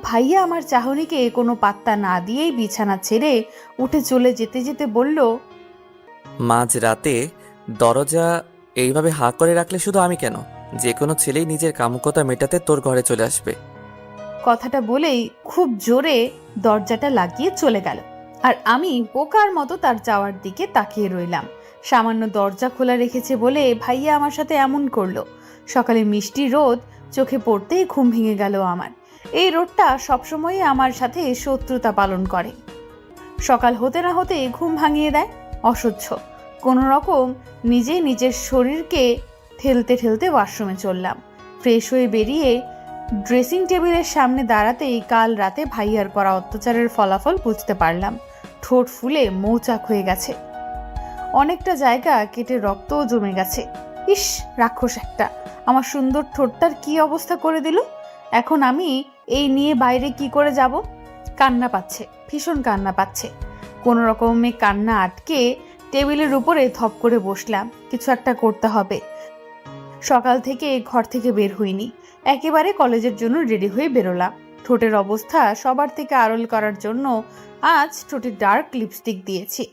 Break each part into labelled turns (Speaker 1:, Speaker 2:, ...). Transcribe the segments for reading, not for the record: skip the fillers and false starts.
Speaker 1: ভাইয়া আমার চাহনিকে কোনো পাত্তা না দিয়েই বিছানা ছেড়ে উঠে চলে যেতে যেতে বলল,
Speaker 2: মাঝ রাতে দরজা এইভাবে হাঁ করে রাখলে শুধু আমি কেন, যে কোনো ছেলেই নিজের কামুকতা মেটাতে তোর ঘরে চলে আসবে।
Speaker 1: কথাটা বলেই খুব জোরে দরজাটা লাগিয়ে চলে গেল। আর আমি বোকার মতো তার যাওয়ার দিকে তাকিয়ে রইলাম। সামান্য দরজা খোলা রেখেছে বলে ভাইয়া আমার সাথে এমন করলো। সকালে মিষ্টি রোদ চোখে পড়তেই ঘুম ভেঙে গেল আমার। এই রোদটা সবসময়ই আমার সাথে শত্রুতা পালন করে। সকাল হতে না হতে ঘুম ভাঙিয়ে দেয়। অসহ্য। কোনো রকম নিজেই নিজের শরীরকে ঠেলতে ঠেলতে ওয়াশরুমে চললাম। ফ্রেশ হয়ে বেরিয়ে ড্রেসিং টেবিলের সামনে দাঁড়াতেই কাল রাতে ভাইয়ার করা অত্যাচারের ফলাফল বুঝতে পারলাম। ঠোঁট ফুলে মৌচাক হয়ে গেছে, অনেকটা জায়গা কেটে রক্তও জমে গেছে। ইস, রাক্ষস একটা! আমার সুন্দর ঠোঁটটার কি অবস্থা করে দিল। এখন আমি এই নিয়ে বাইরে কি করে যাব? কান্না পাচ্ছে, ভীষণ কান্না পাচ্ছে। কোনো রকমে কান্না আটকে টেবিলের উপরে ধপ করে বসলাম। কিছু একটা করতে হবে। সকাল থেকে ঘর থেকে বের হইনি, একেবারে কলেজের জন্য রেডি হয়ে বেরোলাম। ঠোঁটের অবস্থা সবার থেকে আড়ল করার জন্য আজ ঠোঁটে ডার্ক লিপস্টিক দিয়েছি।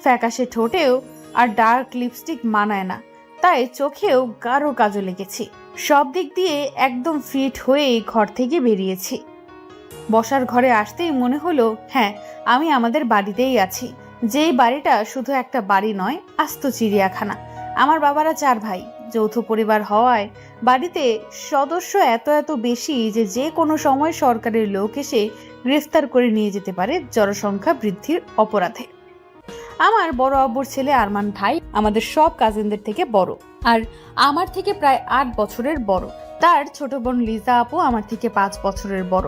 Speaker 1: ফ্যাকাশে ঠোঁটেও আর ডার্ক লিপস্টিক মানায় না, তাই চোখেও গাঢ় কাজল লেগেছি। সব দিক দিয়ে একদম ফিট হয়েই ঘর থেকে বেরিয়েছি। বসার ঘরে আসতেই মনে হলো, হ্যাঁ, আমি আমাদের বাড়িতেই আছি। যেই বাড়িটা শুধু একটা বাড়ি নয়, আস্ত চিড়িয়াখানা। আমার বাবারা 4 ভাই, যৌথ পরিবার হওয়ায় বাড়িতে সদস্য এত এত বেশি যে যে কোনো সময় সরকারের লোক এসে গ্রেফতার করে নিয়ে যেতে পারে জনসংখ্যা বৃদ্ধির অপরাধে। আমার বড় আব্বুর ছেলে আরমান ভাই আমাদের সব কাজিনদের থেকে বড়, আর আমার থেকে প্রায় 8 বছরের বড়। তার ছোট বোন লিজা আপু আমার থেকে 5 বছরের বড়।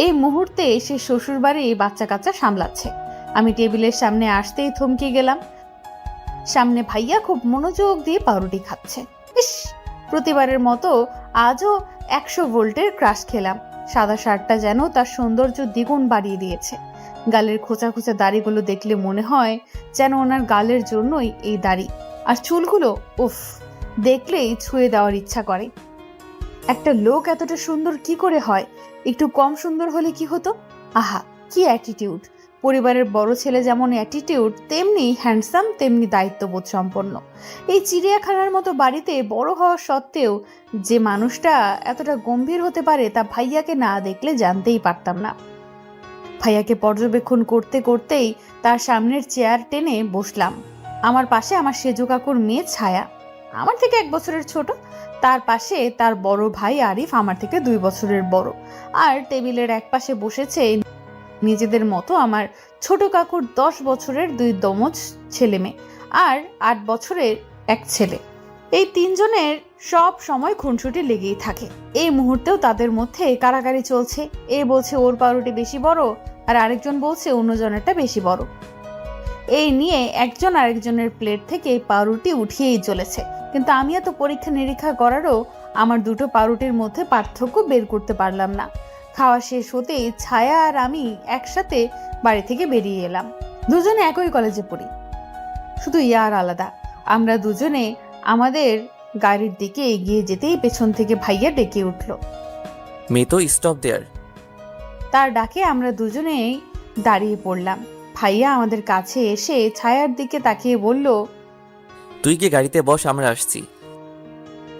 Speaker 1: এই মুহূর্তে সে শ্বশুর বাড়ি বাচ্চা কাচ্চা সামলাচ্ছে। আমি টেবিলের সামনে আসতেই থমকে গেলাম। সামনে ভাইয়া খুব মনোযোগ দিয়ে পাউরুটি খাচ্ছে। ইস, প্রতিবারের মতো আজও 100 ভোল্টের ক্রাশ খেলাম। সাদা শার্টটা যেন তার সৌন্দর্য দ্বিগুণ বাড়িয়ে দিয়েছে। গালের খোঁচা খোঁচা দাড়িগুলো দেখলে মনে হয় যেন ওনার গালের জন্যই এই দাড়ি। আর চুলগুলো, উফ, দেখলেই ছুঁয়ে দেওয়ার ইচ্ছা করে। একটা লোক এতটা সুন্দর কি করে হয়? একটু কম সুন্দর হলে কি হতো? আহা, কি অ্যাটিটিউড! পরিবারের বড় ছেলে যেমন অ্যাটিটিউড, তেমনি হ্যান্ডসাম, তেমনি দায়িত্ববোধ সম্পন্ন। এই চিড়িয়াখানার মতো বাড়িতে বড় হওয়া সত্ত্বেও যে মানুষটা এতটা গম্ভীর হতে পারে তা ভাইয়াকে না দেখলে জানতেই পারতাম না। ভাইয়াকে পর্যবেক্ষণ করতে করতেই তার সামনের চেয়ার টেনে বসলাম। আমার পাশে আমার সেজো কাকুর মেয়ে ছায়া, আমার থেকে 1 বছরের ছোট। তার পাশে তার বড় ভাই আরিফ, আমার থেকে 2 বছরের বড়। আর টেবিলের এক পাশে বসেছে নিজেদের মতো আমার ছোট কাকুর 10 বছরের 2 দমজ ছেলে মেয়ে আর 8 বছরের এক ছেলে। এই 3 জনের সব সময় খুনসুটি লেগেই থাকে। এই মুহূর্তেও তাদের মধ্যে কারাকারি চলছে। এ বলছে ওর পাউরুটি বেশি বড়, আর আরেকজন বলছে অন্যজনেরটা বেশি বড়। এই নিয়ে একজন আরেকজনের প্লেট থেকে পাউরুটি উঠিয়েই চলেছে। কিন্তু আমি এত পরীক্ষা নিরীক্ষা করারও আমার দুটো পাউরুটির মধ্যে পার্থক্য বের করতে পারলাম না। খাওয়া শেষ হতেই ছায়া আর আমি একসাথে বাড়ি থেকে বেরিয়ে এলাম। দুজনে একই কলেজে পড়ি, শুধু ইয়ার আলাদা। আমরা দুজনে আমাদের গাড়ির দিকে এগিয়ে যেতেই পেছন থেকে ভাইয়া ডেকে উঠল।
Speaker 2: মেয়ে তো স্টপ দেয়ার।
Speaker 1: তার ডাকে আমরা দুজনেই দাঁড়িয়ে পড়লাম। ভাইয়া আমাদের কাছে এসে ছায়ার দিকে তাকিয়ে বলল,
Speaker 2: তুই কি গাড়িতে বস, আমরা আসছি।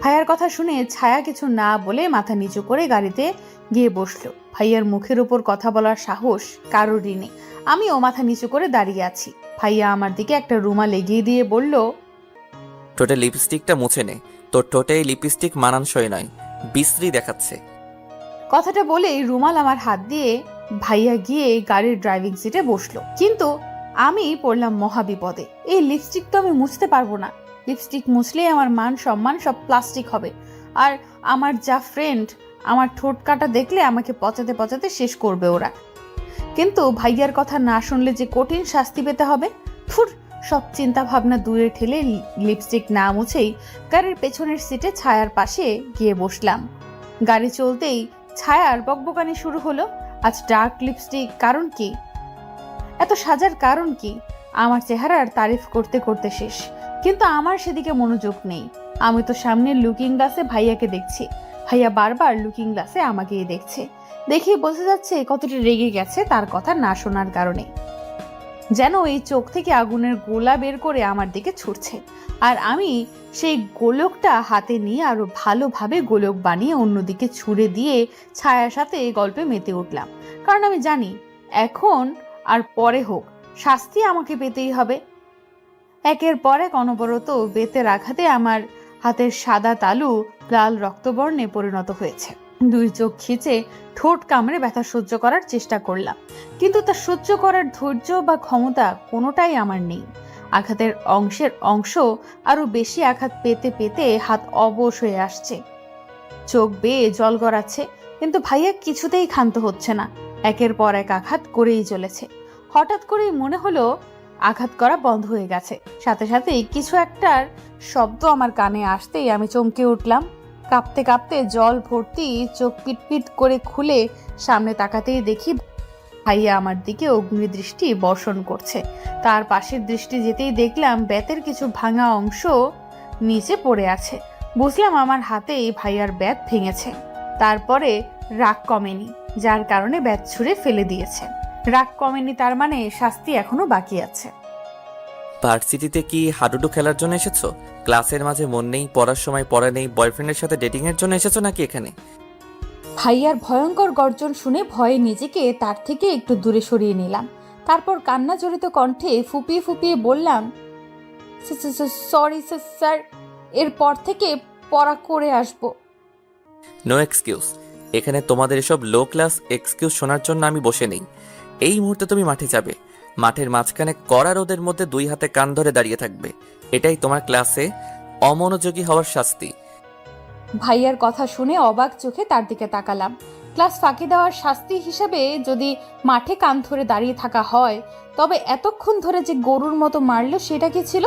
Speaker 1: ভাইয়ার কথা শুনে ছায়া কিছু না বলে মাথা নিচু করে গাড়িতে গিয়ে বসলো। ভাইয়ার মুখের উপর কথা বলার সাহস কারোরই নেই। আমিও মাথা নিচু করে দাঁড়িয়ে আছি। ভাইয়া আমার দিকে একটা রুমাল এগিয়ে দিয়ে বলল,
Speaker 2: ঠোঁটে লিপস্টিকটা মুছে নে, তোর ঠোঁটে লিপস্টিক মানানসই নয়, বিশ্রী দেখাচ্ছে।
Speaker 1: কথাটা বলেই রুমাল আমার হাত দিয়ে ভাইয়া গিয়ে গাড়ির ড্রাইভিং সিটে বসলো। কিন্তু আমি পড়লাম মহাবিপদে। এই লিপস্টিক তো আমি মুছতে পারবো না। লিপস্টিক মুছলেই আমার মান সম্মান সব প্লাস্টিক হবে। আর আমার যা ফ্রেন্ড, আমার ঠোঁট কাটা দেখলে আমাকে পচাতে পচাতে শেষ করবে ওরা। কিন্তু ভাইয়ার কথা না শুনলে যে কঠিন শাস্তি পেতে হবে। ফুর, সব চিন্তা ভাবনা দূরে ঠেলে লিপস্টিক না মুছেই গাড়ির পেছনের সিটে ছায়ার পাশে গিয়ে বসলাম। গাড়ি চলতেই ছায়ার বকবকানি শুরু হলো। আজ ডার্ক লিপস্টিক, কারণ কি? এত সাজার কারণ কি? আমার চেহারার তারিফ করতে করতে শেষ, কিন্তু আমার সেদিকে মনোযোগ নেই। আমি তো সামনের লুকিং গ্লাসে ভাইয়াকে দেখছি, ভাইয়া বারবার লুকিং গ্লাসে আমাকেই দেখছে। দেখে বোঝা যাচ্ছে কতটা রেগে গেছে তার কথা না শোনার কারণে। যেন এই চোখ থেকে আগুনের গোলা বের করে আমার দিকে ছুটছে, আর আমি সেই গোলকটা হাতে নিয়ে আরো ভালোভাবে গোলক বানিয়ে অন্যদিকে ছুঁড়ে দিয়ে ছায়ার সাথে গল্পে মেতে উঠলাম। কারণ আমি জানি এখন আর পরে হোক শাস্তি আমাকে পেতেই হবে। একের পর এক অনবরত বেতের আঘাতে আমার হাতের সাদা তালু লাল রক্তবর্ণে পরিণত হয়েছে। দুই চোখ খিচে ঠোঁট কামড়ে ব্যথা সহ্য করার চেষ্টা করলাম, কিন্তু তা সহ্য করার ধৈর্য বা ক্ষমতা কোনোটাই আমার নেই। আঘাতের অংশ আরো বেশি আঘাত পেতে পেতে হাত অবশ হয়ে আসছে, চোখ বেয়ে জল গড়াচ্ছে, কিন্তু ভাইয়া কিছুতেই ক্ষান্ত হচ্ছে না। একের পর এক আঘাত করেই চলেছে। হঠাৎ করেই মনে হলো আঘাত করা বন্ধ হয়ে গেছে। সাথে সাথেই কিছু একটার শব্দ আমার কানে আসতেই আমি চমকে উঠলাম। কাঁপতে কাঁপতে জল ভর্তি চোখ পিটপিট করে খুলে সামনে তাকাতেই দেখি ভাইয়া আমার দিকে অগ্নিদৃষ্টি বর্ষণ করছে। তার পাশের দৃষ্টি যেতেই দেখলাম বেতের কিছু ভাঙা অংশ নিচে পড়ে আছে। বুঝলাম আমার হাতেই ভাইয়ার বেত ভেঙেছে। তারপরে রাগ কমেনি, যার কারণে বেত ছুঁড়ে ফেলে দিয়েছে। রাগ কমেনি তার মানে শাস্তি এখনো বাকি আছে।
Speaker 2: ভার্সিটিতে কি হাডুডু খেলার জন্য এসেছো? ক্লাসের মাঝে মন নেই, পড়ার সময় পড়া নেই, বয়ফ্রেন্ডের সাথে ডেটিং এর জন্য এসেছো নাকি এখানে?
Speaker 1: ভাইয়ার ভয়ঙ্কর গর্জন শুনে ভয়ে নিজেকে তার থেকে একটু দূরে সরিয়ে নিলাম। তারপর কান্না জড়িত কণ্ঠে ফুপিয়ে ফুপিয়ে বললাম, সরি স্যার, এরপর থেকে পড়া করে আসবো।
Speaker 2: No excuse. এখানে তোমাদের এসব লো ক্লাস এক্সকিউজ শোনার জন্য আমি বসে নেই। এই মুহূর্তে তুমি মাঠে যাবে। মাঠের মাঝখানে কড়া রোদের মধ্যে দুই হাতে কান ধরে দাঁড়িয়ে থাকবে। এটাই তোমার ক্লাসে অমনোযোগী হওয়ার শাস্তি।
Speaker 1: ভাইয়ার কথা শুনে অবাক চোখে তার দিকে তাকালাম। ক্লাস ফাঁকি দেওয়ার শাস্তি হিসেবে যদি মাঠে কান ধরে দাঁড়িয়ে থাকা হয়, তবে এতক্ষণ ধরে যে গরুর মতো মারলো সেটা কি ছিল?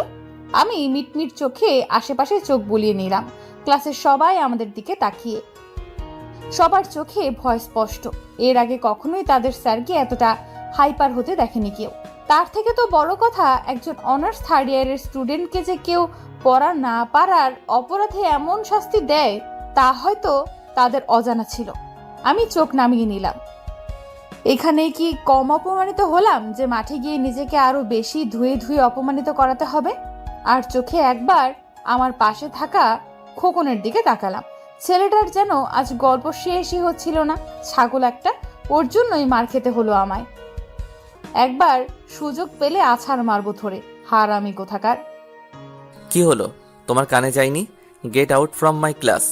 Speaker 1: আমি মিটমিট চোখে আশেপাশে চোখ বুলিয়ে নিলাম। ক্লাসের সবাই আমাদের দিকে তাকিয়ে, সবার চোখে ভয় স্পষ্ট। এর আগে কখনোই তাদের স্যারকে এতটা হাইপার হতে দেখেনি কেউ। তার থেকে তো বড় কথা, একজন অনার্স থার্ড ইয়ারের স্টুডেন্টকে যে কেউ পড়া না পারার অপরাধে এমন শাস্তি দেয় তা হয়তো তাদের অজানা ছিল। আমি চোখ নামিয়ে নিলাম। এখানে কি কম অপমানিত হলাম যে মাঠে গিয়ে নিজেকে আরো বেশি ধুয়ে ধুয়ে অপমানিত করাতে হবে? আর চোখে একবার আমার পাশে থাকা খোকনের দিকে তাকালাম। ছেলেটার যেন আজ গল্প শেষই হচ্ছিল না। ছাগল একটা, ওর জন্যই মার খেতে হলো আমায়। একবার সুযোগ পেলে আছাড় মারবো ধরে, হারামি কোথাকার।
Speaker 2: কি হলো? তোমার কানে যায়নি? Get out from my class.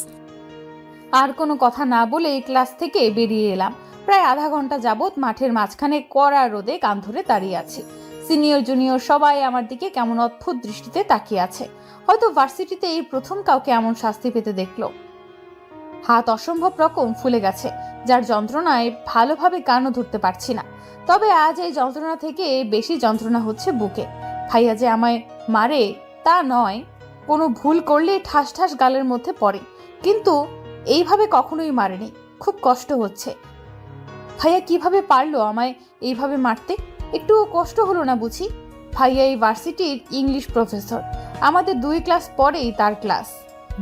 Speaker 1: আর কোনো কথা না বলে ক্লাস থেকে বেরিয়ে এলাম। প্রায় আধা ঘন্টা যাবৎ মাঠের মাঝখানে কড়া রোদে কান ধরে দাঁড়িয়ে আছি। সিনিয়র জুনিয়র সবাই আমার দিকে কেমন অদ্ভুত দৃষ্টিতে তাকিয়ে আছে। হয়তো ভার্সিটিতে এই প্রথম কাউকে এমন শাস্তি পেতে দেখলো। হাত অসম্ভব রকম ফুলে গেছে, যার যন্ত্রণায় ভালোভাবে কানও ধরতে পারছি না। তবে আজ এই যন্ত্রণা থেকে বেশি যন্ত্রণা হচ্ছে বুকে। ভাইয়া যে আমায় মারে তা নয়, কোনো ভুল করলে ঠাস ঠাস গালের মধ্যে পড়ে, কিন্তু এইভাবে কখনোই মারেনি। খুব কষ্ট হচ্ছে। ভাইয়া কিভাবে পারলো আমায় এইভাবে মারতে? একটুও কষ্ট হলো না বুঝি? ভাইয়া এই ভার্সিটির ইংলিশ প্রফেসর। আমাদের 2 ক্লাস পরেই তার ক্লাস।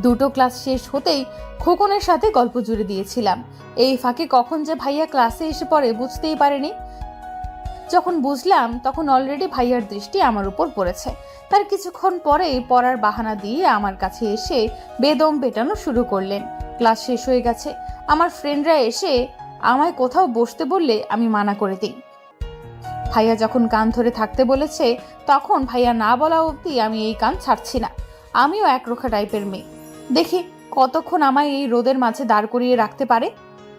Speaker 1: দুটো ক্লাস শেষ হতেই খোকনের সাথে গল্প জুড়ে দিয়েছিলাম। এই ফাঁকে কখন যে ভাইয়া ক্লাসে এসে পড়ে বুঝতেই পারেনি। যখন বুঝলাম তখন অলরেডি ভাইয়ার দৃষ্টি আমার উপর পড়েছে। তার কিছুক্ষণ পরেই পড়ার বাহানা দিয়ে আমার কাছে এসে বেদম পেটানো শুরু করলেন। ক্লাস শেষ হয়ে গেছে। আমার ফ্রেন্ডরা এসে আমায় কোথাও বসতে বললে আমি মানা করে দিই। ভাইয়া যখন কান ধরে থাকতে বলেছে, তখন ভাইয়া না বলা অবধি আমি এই কান ছাড়ছি না। আমিও একরোখা টাইপের মেয়ে। দেখি কতক্ষণ আমায় এই রোদের মাঝে দাঁড় করিয়ে রাখতে পারে।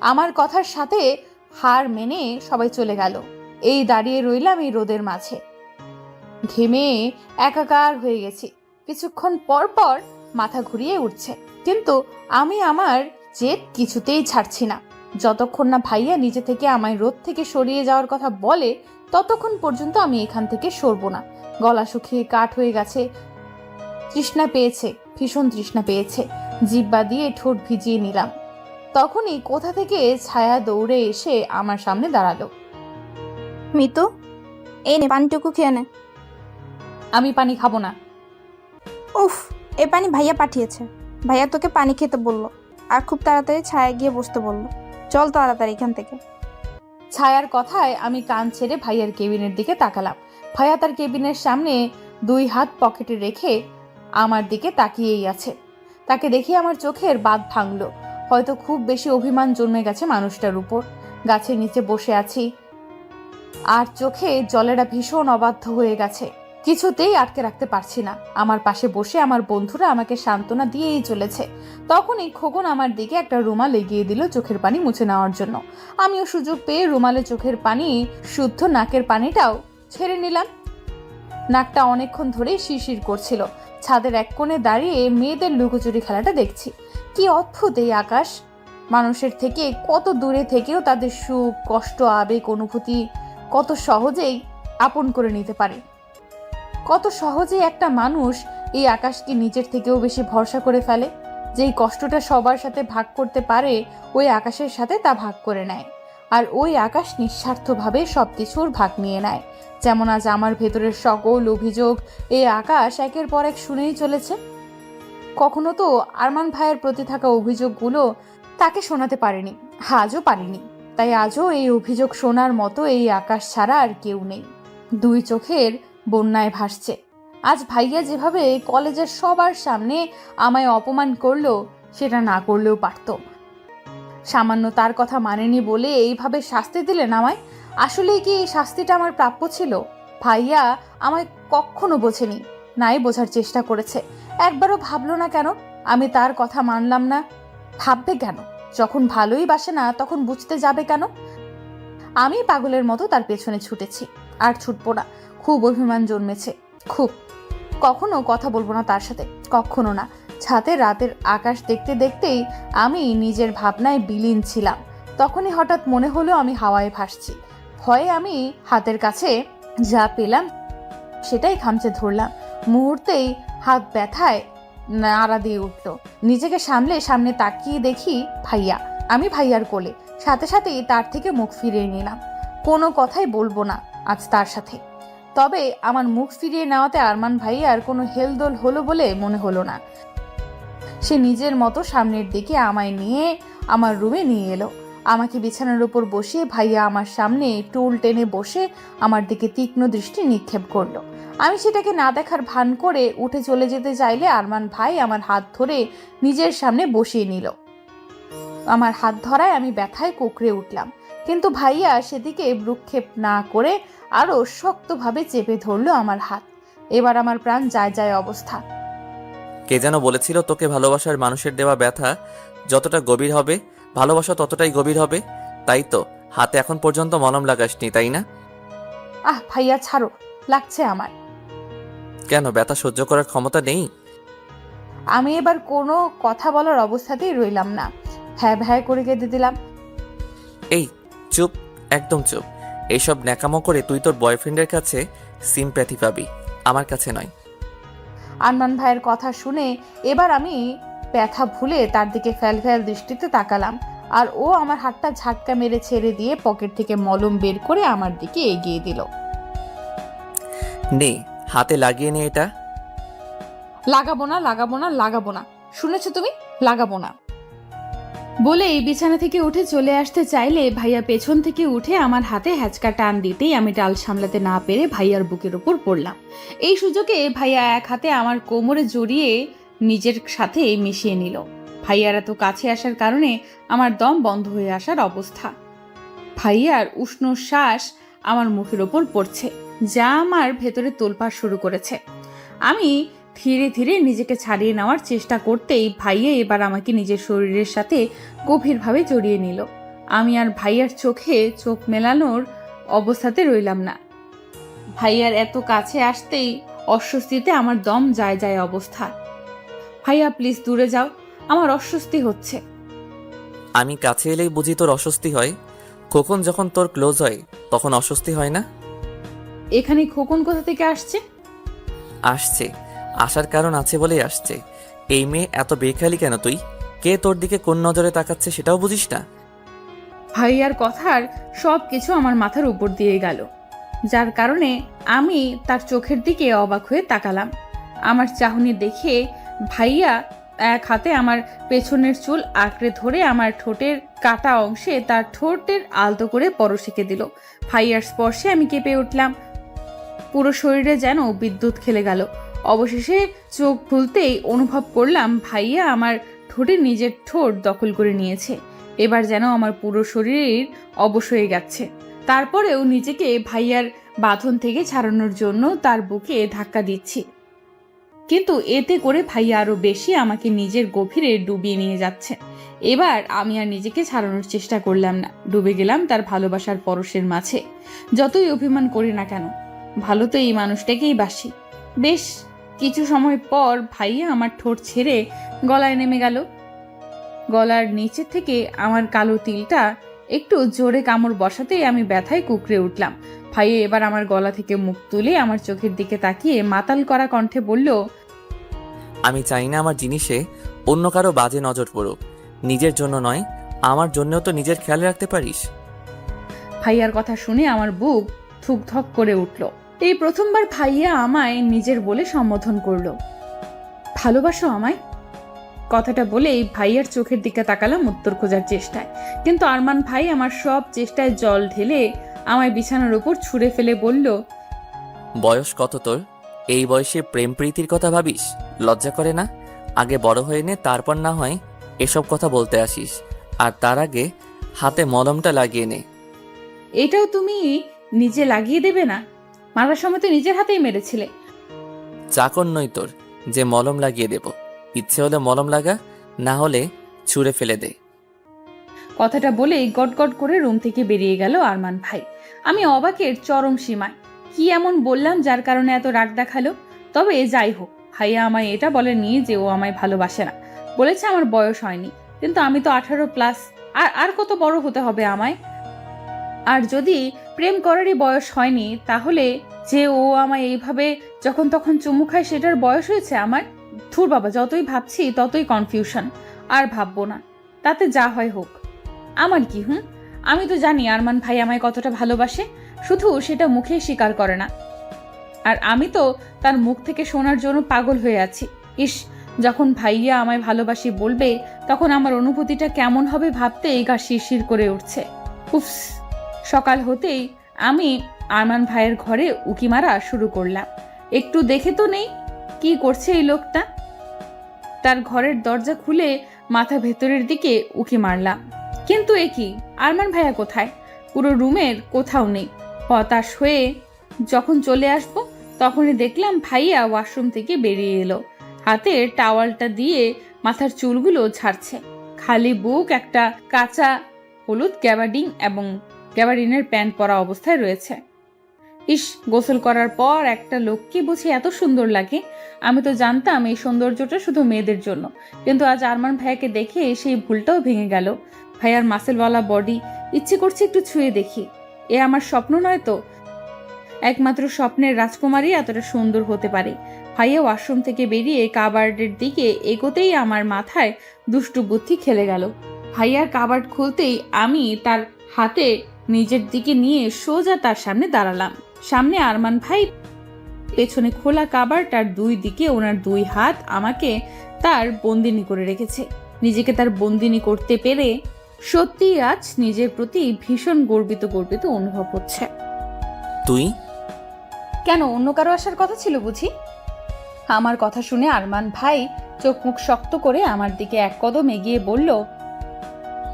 Speaker 1: আমার কথার সাথে হার মেনে সবাই চলে গেল। এই দাঁড়িয়ে রইলাম এই রোদের মাঝে, ঘেমে একাকার হয়ে গেছি। কিছুক্ষণ পর পর মাথা ঘুরিয়ে উঠছে, কিন্তু আমি আমার জেদ কিছুতেই ছাড়ছি না। যতক্ষণ না ভাইয়া নিজে থেকে আমায় রোদ থেকে সরিয়ে যাওয়ার কথা বলে, ততক্ষণ পর্যন্ত আমি এখান থেকে সরবো না। গলা শুকিয়ে কাঠ হয়ে গেছে। তৃষ্ণা পেয়েছে, ভীষণ তৃষ্ণা পেয়েছে। জিহ্বা দিয়ে ঠোঁট ভিজিয়ে নিলাম। তখনই কোথা থেকে ছায়া দৌড়ে এসে আমার সামনে দাঁড়ালো।
Speaker 3: মিতু, এই নে পানিটুকু খেয়ে নে।
Speaker 1: আমি পানি খাবো না।
Speaker 3: উফ, এ পানি ভাইয়া পাঠিয়েছে। ভাইয়া তোকে পানি খেতে বলল, আর খুব তাড়াতাড়ি ছায়া গিয়ে বসতে বলল। চল তাড়াতাড়ি এখান থেকে।
Speaker 1: ছায়ার কথায় আমি কান ছেড়ে ভাইয়ার কেবিনের দিকে তাকালাম। ভাইয়া তার কেবিনের সামনে 2 হাত পকেটে রেখে আমার দিকে তাকিয়েই আছে। তাকে দেখে আমার চোখের বাঁধ ভাঙলো। হয়তো খুব বেশি অভিমান জন্মে গেছে মানুষটার উপর। গাছের নিচে বসে আছি আর চোখে জলেরা ভীষণ অবাধ্য হয়ে গেছে। কিছুতেই আটকে রাখতে পারছি না। আমার পাশে বসে আমার বন্ধুরা আমাকে সান্ত্বনা দিয়েই চলেছে। তখনই খোকন আমার দিকে একটা রুমাল এগিয়ে দিল চোখের পানি মুছে নেওয়ার জন্য। আমিও সুযোগ পেয়ে রুমালে চোখের পানি, শুদ্ধ নাকের পানিটাও ছেড়ে নিলাম। নাকটা অনেকক্ষণ ধরেই শিরশির করছিল। ছাদের এক কোণে দাঁড়িয়ে মেয়েদের লুকোচুরি খেলাটা দেখছি। কি অদ্ভুত এই আকাশ! মানুষের থেকে কত দূরে থেকেও তাদের সুখ, কষ্ট, আবেগ, অনুভূতি কত সহজেই আপন করে নিতে পারে। কত সহজেই একটা মানুষ এই আকাশকে নিজের থেকেও বেশি ভরসা করে ফেলে। যেই কষ্টটা সবার সাথে ভাগ করতে পারে, ওই আকাশের সাথে তা ভাগ করে নেয়। আর ওই আকাশ নিঃস্বার্থভাবে সবকিছুর ভাগ নিয়ে নেয়। যেমন আজ আমার ভেতরের সকল অভিযোগ এই আকাশ একের পর এক শুনেই চলেছে। কখনো তো আরমান ভাইয়ের প্রতি থাকা অভিযোগগুলো তাকে শোনাতে পারেনি, আজও পারিনি। তাই আজও এই অভিযোগ শোনার মতো এই আকাশ ছাড়া আর কেউ নেই। 2 চোখের বন্যায় ভাসছে। আজ ভাইয়া যেভাবে কলেজের সবার সামনে আমায় অপমান করলো, সেটা না করলেও পারতো। সামান্য তার কথা মানেনি বলে এইভাবে শাস্তি দিলেন আমায়। আসলেই কি এই শাস্তিটা আমার প্রাপ্য ছিল? ভাইয়া আমায় কখনো বোঝেনি, নাই বোঝার চেষ্টা করেছে। একবারও ভাবলো না কেন আমি তার কথা মানলাম না? ভাববে কেন? যখন ভালোই বাসে না তখন বুঝতে যাবে কেন? আমি পাগলের মতো তার পেছনে ছুটেছি, আর ছুটবো না। খুব অভিমান জন্মেছে, খুব। কখনো কথা বলবো না তার সাথে, কখনো না। ছাদে রাতের আকাশ দেখতে দেখতেই আমি নিজের ভাবনায় বিলীন ছিলাম। তখনই হঠাৎ মনে হলো আমি হাওয়ায় ভাসছি। ভয়ে আমি হাতের কাছে যা পেলাম সেটাই খামচে ধরলাম। মুহূর্তেই হাত ব্যথায় নাড়া দিয়ে উঠল। নিজেকে সামলে সামনে তাকিয়ে দেখি ভাইয়া। আমি ভাইয়ার কোলে। সাথে সাথেই তার থেকে মুখ ফিরিয়ে নিলাম। কোনো কথাই বলবো না আজ তার সাথে। তবে আমার মুখ ফিরিয়ে নেওয়াতে আরমান ভাইয়ার কোনো হেলদোল হলো বলে মনে হলো না। সে নিজের মতো সামনের দিকে আমায় নিয়ে আমার রুমে নিয়ে এলো। আমাকে বিছানার উপর বসিয়ে ভাইয়া আমার সামনে টুল টেনে বসে আমার দিকে তীক্ষ্ণ দৃষ্টি নিক্ষেপ করলো। আমি সেটাকে না দেখার ভান করে উঠে চলে যেতে চাইলে আরমান ভাই আমার হাত ধরে নিজের সামনে বসিয়ে নিল। আমার হাত ধরায় আমি ব্যথায় কুঁকড়ে উঠলাম, কিন্তু ভাইয়া সেদিকে ভ্রুক্ষেপ না করে আরো শক্তভাবে চেপে ধরলো আমার হাত। এবার আমার প্রাণ যায় যায় অবস্থা।
Speaker 2: কে যেন বলেছিল তোকে ভালোবাসার মানুষের দেওয়া ব্যথা যতটা গভীর হবে, ভালোবাসা ততটাই গভীর হবে। তাই তো হাতে এখন পর্যন্ত মলম লাগাসনি, তাই না?
Speaker 1: ভাইয়া ছাড়ো, লাগছে আমার।
Speaker 2: কেন, ব্যথা সহ্য করার ক্ষমতা নেই?
Speaker 1: আমি এবার কোনো কথা বলার অবস্থাতেই রইলাম না। হ্যাঁ ভ্যাঁ করে কেঁদে দিলাম।
Speaker 2: এই চুপ, একদম চুপ। এইসব ন্যাকামো করে তুই তোর বয়ফ্রেন্ডের কাছে সিম্প্যাথি পাবি, আমার কাছে নয়।
Speaker 1: আরমান ভাইয়ের কথা শুনে এবার আমি ব্যথা ভুলে তার দিকে ফ্যাল দৃষ্টিতে তাকালাম। আর ও আমার হাতটা ঝাটকা মেরে ছেড়ে দিয়ে পকেট থেকে মলম বের করে আমার দিকে এগিয়ে দিল।
Speaker 2: নে, হাতে লাগিয়ে নে এটা।
Speaker 1: লাগাবো না, লাগাবো না, লাগাবো না, শুনেছো তুমি? লাগাবো না বলেই বিছানা থেকে উঠে চলে আসতে চাইলে ভাইয়া পেছন থেকে উঠে আমার হাতে হ্যাচকা টান দিতেই আমি টাল সামলাতে না পেরে ভাইয়ার বুকের উপর পড়লাম। এই সুযোগে ভাইয়া এক হাতে আমার কোমরে জড়িয়ে নিজের সাথে মিশিয়ে নিল। ভাইয়ার এত কাছে আসার কারণে আমার দম বন্ধ হয়ে আসার অবস্থা। ভাইয়ার উষ্ণ শ্বাস আমার মুখের ওপর পড়ছে, যা আমার ভেতরে তোলপাড় শুরু করেছে। আমি ধীরে ধীরে নিজেকে ছাড়িয়ে নেওয়ার চেষ্টা করতেই ভাইয়া এবার আমাকে নিজের শরীরের সাথে গভীরভাবে জড়িয়ে নিল। আমি আর ভাইয়ার চোখে চোখ মেলানোর অবস্থাতে রইলাম না। ভাইয়ার এত কাছে আসতেই অস্বস্তিতে আমার দম যায় যায় অবস্থা। ভাইয়া প্লিজ দূরে যাও, আমার অস্বস্তি হচ্ছে।
Speaker 2: আমি কাছে এলেই বুঝি তোর অস্বস্তি হয়? খোকন যখন তোর ক্লোজ হয় তখন অস্বস্তি হয় না?
Speaker 1: এখানে খোকন কোথা থেকে আসছে?
Speaker 2: আসছে, আসার কারণ আছে বলেই আসছে। এই মেয়ে এত বেখেয়ালি কেন তুই? কে তোর দিকে কোন নজরে তাকাচ্ছে সেটাও বুঝিস না?
Speaker 1: ভাইয়ার কথার সব কিছু আমার মাথার উপর দিয়ে গেল, যার কারণে আমি তার চোখের দিকে অবাক হয়ে তাকালাম। আমার চাহনি দেখে ভাইয়া এক হাতে আমার পেছনের চুল আঁকড়ে ধরে আমার ঠোঁটের কাটা অংশে তার ঠোঁটের আলতো করে পরশিকে দিল। ভাইয়ার স্পর্শে আমি কেঁপে উঠলাম, পুরো শরীরে যেন বিদ্যুৎ খেলে গেল। অবশেষে চোখ খুলতেই অনুভব করলাম ভাইয়া আমার ঠোঁটে নিজের ঠোঁট দখল করে নিয়েছে। এবার যেন আমার পুরো শরীর অবশ হয়ে যাচ্ছে। তারপরেও নিজেকে ভাইয়ার বাঁধন থেকে ছাড়ানোর জন্য তার বুকে ধাক্কা দিচ্ছি, কিন্তু এতে করে ভাইয়া আরো বেশি আমাকে নিজের গভীরে ডুবিয়ে নিয়ে যাচ্ছে। এবার আমি আর নিজেকে ছাড়ানোর চেষ্টা করলাম না, ডুবে গেলাম তার ভালোবাসার পরশের মাঝে। যতই অভিমান করি না কেন, ভালো তো এই মানুষটাকেই বাসি। বেশ কিছু সময় পর ভাইয়া আমার ঠোঁট ছেড়ে গলায় নেমে গেল। গলার নিচে থেকে আমার কালো তিলটা একটু জোরে কামড় বসাতেই আমি ব্যথায় কুকড়ে উঠলাম। ভাইয়া এবার আমার গলা থেকে মুখ তুলে আমার চোখের দিকে তাকিয়ে মাতাল করা কণ্ঠে বলল,
Speaker 2: আমি চাই না আমার জিনিসে অন্য কারো বাজে নজর পড়ুক। নিজের জন্য নয়, আমার জন্যও তো নিজের খেয়াল রাখতে পারিস।
Speaker 1: ভাইয়ার কথা শুনে আমার বুক থুকথক করে উঠল। এই প্রথমবার ভাইয়া আমায় নিজের বলে সম্বোধন করলো। ভালোবাসো আমায়? কথাটা বলেই ভাইয়ার চোখের দিকে তাকালাম উত্তর খোঁজার চেষ্টায়, কিন্তু আরমান ভাই আমার সব চেষ্টায় জল ঢেলে আমায় বিছানার উপর ছুঁড়ে ফেলে বলল,
Speaker 2: বয়স কত তোর? এই বয়সে প্রেম প্রীতির কথা ভাবিস? লজ্জা করে না? আগে বড় হয়ে নে, তারপর না হয় এসব কথা বলতে আসিস। আর তার আগে হাতে মলমটা লাগিয়ে নে।
Speaker 1: এটাও তুমি নিজে লাগিয়ে দেবে না? মারার সময় তো নিজের হাতেই মেরেছিলে।
Speaker 2: চাকর নই তোর যে মলম লাগিয়ে দেব। ইচ্ছে হলে মলম লাগা, না হলে ছুঁড়ে ফেলে দে।
Speaker 1: কথাটা বলেই গটগট করে রুম থেকে বেরিয়ে গেল আরমান ভাই। আমি অবাকের চরম সীমায়। কি এমন বললাম যার কারণে এত রাগ দেখালো? তবে যাই হোক, ভাইয়া আমায় এটা বলেনি যে ও আমায় ভালোবাসে না। বলেছে আমার বয়স হয়নি, কিন্তু আমি তো 18+। আর কত বড় হতে হবে আমায়? আর যদি প্রেম করারই বয়স হয়নি, তাহলে যে ও আমায় এইভাবে যখন তখন চুমু খায় সেটার বয়স হয়েছে আমার? ধুর বাবা, যতই ভাবছি ততই কনফিউশন। আর ভাববো না, তাতে যা হয় হোক। আমার কি? আমি তো জানি আরমান ভাই আমায় কতটা ভালোবাসে, শুধু সেটা মুখে স্বীকার করে না। আর আমি তো তার মুখ থেকে শোনার জন্য পাগল হয়ে আছি। ইস, যখন ভাইয়া আমায় ভালোবাসি বলবে, তখন আমার অনুভূতিটা কেমন হবে ভাবতেই গা শিরশির করে উঠছে। উফস। সকাল হতেই আমি আরমান ভাইয়ের ঘরে উকি মারা শুরু করলাম। একটু দেখে তো নেই কি করছে এই লোকটা। তার ঘরের দরজা খুলে মাথা ভেতরের দিকে উকি মারলাম, কিন্তু এ কি, আরমান ভাইয়া কোথায়? পুরো রুমের কোথাও নেই। হতাশ হয়ে যখন চলে আসবো, তখনই দেখলাম ভাইয়া ওয়াশরুম থেকে বেরিয়ে এলো। হাতে টাওয়ালটা দিয়ে মাথার চুলগুলো ঝাড়ছে। খালি বুক, একটা কাঁচা হলুদ গ্যাবার্ডিন এবং গ্যাবার্ডিনের প্যান্ট পরা অবস্থায় রয়েছে। ইস, গোসল করার পর একটা লোককে বুঝি এত সুন্দর লাগে। আমি তো জানতাম এই সৌন্দর্যটা শুধু মেয়েদের জন্য, কিন্তু আজ আরমান ভাইয়াকে দেখে সেই ভুলটাও ভেঙে গেল। ভাইয়ার মাসেলওয়ালা বডি, ইচ্ছে করছে একটু ছুঁয়ে দেখি। এ আমার স্বপ্ন নয় তো? একমাত্র স্বপ্নের রাজকুমারী এতটা সুন্দর হতে পারে। ভাইয়া ওয়াশরুম থেকে বেরিয়ে কাবার্ডের দিকে এগোতেই আমার মাথায় দুষ্টু বুদ্ধি খেলে গেল। ভাইয়ার কাবার্ড খুলতেই আমি তার হাতে নিজের দিকে নিয়ে সোজা তার সামনে দাঁড়ালাম। সামনে আরমান ভাই, পেছনে খোলা কাবার্ড, আর দুই দিকে ওনার দুই হাত আমাকে তার বন্দিনী করে রেখেছে। নিজেকে তার বন্দিনী করতে পেরে সত্যি আজ নিজের প্রতি ভীষণ গর্বিত গর্বিত অনুভব হচ্ছে।
Speaker 2: তুই
Speaker 1: কেন, অন্য কারো আসার কথা ছিল বুঝি? আমার কথা শুনে আরমান ভাই চোখ মুখ শক্ত করে আমার দিকে এক কদম এগিয়ে বলল,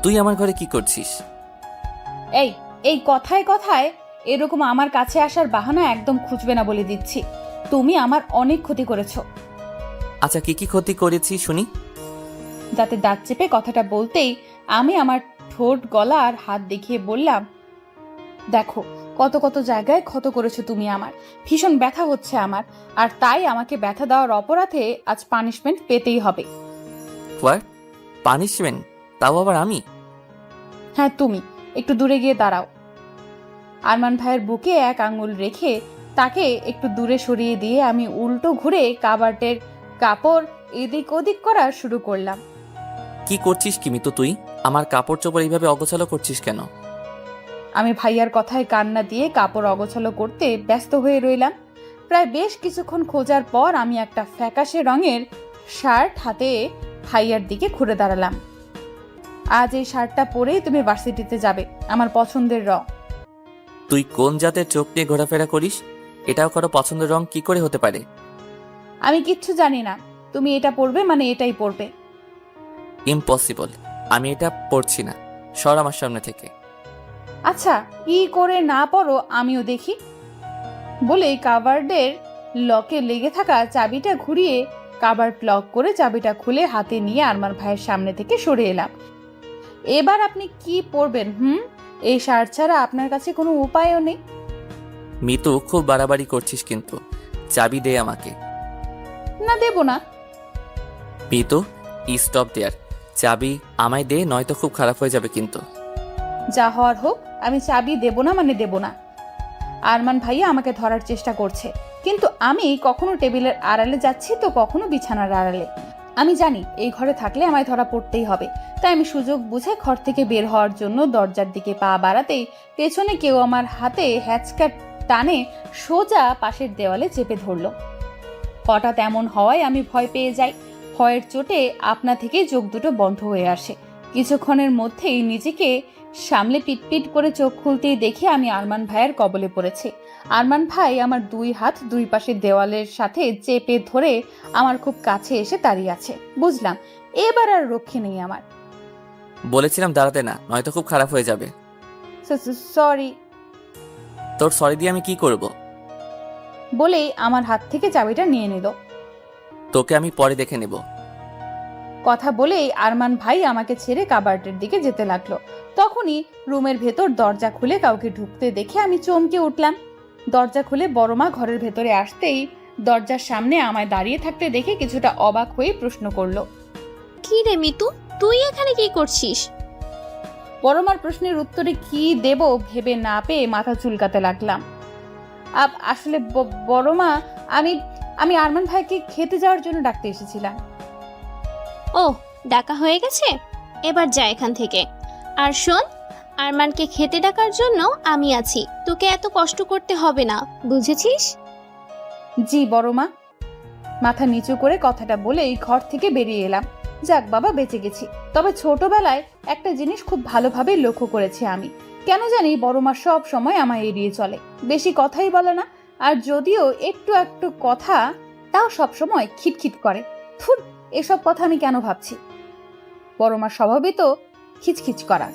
Speaker 2: তুই আমার ঘরে কি করছিস?
Speaker 1: এই কথায় কথায় এরকম আমার কাছে আসার বাহানা একদম খুঁজবে না বলে দিচ্ছি। তুমি আমার অনেক ক্ষতি করেছো।
Speaker 2: আচ্ছা, কি কি ক্ষতি করেছি শুনি?
Speaker 1: যাতে দাঁত চেপে কথাটা বলতেই আমি আমার ঠোঁট, গলা আর হাত দেখিয়ে বললাম, দেখো কত কত জায়গায় ক্ষত করেছো তুমি আমার। ভীষণ ব্যথা হচ্ছে আমার, আর তাই আমাকে ব্যথা দেওয়ার অপরাধে আজ পানিশমেন্ট পেতেই হবে।
Speaker 2: হোয়াট? পানিশমেন্ট? তাও আবার আমি?
Speaker 1: হ্যাঁ তুমি। একটু দূরে গিয়ে দাঁড়াও। আরমান ভাইয়ের বুকে এক আঙ্গুল রেখে তাকে একটু দূরে সরিয়ে দিয়ে আমি উল্টো ঘুরে কাবার্ডের কাপড় এদিক ওদিক করা শুরু করলাম।
Speaker 2: কি করছিস কি মিতু তুই? আমার কাপড় চোপড় এইভাবে অগোছালো করছিস কেন?
Speaker 1: আমি ভাইয়ার কথায় কান্না দিয়ে কাপড় অগোছালো করতে ব্যস্ত হয়ে রইলাম। প্রায় বেশ কিছুক্ষণ খোঁজার পর আমি একটা ফ্যাকাশে রঙের শার্ট হাতে ভাইয়ার দিকে ঘুরে দাঁড়ালাম। আজ এই শার্টটা পরেই তুমি ভার্সিটিতে যাবে, আমার পছন্দের রং।
Speaker 2: তুই কোন জাতের চোখ নিয়ে ঘোরাফেরা করিস? এটাও কারো পছন্দের রং কি করে হতে পারে?
Speaker 1: আমি কিচ্ছু জানি না, তুমি এটা পরবে মানে এটাই পরবে।
Speaker 2: ইম্পসিবল, আমি এটা পড়ছি না, সর আমার সামনে থেকে।
Speaker 1: আচ্ছা, কি করে না পরো আমিও দেখি। বলে কাবার্ডের লকে লেগে থাকা চাবিটা ঘুরিয়ে কাবার্ড লক করে চাবিটা খুলে হাতে নিয়ে আরমান ভাইয়ের সামনে থেকে সরে এলাম। এবার আপনি কি পরবেন? এই শার্ট ছাড়া আপনার কাছে কোনো উপায়ও নেই।
Speaker 2: মিতু, খুব বাড়াবাড়ি করছিস কিন্তু। চাবি দে আমাকে।
Speaker 1: না, দেব না।
Speaker 2: মিতু, স্টপ দেয়ার। চাবি আমায় দে, নয়তো খুব খারাপ হয়ে যাবে কিন্তু।
Speaker 1: যা হওয়ার হোক, আমি চাবি দেব না মানে দেব না। আরমান ভাইয়া আমাকে ধরার চেষ্টা করছে, কিন্তু আমি কখনো টেবিলের আড়ালে যাচ্ছি তো কখনো বিছানার আড়ালে। আমি জানি এই ঘরে থাকলে আমায় ধরা পড়তেই হবে, তাই আমি সুযোগ বুঝে ঘর থেকে বের হওয়ার জন্য দরজার দিকে পা বাড়াতেই পেছনে কেউ আমার হাতে হ্যাচকা টানে সোজা পাশের দেওয়ালে চেপে ধরল। হঠাৎ এমন হওয়ায় আমি ভয় পেয়ে যাই। ভয়ের চোটে আপনা থেকেই চোখ দুটো বন্ধ হয়ে আসে। কিছুক্ষণের মধ্যেই নিজেকে সামলে পিটপিট করে চোখ খুলতেই দেখি আমি আরমান ভাইয়ের কবলে পড়েছি। আরমান ভাই আমার দুই হাত দুই পাশে দেওয়ালের সাথে চেপে ধরে আমার খুব কাছে এসে দাঁড়িয়ে আছে। বুঝলাম এবার আর রক্ষে নেই আমার।
Speaker 2: বলেছিলাম দাঁড়াতে না, নয়তো খুব খারাপ হয়ে যাবে।
Speaker 1: সরি।
Speaker 2: তোর সরি দিয়ে আমি কি করব?
Speaker 1: বলেই আমার হাত থেকে চাবিটা নিয়ে নিল।
Speaker 2: তোকে আমি পরে দেখে নেব।
Speaker 1: কথা বলেই আরমান ভাই আমাকে ছেড়ে কাবার্ডের দিকে যেতে লাগলো। তখনই রুমের ভেতর দরজা খুলে কাউকে ঢুকতে দেখে আমি চমকে উঠলাম। দরজা খুলে বড় মা ঘরের ভেতরে আসতেই দরজার সামনে আমায় দাঁড়িয়ে থাকতে দেখে কিছুটা অবাক হয়ে প্রশ্ন করলো,
Speaker 3: কি রে মিতু, তুই এখানে কি করছিস?
Speaker 1: বড় মার প্রশ্নের উত্তরে কি দেব ভেবে না পেয়ে মাথা চুলকাতে লাগলাম। আসলে বড় মা, আমি আরমান ভাইকে খেতে যাওয়ার জন্য ডাকতে এসেছিলাম।
Speaker 3: ও, ডাকা হয়ে গেছে, এবার যা এখান থেকে। আর শোন, আরমানকে খেতে ডাকার জন্য আমি আছি, তোকে এত কষ্ট করতে হবে না, বুঝেছিস?
Speaker 1: জি বড় মা। মাথা নিচু করে কথাটা বলেই ঘর থেকে বেরিয়ে এলাম। যাক বাবা, বেঁচে গেছি। তবে ছোটবেলায় একটা জিনিস খুব ভালোভাবে লক্ষ্য করেছি আমি, কেন জানি বড় মা সব সময় আমায় এড়িয়ে চলে, বেশি কথাই বলে না। আর যদিও একটু একটু কথা, তাও সব সময় খিটখিট করে। থুর, এসব কথা আমি কেন ভাবছি? বড় মার স্বভাবই তো খিচখিচ করা,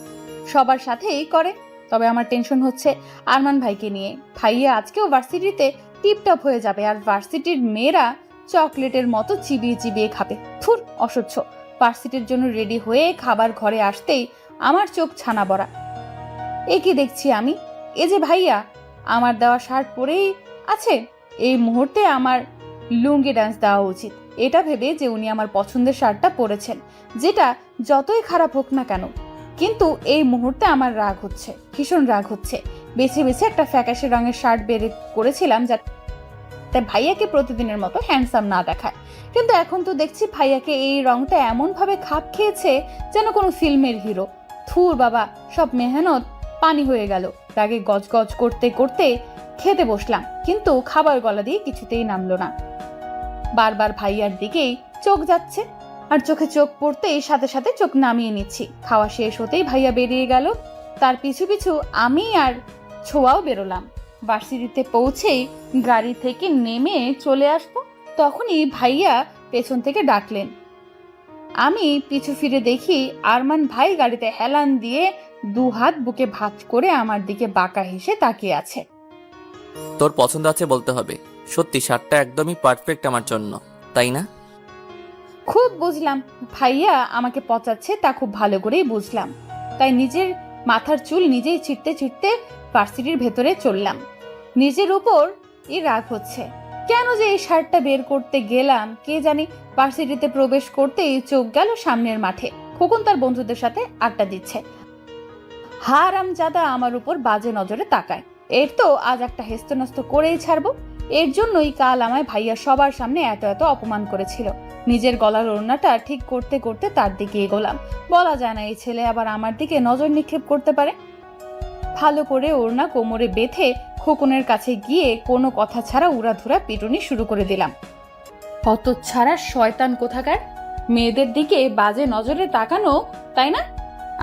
Speaker 1: সবার সাথেই করে। তবে আমার টেনশন হচ্ছে আরমান ভাইকে নিয়ে। ভাইয়া আজকেও ভার্সিটিতে টিপটপ হয়ে যাবে, আর ভার্সিটির মেয়েরা চকলেটের মতো চিবিয়ে চিবিয়ে খাবে। থুর, অসহ্য। ভার্সিটির জন্য রেডি হয়ে খাবার ঘরে আসতেই আমার চোখ ছানা বড়া। এ কি দেখছি আমি? এ যে ভাইয়া, আমার দেওয়া শার্ট পরেই আছে। এই মুহূর্তে আমার লুঙ্গি ডান্স দেওয়া উচিত, এটা ভেবে যে উনি আমার পছন্দের শার্টটা পরেছেন, যেটা যতই খারাপ হোক না কেন। কিন্তু এই মুহূর্তে আমার রাগ হচ্ছে, ভীষণ রাগ হচ্ছে। বেছে বেছে একটা ফ্যাকাশে রঙের শার্ট বের করেছিলাম যাতে ভাইয়াকে প্রতিদিনের মতো হ্যান্ডসাম না দেখায়, কিন্তু এখন তো দেখছি ভাইয়াকে এই রংটা এমন ভাবে খাপ খেয়েছে যেন কোনো ফিল্মের হিরো। থুর বাবা, সব মেহনত পানি হয়ে গেল। রাগে গজগজ করতে করতে খেতে বসলাম, কিন্তু খাবার গলা দিয়ে কিছুতেই নামলো না। বারবার ভাইয়ার দিকেই চোখ যাচ্ছে, আর চোখে চোখ পড়তেই সাথে সাথে চোখ নামিয়ে নিচ্ছি। খাওয়া শেষ হতেই ভাইয়া বেরিয়ে গেল, তার পিছু পিছু আমি আর ছোঁয়াও বেরোলাম। ভার্সিটিতে পৌঁছেই গাড়ি থেকে নেমে চলে আসবো, তখনই ভাইয়া পেছন থেকে ডাকলেন। আমি পিছু ফিরে দেখি আরমান ভাই গাড়িতে হেলান দিয়ে দু হাত বুকে ভাঁজ করে আমার দিকে বাঁকা হেসে তাকিয়ে আছে।
Speaker 2: তোর পছন্দ আছে বলতে হবে। সত্যি শার্টটা একদমই পারফেক্ট আমার জন্য, তাই না?
Speaker 1: খুব বুঝলাম ভাইয়া আমাকে পচাচ্ছে, তা খুব ভালো করেই বুঝলাম। তাই নিজের মাথার চুল নিজেই ছিঁড়তে ছিঁড়তে ভার্সিটির ভেতরে চললাম। নিজের উপর রাগ হচ্ছে, কেন যে এই শার্টটা বের করতে গেলাম কে জানি। ভার্সিটিতে প্রবেশ করতেই চোখ গেল সামনের মাঠে খোকন তার বন্ধুদের সাথে আড্ডা দিচ্ছে। হারামজাদা আমার উপর বাজে নজরে তাকায়। এর তো আজ একটা হেস্তনস্ত করেই ছাড়বো। এর জন্যই কাল আমায় ভাইয়া সবার সামনে এত এত অপমান করেছিল। নিজের গলার ওড়নাটা ঠিক করতে করতে তার দিকে এগোলাম। বলা যায় না এই ছেলে আবার আমার দিকে নজর নিক্ষেপ করতে পারে। ভালো করে ওড়না কোমরে বেঁধে খোকনের কাছে গিয়ে কোনো কথা ছাড়া উড়াধুরা পিটুনি শুরু করে দিলাম। হতচ্ছাড়া শয়তান কোথাকার, মেয়েদের দিকে বাজে নজরে তাকানো, তাই না?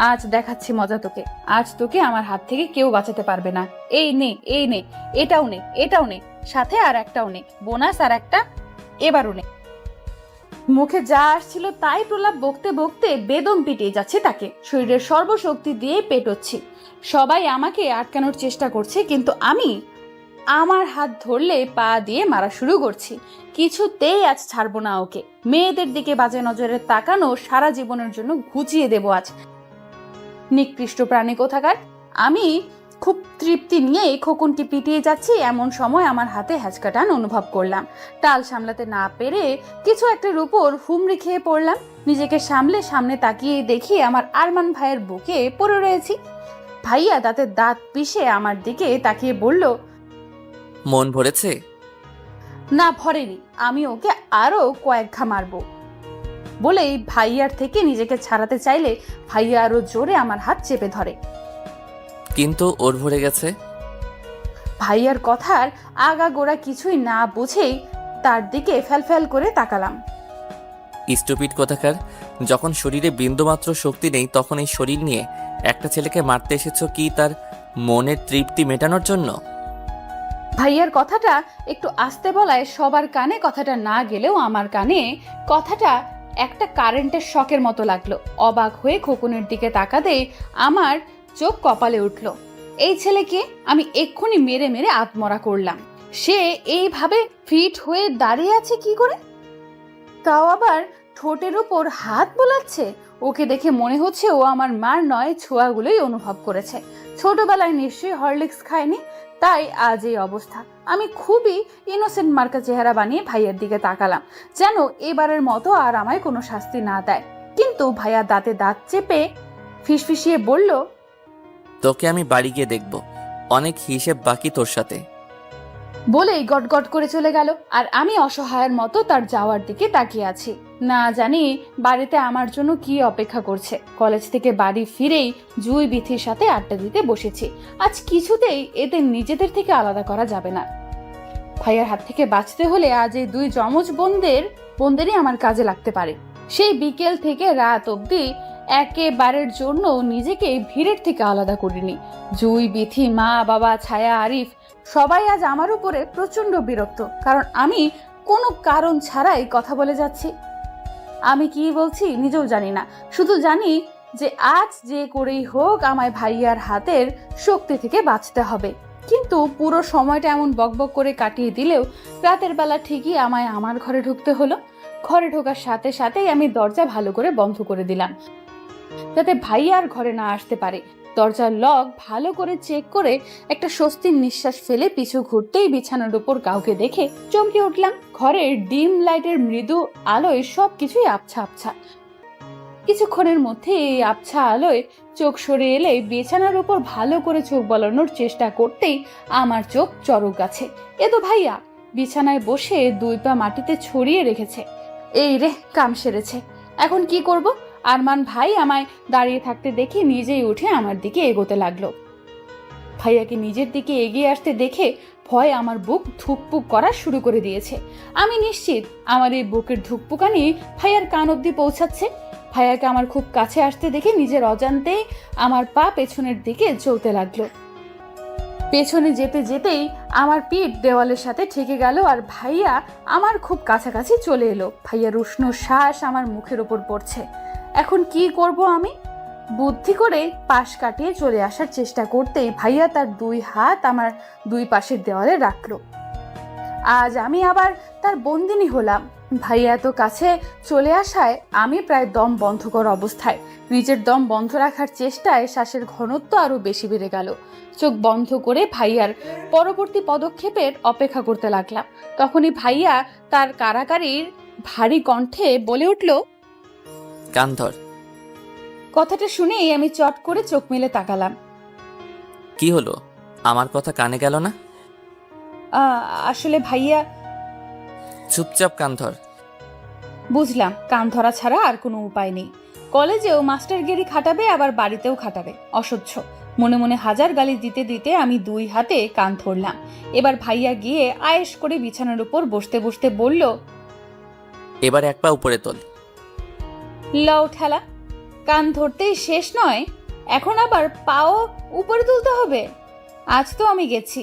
Speaker 1: আজ দেখাচ্ছি মজা তোকে। আজ তোকে আমার হাত থেকে কেউ বাঁচাতে পারবে না। এই নে, এই নে, এটাও নে, এটাও নে, সাথে আর একটাও নে, বোনাস আর একটা, এবারও নে। মুখে যা আসছিল তাই প্রলাপ বকতে বকতে বেদম পিটিয়ে যাচ্ছে তাকে। শরীরের সর্বশক্তি দিয়ে পেটোচ্ছি। সবাই আমাকে আটকানোর চেষ্টা করছে, কিন্তু আমি আমার হাত ধরলে পা দিয়ে মারা শুরু করছি। কিছুতেই আজ ছাড়বো না ওকে। মেয়েদের দিকে বাজে নজরে তাকানো সারা জীবনের জন্য ঘুচিয়ে দেব আজ। নিকৃষ্ট প্রাণী কোথাকার। আমি খুব তৃপ্তি নিয়ে খোকনকে পিটিয়ে যাচ্ছি, এমন সময় আমার হাতে হ্যাচকাটান অনুভব করলাম। টাল সামলাতে না পেরে কিছু একটার উপর হুমড়ি খেয়ে পড়লাম। নিজেকে সামলে সামনে তাকিয়ে দেখি আমার আরমান ভাইয়ের বুকে পড়ে রয়েছি। ভাইয়া দাঁতে দাঁত পিষে আমার দিকে তাকিয়ে বলল,
Speaker 2: মন ভরেছে?
Speaker 1: না ভরেনি, আমি ওকে আরো কয়েক ঘা মারবো। বলেই ভাইয়ার থেকে নিজেকে ছাড়াতে চাইলে ভাইয়া আরো জোরে আমার হাত চেপে ধরে।
Speaker 2: কিন্তু ওর ভরে গেছে।
Speaker 1: ভাইয়ার কথার আগাগোড়া কিছুই না বুঝেই তার দিকে ফ্যালফ্যাল করে তাকালাম।
Speaker 2: স্টুপিড কোথাকার। যখন শরীরে বিন্দুমাত্র শক্তি নেই তখন এই শরীর নিয়ে একটা ছেলেকে মারতে এসেছো কি তার মনের তৃপ্তি মেটানোর জন্য?
Speaker 1: ভাইয়ার কথাটা একটু আস্তে বলায় সবার কানে কথাটা না গেলেও আমার কানে কথাটা একটা কারেন্টের শকের মতো লাগলো। অবাক হয়ে খোকনের দিকে তাকাতেই আমার চোখ কপালে উঠল। এই ছেলেকে আমি এক্ষুনি মেরে মেরে আত্মরা করলাম, সে এইভাবে ফিট হয়ে দাঁড়িয়ে আছে কি করে? তাও আবার ঠোঁটের উপর হাত বোলাচ্ছে। ওকে দেখে মনে হচ্ছে ও আমার মার নয়, ছোঁয়াগুলোই অনুভব করেছে। ছোটবেলায় নিশ্চয়ই হরলিক্স খায়নি, তাই আজ এই অবস্থা। আমি খুবই ইনোসেন্ট মার্কা চেহারা বানিয়ে ভাইয়ের দিকে তাকালাম, যেন এবারের মতো আর আমায় কোনো শাস্তি না দেয়। কিন্তু ভাইয়া দাঁতে দাঁত চেপে ফিসফিসিয়ে বলল,
Speaker 2: তোকে আমি বাড়ি গিয়ে দেখব, অনেক হিসেব বাকি তোর সাথে।
Speaker 1: বলেই গটগট করে চলে গেল। আর আমি অসহায়ের মতো তার যাওয়ার দিকে তাকিয়ে আছি। না জানি বাড়িতে আমার জন্য কি অপেক্ষা করছে। কলেজ থেকে বাড়ি ফিরেই জুই বিথির সাথে আড্ডা দিতে বসেছি। আজ কিছুতেই এদের নিজেদের থেকে আলাদা করা যাবে না। ভাইয়ার হাত থেকে বাঁচতে হলে আজ এই দুই যমজ বোনদেরই আমার কাজে লাগতে পারে। সেই বিকেল থেকে রাত অবধি একেবারের জন্য নিজেকে ভিড়ের থেকে আলাদা করিনি। জুই, বিথি, মা, বাবা, ছায়া, আরিফ সবাই আজ আমার উপরে প্রচন্ড বিরক্ত, কারণ আমি কোনো কারণ ছাড়াই কথা বলে যাচ্ছি। আমি কি বলছি নিজেও জানি না, শুধু জানি যে আজ যে করেই হোক আমায় ভাইয়ার হাতের শক্তি থেকে বাঁচতে হবে। কিন্তু পুরো সময়টা এমন বকবক করে কাটিয়ে দিলেও রাতের বেলা ঠিকই আমায় আমার ঘরে ঢুকতে হলো। ঘরে ঢোকার সাথে সাথেই আমি দরজা ভালো করে বন্ধ করে দিলাম, যাতে ভাইয়ার ঘরে না আসতে পারে। দরজার লক ভালো করে চেক করে একটা স্বস্তির নিঃশ্বাস ফেলে পিছু ঘুরতেই বিছানার উপর কাউকে দেখে চমকে উঠলাম। ঘরের ডিম লাইটের মৃদু আলোয় সবকিছুই আবছা আবছা। কিছুক্ষণের মধ্যে এই আবছা আলোয় চোখ সরে এলে বিছানার উপর ভালো করে চোখ বলানোর চেষ্টা করতেই আমার চোখ চড়ক গাছে। এ তো ভাইয়া বিছানায় বসে দুই পা মাটিতে ছড়িয়ে রেখেছে। এই রে, কাম সেরেছে। এখন কি করব? আরমান ভাই আমায় দাঁড়িয়ে থাকতে দেখে নিজেই উঠে আমার দিকে এগোতে লাগলো। ভাইয়াকে নিজের দিকে এগিয়ে আসতে দেখে ভয় আমার বুক ধুকপুক করা শুরু করে দিয়েছে। আমি নিশ্চিত আমার এই বুকের ধুকপুকানি ভাইয়ার কান অব্দি পৌঁছাচ্ছে। ভাইয়াকে আমার খুব কাছে আসতে দেখে নিজের অজান্তেই আমার পা পেছনের দিকে চলতে লাগলো। পেছনে যেতে যেতেই আমার পিঠ দেওয়ালের সাথে ঠেকে গেল আর ভাইয়া আমার খুব কাছাকাছি চলে এলো। ভাইয়ার উষ্ণ শ্বাস আমার মুখের ওপর পড়ছে। এখন কি করব আমি? বুদ্ধি করে পাশ কাটিয়ে চলে আসার চেষ্টা করতেই ভাইয়া তার দুই হাত আমার দুই পাশের দেওয়ালে রাখলো। আজ আমি আবার তার বন্দিনী হলাম। ভাইয়া এত কাছে চলে আসায় আমি প্রায় দম বন্ধ করা অবস্থায়। নিজের দম বন্ধ রাখার চেষ্টায় শ্বাসের ঘনত্ব আরো বেশি বেড়ে গেল। চোখ বন্ধ করে ভাইয়ার পরবর্তী পদক্ষেপের অপেক্ষা করতে লাগলাম। তখনই ভাইয়া তার কারাকারির ভারী কণ্ঠে বলে উঠল,
Speaker 2: কান ধর।
Speaker 1: কথাটা শুনেই আমি চট করে চোখ মেলে তাকালাম।
Speaker 2: কি হলো? আমার কথা কানে গেল না?
Speaker 1: আসলে ভাইয়া।
Speaker 2: চুপচাপ কান ধর।
Speaker 1: বুঝলাম, কান ধরা ছাড়া আর কোনো উপায় নেই। কলেজেও মাস্টারগিরি খাটাবে, আবার বাড়িতেও খাটাবে, অসহ্য। মনে মনে হাজার গালি দিতে দিতে আমি দুই হাতে কান ধরলাম। এবার ভাইয়া গিয়ে আয়েশ করে বিছানার উপর বসতে বসতে বলল,
Speaker 2: এবার এক পা উপরে তোল।
Speaker 1: লও ঠেলা, কান ধরতেই শেষ নয়, এখন আবার পাও উপরে তুলতে হবে। আজ তো আমি গেছি,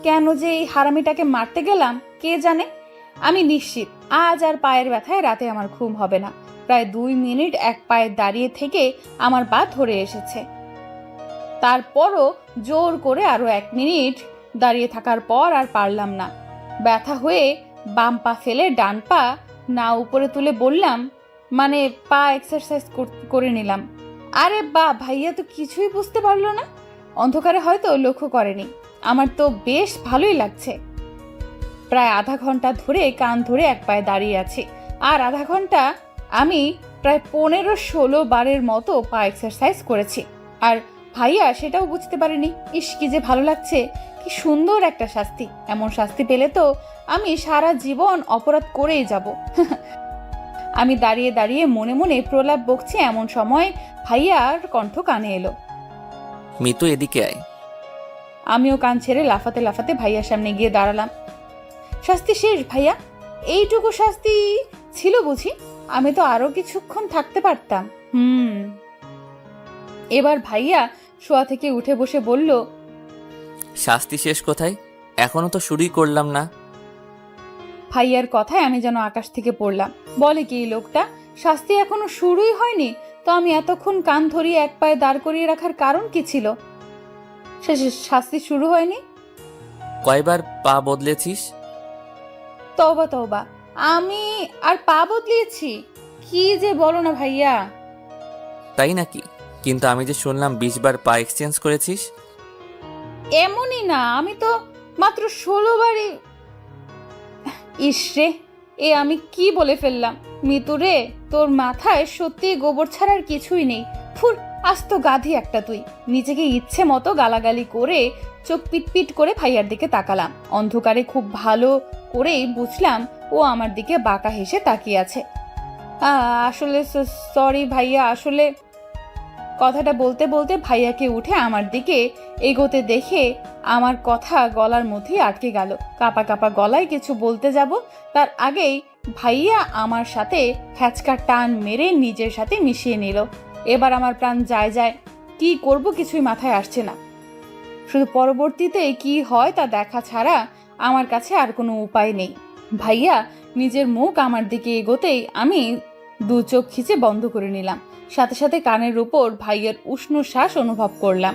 Speaker 1: কেন যে এই হারামিটাকে মারতে গেলাম কে জানে। আমি নিশ্চিত আজ আর পায়ের ব্যথায় রাতে আমার ঘুম হবে না। প্রায় 2 মিনিট এক পায়ে দাঁড়িয়ে থেকে আমার পা ধরে এসেছে, তারপরও জোর করে আরো 1 মিনিট দাঁড়িয়ে থাকার পর আর পারলাম না। ব্যথা হয়ে বাম পা ফেলে ডান পা না উপরে তুলে বললাম, মানে পা এক্সারসাইজ করে নিলাম। আরে বা, ভাইয়া তো কিছুই বুঝতে পারলো না, অন্ধকারে হয়তো লক্ষ্য করেনি। আমার তো বেশ ভালোই লাগছে। প্রায় আধা ঘন্টা ধরে কান ধরে এক পায়ে দাঁড়িয়ে আছি, আর আধা ঘন্টা আমি প্রায় 15-16 বারের মতো পা এক্সারসাইজ করেছি। আর ভাইয়া সেটাও বুঝতে পারেনি। ইস, কি যে ভালো লাগছে, কি সুন্দর একটা শাস্তি। এমন শাস্তি পেলে তো আমি সারা জীবন অপরাধ করেই যাব। আমি দাঁড়িয়ে দাঁড়িয়ে মনে মনে প্রলাপ বকছি, এমন সময় ভাইয়ার কণ্ঠ কানে এলো,
Speaker 2: মিতু এদিকে আয়।
Speaker 1: আমিও কান ছেড়ে লাফাতে লাফাতে ভাইয়ার সামনে গিয়ে দাঁড়ালাম। শাস্তি শেষ ভাইয়া? এইটুকু শাস্তি ছিল বুঝি? আমি তো আরো কিছুক্ষণ থাকতে পারতাম। এবার ভাইয়া শোয়া থেকে উঠে বসে বলল,
Speaker 2: শাস্তি শেষ কোথায়? এখনো তো শুরুই করলাম না।
Speaker 1: ভাইয়ার কথায় আমি যেন আকাশ থেকে পড়লাম। বলে কি এই লোকটা, শাস্তি এখনো শুরুই হয়নি, তো আমি এতক্ষণ কান ধরিয়ে এক পায়ে দাঁড় করিয়ে রাখার কারণ কি ছিল? শাস্তি শুরু হয়নি?
Speaker 2: কয়বার পা বদলেছিস?
Speaker 1: তওবা তওবা, আমি আর পা বদলিয়েছি? কি যে বলো না ভাইয়া।
Speaker 2: তাই নাকি? কিন্তু আমি যে শুনলাম 20 বার পা এক্সচেঞ্জ করেছিস।
Speaker 1: এমনই না, আমি তো মাত্র 16 বারই। ইসরে, এ আমি কি বলে ফেললাম। মিতু রে, তোর মাথায় সত্যি গোবর ছাড়ার কিছুই নেই। ফুর, আস্ত গাধি একটা তুই। নিজেকে ইচ্ছে মতো গালাগালি করে চোখ পিটপিট করে ভাইয়ার দিকে তাকালাম। অন্ধকারে খুব ভালো করেই বুঝলাম ও আমার দিকে বাঁকা হেসে তাকিয়ে আছে। আসলে সরি ভাইয়া, আসলে। কথাটা বলতে বলতে ভাইয়াকে উঠে আমার দিকে এগোতে দেখে আমার কথা গলার মধ্যেই আটকে গেল। কাপা কাপা গলায় কিছু বলতে যাব, তার আগেই ভাইয়া আমার সাথে হ্যাচকা টান মেরে নিজের সাথে মিশিয়ে নিল। এবার আমার প্রাণ যায় যায়, কি করব কিছুই মাথায় আসছে না। শুধু পরবর্তীতে কি হয় তা দেখা ছাড়া আমার কাছে আর কোনো উপায় নেই। ভাইয়া নিজের মুখ আমার দিকে এগোতেই আমি 2 চোখ খিচে বন্ধ করে নিলাম। সাথে সাথে কানের উপর ভাইয়ের উষ্ণ শ্বাস অনুভব করলাম।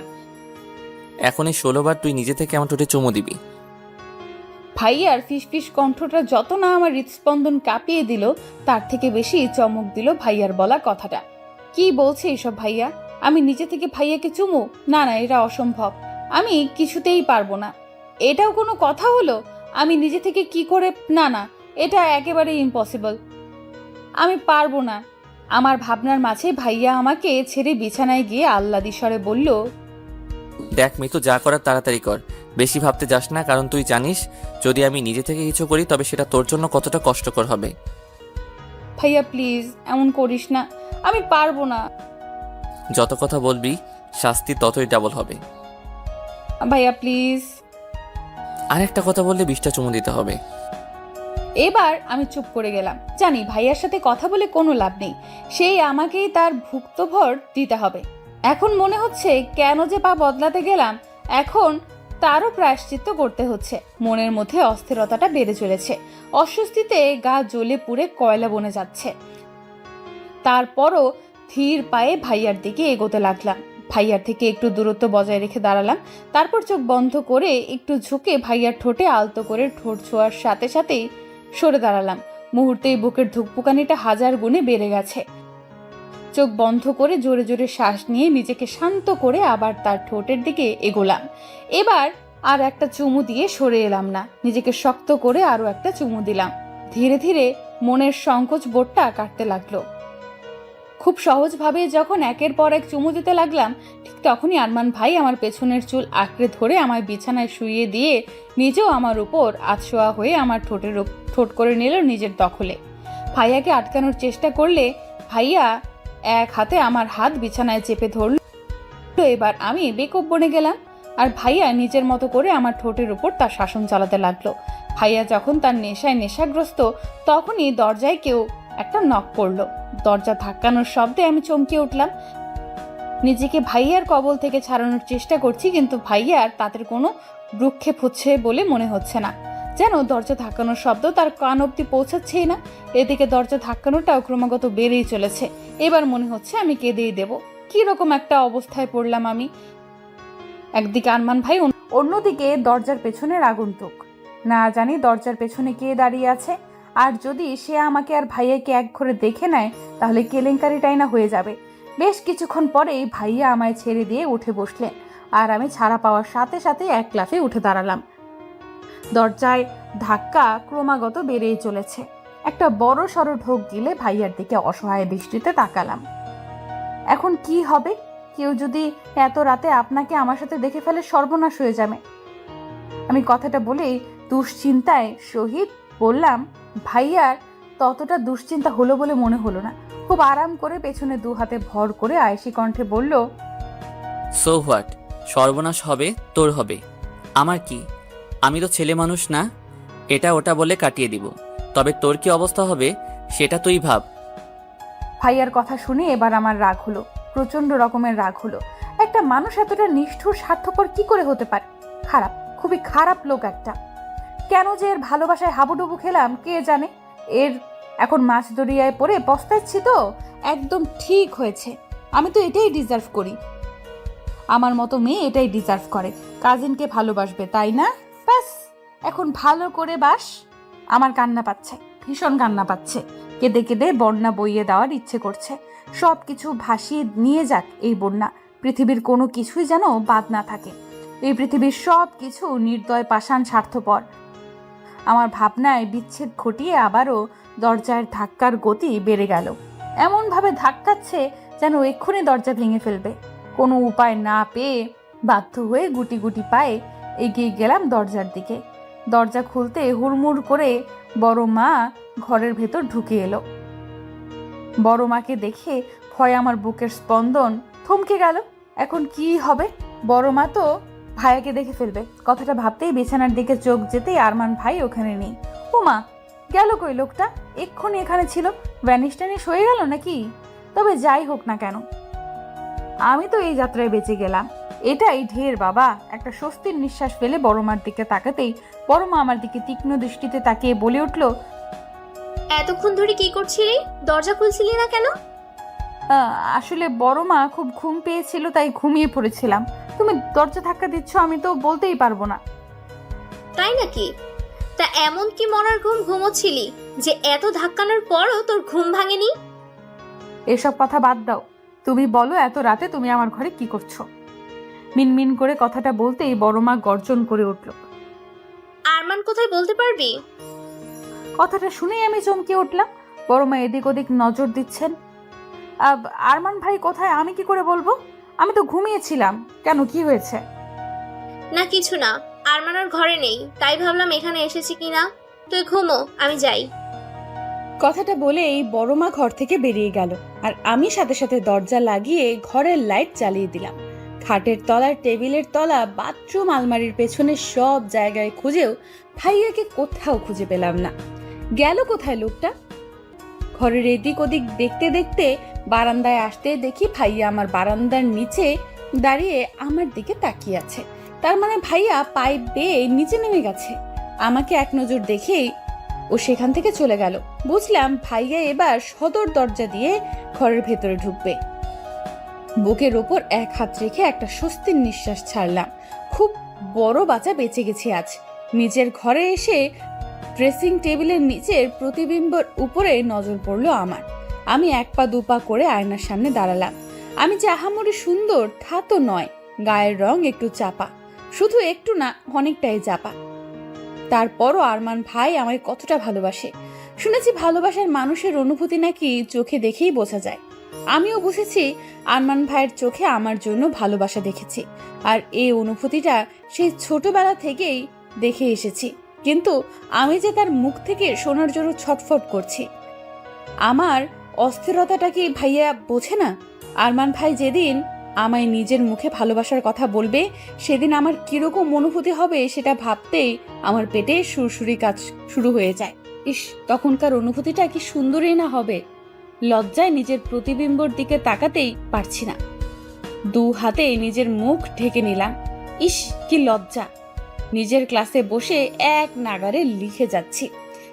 Speaker 2: এখন এই 16 বার তুই নিজে থেকে আমার ঠোঁটে চুমু দিবি।
Speaker 1: ভাইয়ার ফিসফিস কণ্ঠটা যত না আমার হৃদস্পন্দন কাঁপিয়ে দিল, তার থেকে বেশি চমক দিল ভাইয়ার বলা কথাটা। কি বলছে এসব ভাইয়া? আমি নিজে থেকে ভাইয়াকে চুমু? না না, এটা অসম্ভব। আমি কিছুতেই পারবো না। এটাও কোনো কথা হলো? আমি নিজে থেকে কি করে? না না, এটা একেবারে ইম্পসিবল। আমি পারবো না। আমার ভাবনার মাঝে ভাইয়া আমাকে ছেড়ে বিছানায় গিয়ে আহ্লাদি স্বরে বলল,
Speaker 2: দেখ মিতু, যা করার তাড়াতাড়ি কর। বেশি ভাবতে যাস না, কারণ তুই জানিস যদি আমি নিজে থেকে কিছু করি তবে সেটা তোর জন্য কতটা কষ্টকর হবে।
Speaker 1: ভাইয়া প্লিজ এমন করিস না, আমি পারবো না।
Speaker 2: যত কথা বলবি শাস্তি ততই ডাবল হবে।
Speaker 1: ভাইয়া প্লিজ।
Speaker 2: আরেকটা কথা বললে 20টা চুমু দিতে হবে।
Speaker 1: এবার আমি চুপ করে গেলাম। জানি ভাইয়ার সাথে কথা বলে কোনো লাভ নেই, সেই আমাকেই তার ভুক্তভর দিতে হবে। এখন মনে হচ্ছে কেন যে পা বদলাতে গেলাম, এখন তারও প্রায়শ্চিত্ত করতে হচ্ছে। মনের মধ্যে অস্থিরতাটা বেড়ে চলেছে, অস্বস্তিতে গা জ্বলে পুড়ে কয়লা বনে যাচ্ছে। তারপরও ধীর পায়ে ভাইয়ার দিকে এগোতে লাগলাম। ভাইয়ার থেকে একটু দূরত্ব বজায় রেখে দাঁড়ালাম। তারপর চোখ বন্ধ করে একটু ঝুঁকে ভাইয়ার ঠোঁটে আলতো করে ঠোঁট ছোঁয়ার সাথে সাথেই সরে দাঁড়ালাম। মুহূর্তেই বুকের ধুকপুকানিটা 1000 গুণে বেড়ে গেছে। চোখ বন্ধ করে জোরে জোরে শ্বাস নিয়ে নিজেকে শান্ত করে আবার তার ঠোঁটের দিকে এগোলাম। এবার আর একটা চুমু দিয়ে সরে এলাম না, নিজেকে শক্ত করে আরো একটা চুমু দিলাম। ধীরে ধীরে মনের সংকোচ বোধটা কাটতে লাগলো। খুব সহজভাবে যখন একের পর এক চুমু দিতে লাগলাম, ঠিক তখনই আরমান ভাই আমার পেছনের চুল আঁকড়ে ধরে আমায় বিছানায় শুইয়ে দিয়ে নিজেও আমার উপর আতশোয়া হয়ে আমার ঠোঁট করে নিল নিজের দখলে। ভাইয়াকে আটকানোর চেষ্টা করলে ভাইয়া এক হাতে আমার হাত বিছানায় চেপে ধরল। এবার আমি বেকুব বনে গেলাম, আর ভাইয়া নিজের মতো করে আমার ঠোঁটের উপর তার শাসন চালাতে লাগলো। ভাইয়া যখন তার নেশায় নেশাগ্রস্ত, তখনই দরজায় কেউ একটা নক করলো। দরজা ধাক্কানোর শব্দে আমি চমকে উঠলাম। নিজেকে ভাইয়ার কবল থেকে ছাড়ানোর চেষ্টা করছি, কিন্তু ভাইয়ার তাদের কোনো ভ্রুক্ষেপ হচ্ছে বলে মনে হচ্ছে না। যেন দরজা ধাক্কানোর শব্দ তার কান অব্দি পৌঁছাচ্ছেই না। এদিকে দরজা ধাক্কানোটাও ক্রমাগত বেড়েই চলেছে। এবার মনে হচ্ছে আমি কেঁদেই দেব। কিরকম একটা অবস্থায় পড়লাম আমি। একদিকে আরমান ভাই, অন্যদিকে দরজার পেছনের আগন্তুক। না জানি দরজার পেছনে কে দাঁড়িয়ে আছে, আর যদি সে আমাকে আর ভাইয়াকে এক ঘরে দেখে নেয় তাহলে কেলেঙ্কারিটাই না হয়ে যাবে। বেশ কিছুক্ষণ পরেই ভাইয়া আমায় ছেড়ে দিয়ে উঠে বসলেন, আর আমি ছাড়া পাওয়ার সাথে সাথে এক লাফে উঠে দাঁড়ালাম। দরজায় ধাক্কা ক্রমাগত বেড়েই চলেছে। একটা বড় সড়ো ঢোক গিলে ভাইয়ার দিকে অসহায় দৃষ্টিতে তাকালাম। এখন কি হবে? কেউ যদি এত রাতে আপনাকে আমার সাথে দেখে ফেলে, সর্বনাশ হয়ে যাবে। আমি কথাটা বলেই দুশ্চিন্তায় সহিত বললাম, ভাইয়ার ততটা দুশ্চিন্তা হলো বলে মনে হলো না। খুব আরাম করে পেছনে দু হাতে ভর করে আয়েশি কণ্ঠে বলল,
Speaker 4: সো হোয়াট, সর্বনাশ হবে তোর হবে, আমার কি? আমি তো ছেলে মানুষ না, এটা ওটা বলে কাটিয়ে দিব। তবে তোর কি অবস্থা হবে সেটা তুই ভাব।
Speaker 1: ভাইয়ার কথা শুনে এবার আমার রাগ হলো, প্রচন্ড রকমের রাগ হলো। একটা মানুষ এতটা নিষ্ঠুর স্বার্থপর কি করে হতে পারে? খারাপ, খুবই খারাপ লোক একটা। কেন যে এর ভালোবাসায় হাবুডুবু খেলাম কে জানে। এর এখন মাছ দরিয়ায় পড়ে পস্তাচ্ছি তো। একদম ঠিক হয়েছে, আমি তো এটাই ডিজার্ভ করি। আমার মতো মেয়ে এটাই ডিজার্ভ করে, কাজিনকে ভালোবাসবে, তাই না? ব্যাস, এখন ভালো করে বাস। আমার কান্না পাচ্ছে, ভীষণ কান্না পাচ্ছে। কেঁদে কেঁদে বন্যা বইয়ে দেওয়ার ইচ্ছে করছে। সব কিছু ভাসিয়ে নিয়ে যাক এই বন্যা। পৃথিবীর কোনো কিছুই যেন বাদ না থাকে। এই পৃথিবীর সব কিছু নির্দয় পাষাণ স্বার্থপর। আমার ভাবনায় বিচ্ছেদ ঘটিয়ে আবারও দরজার ধাক্কার গতি বেড়ে গেল। এমনভাবে ধাক্কাচ্ছে যেন এক্ষুনি দরজা ভেঙে ফেলবে। কোনো উপায় না পেয়ে বাধ্য হয়ে গুটি গুটি পায়ে এগিয়ে গেলাম দরজার দিকে। দরজা খুলতে হুড়মুড় করে বড় মা ঘরের ভেতর ঢুকে এলো। বড় মাকে দেখে ভয়ে আমার বুকের স্পন্দন থমকে গেল। এখন কি হবে? বড় মা তো ভাইয়াকে দেখে ফেলবে। কথাটা ভাবতেই বিছানার দিকে চোখ যেতেই আরমান ভাই ওখানে নেই। ও মা, গেল কই লোকটা? এক্ষুনি এখানে ছিল, ভ্যানিশ ট্যানিশ হয়ে গেল নাকি? তবে যাই হোক না কেন, আমি তো এই যাত্রায় বেঁচে গেলাম, এটাই ঢের বাবা। একটা স্বস্তির নিঃশ্বাস ফেলে বড় মার দিকে তাকাতেই বড় মা আমার দিকে তীক্ষ্ণ দৃষ্টিতে তাকিয়ে বলে উঠল,
Speaker 3: এতক্ষণ ধরে কি করছিলি? দরজা খুলছিলি না কেন?
Speaker 1: আসলে বড় মা খুব ঘুম পেয়েছিল, তাই ঘুমিয়ে পড়েছিলাম। তুমি দরজা ধাক্কা দিচ্ছ, আমি তো বলতেই পারবো না।
Speaker 3: তাই নাকি? তা এমন কি মরার ঘুম ঘুমোচ্ছিলি যে এত ধাক্কানোর পরও তোর ঘুম ভাঙেনি?
Speaker 1: এসব কথা বাদ দাও, তুমি বলো এত রাতে তুমি আমার ঘরে কি করছো? মিনমিন করে কথাটা বলতেই বড় মা গর্জন করে উঠল।
Speaker 3: আরমান কোথায় বলতে পারবি?
Speaker 1: কথাটা শুনেই আমি চমকে উঠলাম। বড় মা এদিক ওদিক নজর দিচ্ছেন। আরমান ভাই কোথায় আমি কি করে বলবো? আমি তো ঘুমিয়েছিলাম। কেন, কি হয়েছে?
Speaker 3: না কিছু না, আরমান ওর ঘরে নেই, তাই ভাবলাম এখানে এসেছি কিনা। তুই ঘুমো, আমি যাই।
Speaker 1: কথাটা বলেই বড় মা ঘর থেকে বেরিয়ে গেল, আর আমি সাথে সাথে দরজা লাগিয়ে ঘরের লাইট জ্বালিয়ে দিলাম। খাটের তলার, টেবিলের তলা, বাথরুম, আলমারির পেছনে সব জায়গায় খুঁজেও ভাইয়াকে কোথাও খুঁজে পেলাম না। গেল কোথায় লোকটা? ঘরের এদিক ওদিক দেখতে দেখতে বারান্দায় আসতে দেখি ভাইয়া আমার বারান্দার নিচে দাঁড়িয়ে আমার দিকে তাকিয়ে আছে। তার মানে ভাইয়া পাইপ বেয়ে নিচে নেমে গেছে। আমাকে এক নজর দেখেই ও সেখান থেকে চলে গেল। বুঝলাম ভাইয়া এবার সদর দরজা দিয়ে ঘরের ভেতরে ঢুকবে। বুকের ওপর এক হাত রেখে একটা স্বস্তির নিঃশ্বাস ছাড়লাম। খুব বড় বাঁচা বেঁচে গেছি আজ। নিজের ঘরে এসে ড্রেসিং টেবিলের নিচের প্রতিবিম্বর উপরে নজর পড়লো আমার। আমি এক পা দুপা করে আয়নার সামনে দাঁড়ালাম। আমি যে আহামরি সুন্দর তা তো নয়, গায়ের রং একটু চাপা, শুধু একটু না, অনেকটাই চাপা। তারপরও আরমান ভাই আমায় কতটা ভালোবাসে। শুনেছি ভালোবাসার মানুষের অনুভূতি নাকি চোখে দেখেই বোঝা যায়। আমিও বুঝেছি আরমান ভাইয়ের চোখে আমার জন্য ভালোবাসা দেখেছি, আর এই অনুভূতিটা সেই ছোটবেলা থেকেই দেখে এসেছি। কিন্তু আমি যে তার মুখ থেকে শোনার জন্য ছটফট করছি। আমার অস্থিরতাটা কি ভাইয়া বোঝে না? আরমান ভাই যেদিন আমায় নিজের মুখে ভালোবাসার কথা বলবে, সেদিন আমার কিরকম অনুভূতি হবে সেটা ভাবতেই আমার পেটে সুরসুরি কাজ শুরু হয়ে যায়। ইস, তখনকার অনুভূতিটা কি সুন্দরই না হবে। লজ্জায় নিজের প্রতিবিম্বর দিকে তাকাতেই পারছি না। দু হাতে নিজের মুখ ঢেকে নিলাম। ইস, কি লজ্জা! নিজের ক্লাসে বসে এক নাগারে লিখে যাচ্ছি।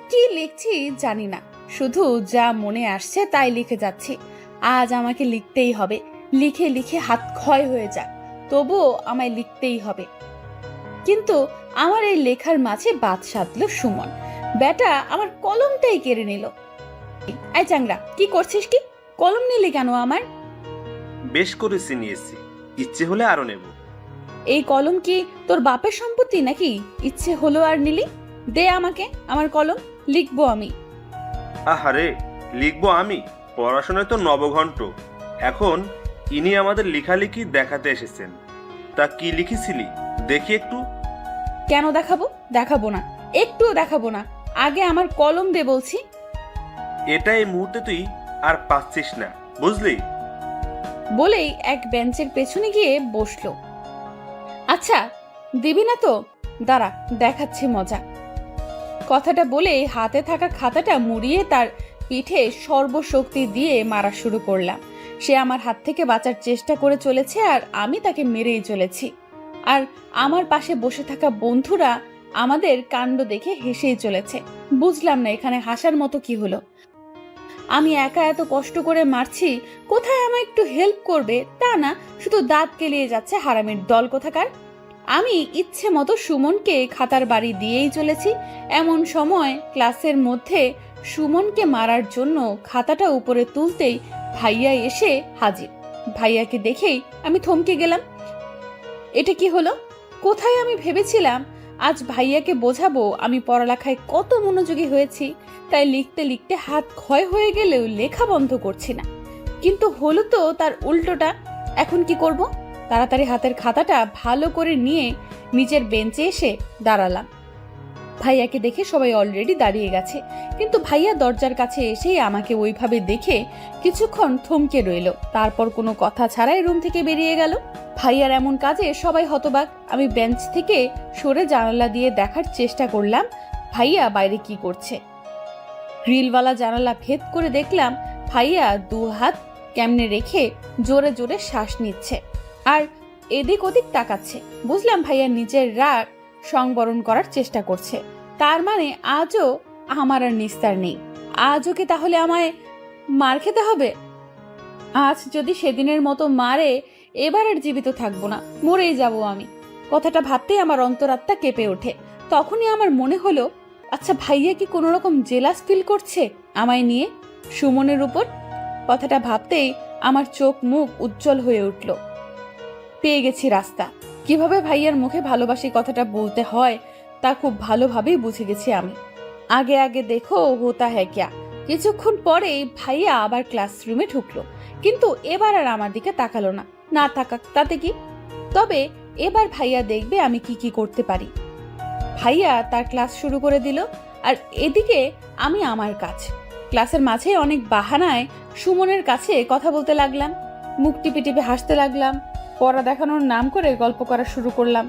Speaker 1: কি লিখছি জানি না, শুধু যা মনে আসছে তাই লিখে যাচ্ছি। আজ আমাকে লিখতেই হবে। লিখে লিখে হাত ক্ষয় হয়ে যাক, তবুও আমায় লিখতেই হবে। কিন্তু আমার এই লেখার মাঝে বাদ সাধলো সুমন। বেটা আমার কলমটাই কেড়ে নিল। আই চাংরা, কি করছিস? কি কলম নিলি কেন আমার?
Speaker 5: বেশ করেছি, নিয়েছি, ইচ্ছে হলে আরো নেব।
Speaker 1: এই কলম কি তোর বাপের সম্পত্তি নাকি? ইচ্ছে হলো আর নিলি? দে আমাকে আমার কলম, লিখবো আমি।
Speaker 5: আহারে, লিখবো আমি? পড়াশোনায় তো নবঘণ্ট। এখন ইনি আমাদের লেখালেখি দেখাতে এসেছেন। তা কি লিখেছিলি দেখি একটু।
Speaker 1: কেন দেখাবো? দেখাবো না, একটুও দেখাবো না। আগে আমার কলম দে বলছি।
Speaker 5: এটা এই মুহূর্তে তুই আর পাচ্ছিস না, বুঝলি?
Speaker 1: বলেই এক বেঞ্চের পেছনে গিয়ে বসলো। আচ্ছা, দিবি না তো? দাঁড়া, দেখাচ্ছি মজা। কথাটা বলে হাতে থাকা খাতাটা মুড়িয়ে তার পিঠে সর্বশক্তি দিয়ে মারা শুরু করলাম। সে আমার হাত থেকে বাঁচার চেষ্টা করে চলেছে আর আমি তাকে মেরেই চলেছি। আর আমার পাশে বসে থাকা বন্ধুরা আমাদের কাণ্ড দেখে হেসেই চলেছে। বুঝলাম না এখানে হাসার মতো কি হলো। আমি একা এত কষ্ট করে মারছি, কোথায় আমায় একটু হেল্প করবে তা না, শুধু দাঁত কেলিয়ে যাচ্ছে হারামির দল কোথাকার। আমি ইচ্ছে মতো সুমনকে খাতার বাড়ি দিয়েই চলেছি। এমন সময় ক্লাসের মধ্যে সুমনকে মারার জন্য খাতাটা উপরে তুলতেই ভাইয়া এসে হাজির। ভাইয়াকে দেখেই আমি থমকে গেলাম। এটা কি হলো? কোথায় আমি ভেবেছিলাম আজ ভাইয়াকে বোঝাবো আমি পড়ালেখায় কত মনোযোগী হয়েছি, তাই লিখতে লিখতে হাত ক্ষয় হয়ে গেলেও লেখা বন্ধ করছি না। কিন্তু হলো তো তার উল্টোটা। এখন কি করব? তাড়াতাড়ি হাতের খাতাটা ভালো করে নিয়ে নিচের বেঞ্চে এসে দাঁড়ালাম। ভাইয়াকে দেখে সবাই অলরেডি দাঁড়িয়ে গেছে, কিন্তু ভাইয়া দরজার কাছে এসেই আমাকে ওইভাবে দেখে কিছুক্ষণ থমকে রইল, তারপর কোনো কথা ছাড়াই রুম থেকে বেরিয়ে গেল। ভাইয়ার এমন কাজে সবাই হতবাক। আমি বেঞ্চ থেকে সরে জানালা দিয়ে দেখার চেষ্টা করলাম ভাইয়া বাইরে কি করছে। গ্রিলওয়ালা জানালা ভেদ করে দেখলাম ভাইয়া দু হাত কেমনে রেখে জোরে জোরে শ্বাস নিচ্ছে আর এদিক ওদিক তাকাচ্ছে। বুঝলাম ভাইয়া নিজের রাগ সংবরণ করার চেষ্টা করছে। তার মানে আজও আমার আর নিস্তার নেই। আজও কি তাহলে আমায় মার খেতে হবে? আজ যদি সেদিনের মতো মারে, এবার আর জীবিত থাকবো না, মরেই যাব আমি। কথাটা ভাবতেই আমার অন্তরাত্মা কেঁপে ওঠে। তখনই আমার মনে হলো, আচ্ছা ভাইয়া কি কোনো রকম জেলাস ফিল করছে আমায় নিয়ে, সুমনের উপর? কথাটা ভাবতেই আমার চোখ মুখ উজ্জ্বল হয়ে উঠল। পেয়ে গেছি রাস্তা। কিভাবে ভাইয়ার মুখে ভালোবাসি কথাটা বলতে হয় তা খুব ভালোভাবেই বুঝে গেছি আমি। আগে আগে দেখো হোতা হ্যাঁ ক্যা। কিছুক্ষণ পরেই ভাইয়া আবার ক্লাসরুমে ঢুকলো, কিন্তু এবার আর আমার দিকে তাকালো না। না তাকাক, তাতে কি? তবে এবার ভাইয়া দেখবে আমি কি কি করতে পারি। ভাইয়া তার ক্লাস শুরু করে দিল আর এদিকে আমি আমার কাজ। ক্লাসের মাঝে অনেক বাহানায় সুমনের কাছে কথা বলতে লাগলাম, মুখ টিপে টিপে হাসতে লাগলাম, পড়া দেখানোর নাম করে গল্প করা শুরু করলাম।